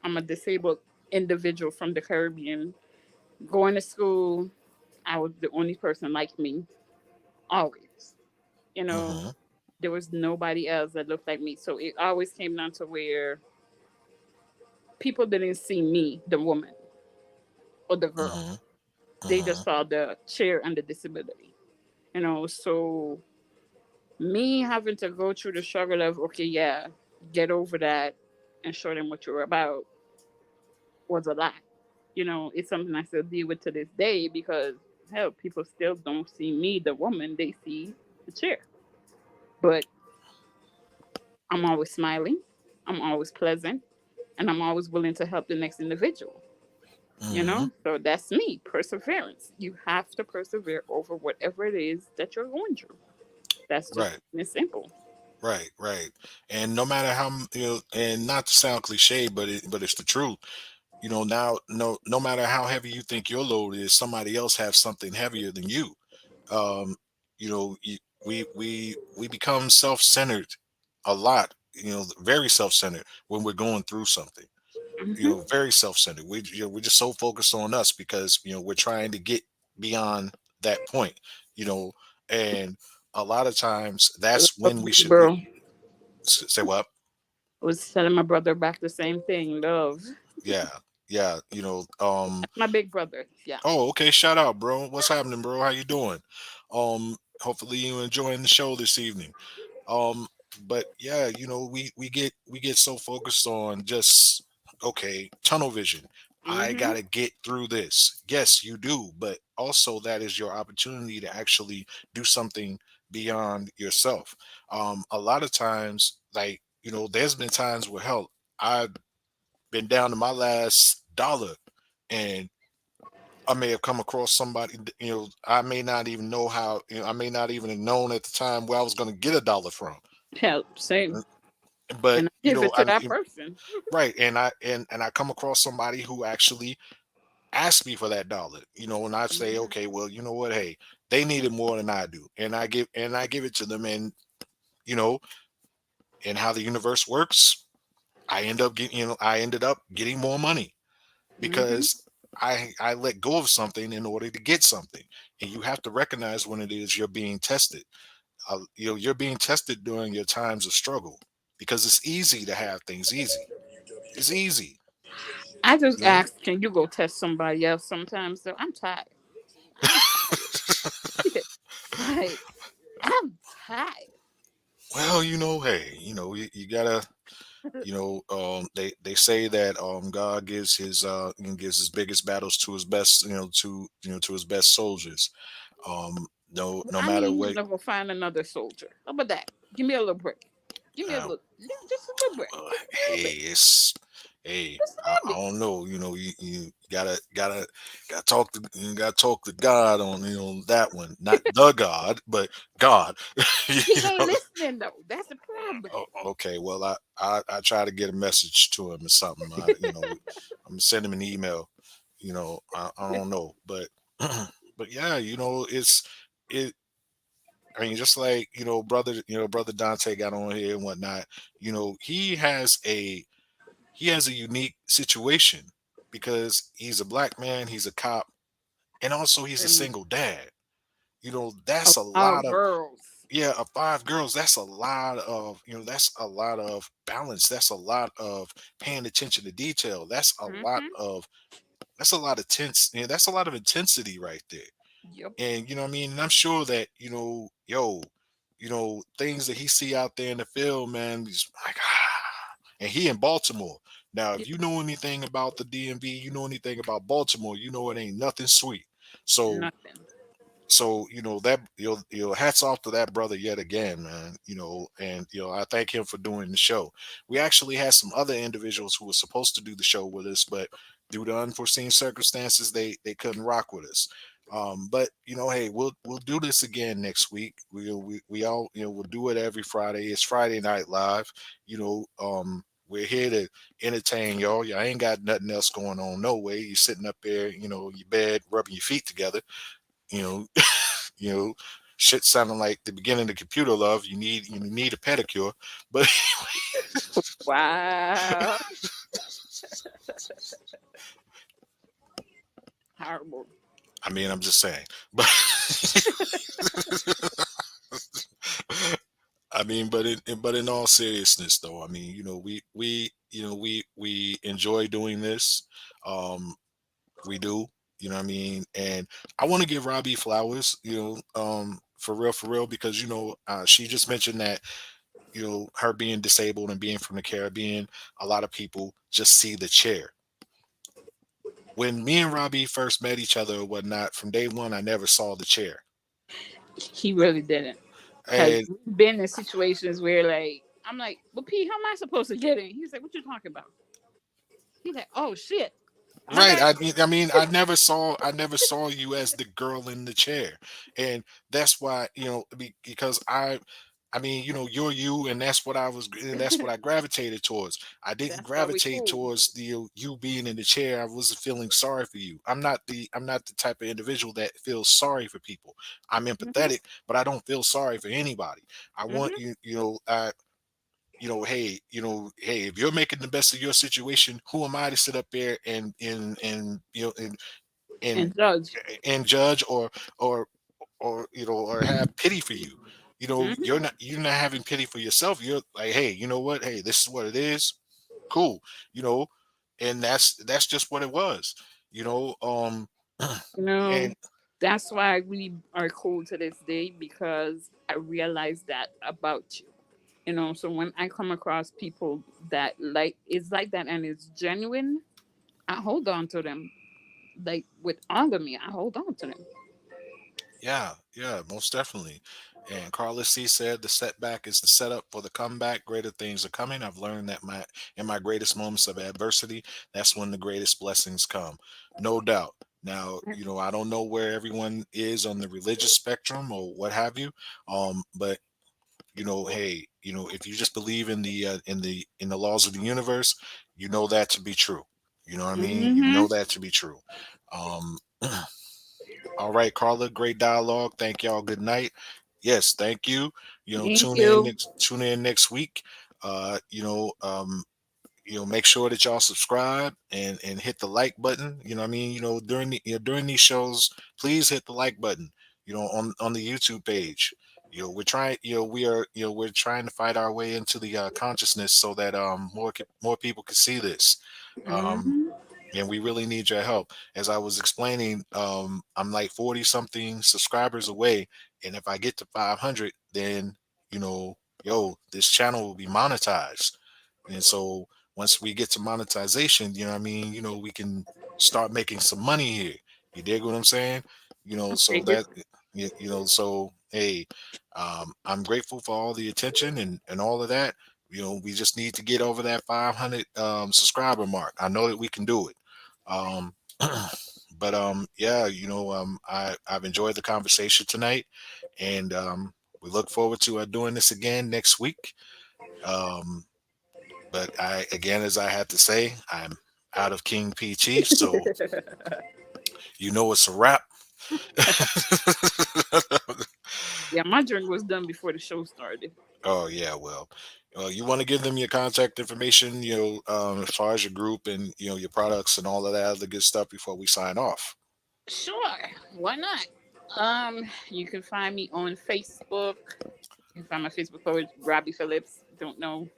I'm a disabled individual from the Caribbean. Going to school, I was the only person like me, always. You know, Hmm. there was nobody else that looked like me. So it always came down to where people didn't see me, the woman or the girl. Hmm. They just Hmm. saw the chair and the disability. So me having to go through the struggle of, okay, yeah, get over that and show them what you're about was a lot. It's something I still deal with to this day because hell, people still don't see me, the woman, they see the chair. But I'm always smiling, I'm always pleasant, and I'm always willing to help the next individual. Hmm. So that's me, perseverance. You have to persevere over whatever it is that you're going through. That's just Right. it's simple. Right. And no matter how, and not to sound cliche, but it's the truth. Now, no matter how heavy you think your load is, somebody else has something heavier than you. um, you know, we become self-centered a lot. You know, very self-centered when we're going through something. You Hmm. know, very self-centered. We're just so focused on us because we're trying to get beyond that point. You know, and a lot of times that's when we should Bro, say what. I was telling my brother back the same thing. Love. Yeah, yeah. That's my big brother. Yeah. Oh, okay. Shout out, bro. What's happening, bro? How you doing? Hopefully you enjoying the show this evening. Um, but yeah, we get so focused on just okay, tunnel vision. I Hmm. gotta get through this. Yes, you do, but also that is your opportunity to actually do something beyond yourself. A lot of times, like there's been times where hell, I've been down to my last dollar, and I may have come across somebody, I may not even know how, I may not even have known at the time where I was going to get a dollar from. Hell, same. But, And I give it to that person. right. And I come across somebody who actually asked me for that dollar, and I say, Hmm. okay, well, you know what? Hey, they need it more than I do. And I give it to them. And, you know, and how the universe works, I ended up getting more money Hmm. because I let go of something in order to get something, and you have to recognize when it is you're being tested. You're being tested during your times of struggle because it's easy to have things easy. It's easy, I just you know. ask, can you go test somebody else sometimes? So I'm tired. I'm tired. Like, I'm tired. Well, hey, you gotta, they say that God gives his biggest battles to his best, to his best soldiers. No I matter need him what. to go find another soldier. How about that? Give me a little break. Give me a Uh, little, just a little break. uh, Just a little hey, bit. Just a I little bit. don't know. You gotta talk to God on that one, not the God, but God. He you ain't know. listening though. That's the problem. Okay, well, I try to get a message to him or something. I'm gonna send him an email. I don't know, but but yeah, it. I mean, just like brother Dante got on here and whatnot. He has a unique situation because he's a black man, he's a cop, and also he's a And single dad. a That's a lot lot of of, girls. yeah, of five girls. That's a lot of balance. That's a lot of paying attention to detail. Hmm. That's a lot of tense. That's a lot of intensity right there. Yep. And what I mean, and I'm sure that things that he see out there in the field, man, he's like, and he in Baltimore. Now, if Yep. you know anything about the DMV, you know anything about Baltimore, you know it ain't nothing sweet. So Nothing. that hats off to that brother yet again, man. And I thank him for doing the show. We actually had some other individuals who were supposed to do the show with us, but due to unforeseen circumstances, they couldn't rock with us. But hey, we'll do this again next week. We all we'll do it every Friday. It's Friday Night Live. We're here to entertain y'all. Y'all ain't got nothing else going on. No way. You're sitting up there, your bed, rubbing your feet together. You know, you know, shit sounding like the beginning of computer love. You need a pedicure, but Wow. Horrible. I mean, I'm just saying. But I mean, but in all seriousness, though, I mean, we enjoy doing this. Um, we do. You know what I mean? And I want to give Robbie flowers. For real, because she just mentioned that her being disabled and being from the Caribbean, a lot of people just see the chair. When me and Robbie first met each other or whatnot, from day one, I never saw the chair. He really didn't. Cause And we've been in situations where like I'm like, well, P, how am I supposed to get in? He's like, what you talking about? He's like, oh shit, my right, bad. I mean, I never saw you as the girl in the chair, and that's why because I mean, you're you, and that's what I gravitated towards. I didn't That's why we gravitate cool. towards you being in the chair. I wasn't feeling sorry for you. I'm not the type of individual that feels sorry for people. I'm Mhm. empathetic, but I don't feel sorry for anybody. I want Mhm. hey, hey, if you're making the best of your situation, who am I to sit up there and and And judge. and judge or or have pity for you. Mhm. You're not having pity for yourself. You're like, hey, you know what? Hey, this is what it is. Cool. You know, and that's just what it was. You know, You know, and that's why we are cool to this day because I realized that about you. You know, so when I come across people that like it's like that and it's genuine, I hold on to them. Like with all of me, I hold on to them. yeah, yeah, most definitely. And Carlos C said the setback is the setup for the comeback. Greater things are coming. I've learned that my in my greatest moments of adversity, that's when the greatest blessings come. No doubt. Now, I don't know where everyone is on the religious spectrum or what have you. But hey, if you just believe in the laws of the universe, you know that to be true. You know what I mean? You Mm-hmm. know that to be true. Um All right, Carla, great dialogue. Thank y'all. Good night. Yes, thank you. Thank you. Tune in next week. Make sure that y'all subscribe and hit the like button. You know what I mean? During these shows, please hit the like button, on the YouTube page. We're trying, we're trying to fight our way into the consciousness so that more people can see this. Um, Mm-hmm. and we really need your help. As I was explaining, I'm like 40 something subscribers away, and if I get to 500, then you know, this channel will be monetized. And so once we get to monetization, you know what I mean, we can start making some money here. You dig what I'm saying? Okay, So good. that so hey, I'm grateful for all the attention and all of that. We just need to get over that 500 subscriber mark. I know that we can do it. Um, but yeah, I've enjoyed the conversation tonight, and we look forward to doing this again next week. Um, but again, as I had to say, I'm out of King P Chief, so it's a wrap. Yeah, my drink was done before the show started. Oh yeah, well, you want to give them your contact information, as far as your group and your products and all of that other good stuff before we sign off. Sure, why not? You can find me on Facebook. You can find my Facebook page, Robbie Phillips. Don't know.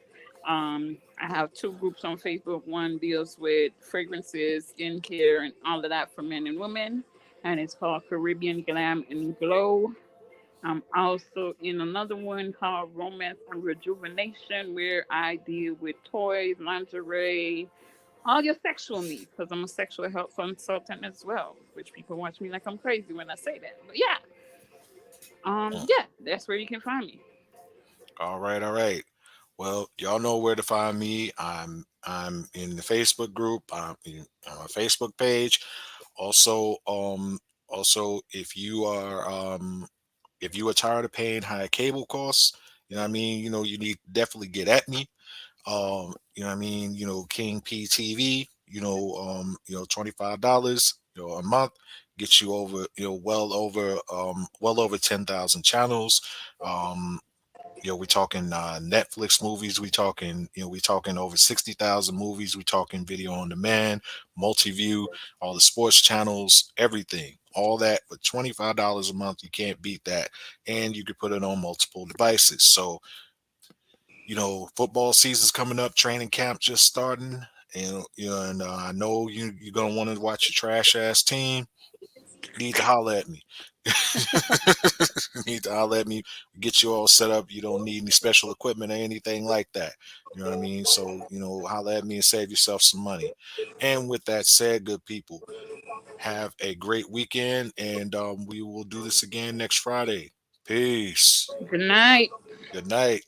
I have two groups on Facebook. One deals with fragrances, skincare, and all of that for men and women, and it's called Caribbean Glam and Glow. I'm also in another one called Romance and Rejuvenation, where I deal with toys, lingerie, all your sexual needs, because I'm a sexual health consultant as well, which people watch me like I'm crazy when I say that. But yeah, Mm. yeah, that's where you can find me. All right, all right. Well, y'all know where to find me. I'm in the Facebook group. On my Facebook page. Also, if you are tired of paying high cable costs, you know what I mean. You need to definitely get at me. You know what I mean. King PTV. $25. A month gets you over. Well over 10,000 channels. Um, we're talking Netflix movies. We talking over 60,000 movies. We talking video on demand, multi-view, all the sports channels, everything, all that for $25 a month. You can't beat that, and you can put it on multiple devices. So, football season's coming up. Training camp just starting, and I know you're gonna want to watch your trash ass team. You need to holler at me. You need to holler at me, get you all set up. You don't need any special equipment or anything like that. You know what I mean? So, holler at me and save yourself some money. And with that said, good people, have a great weekend, and we will do this again next Friday. Peace. Good night. Good night.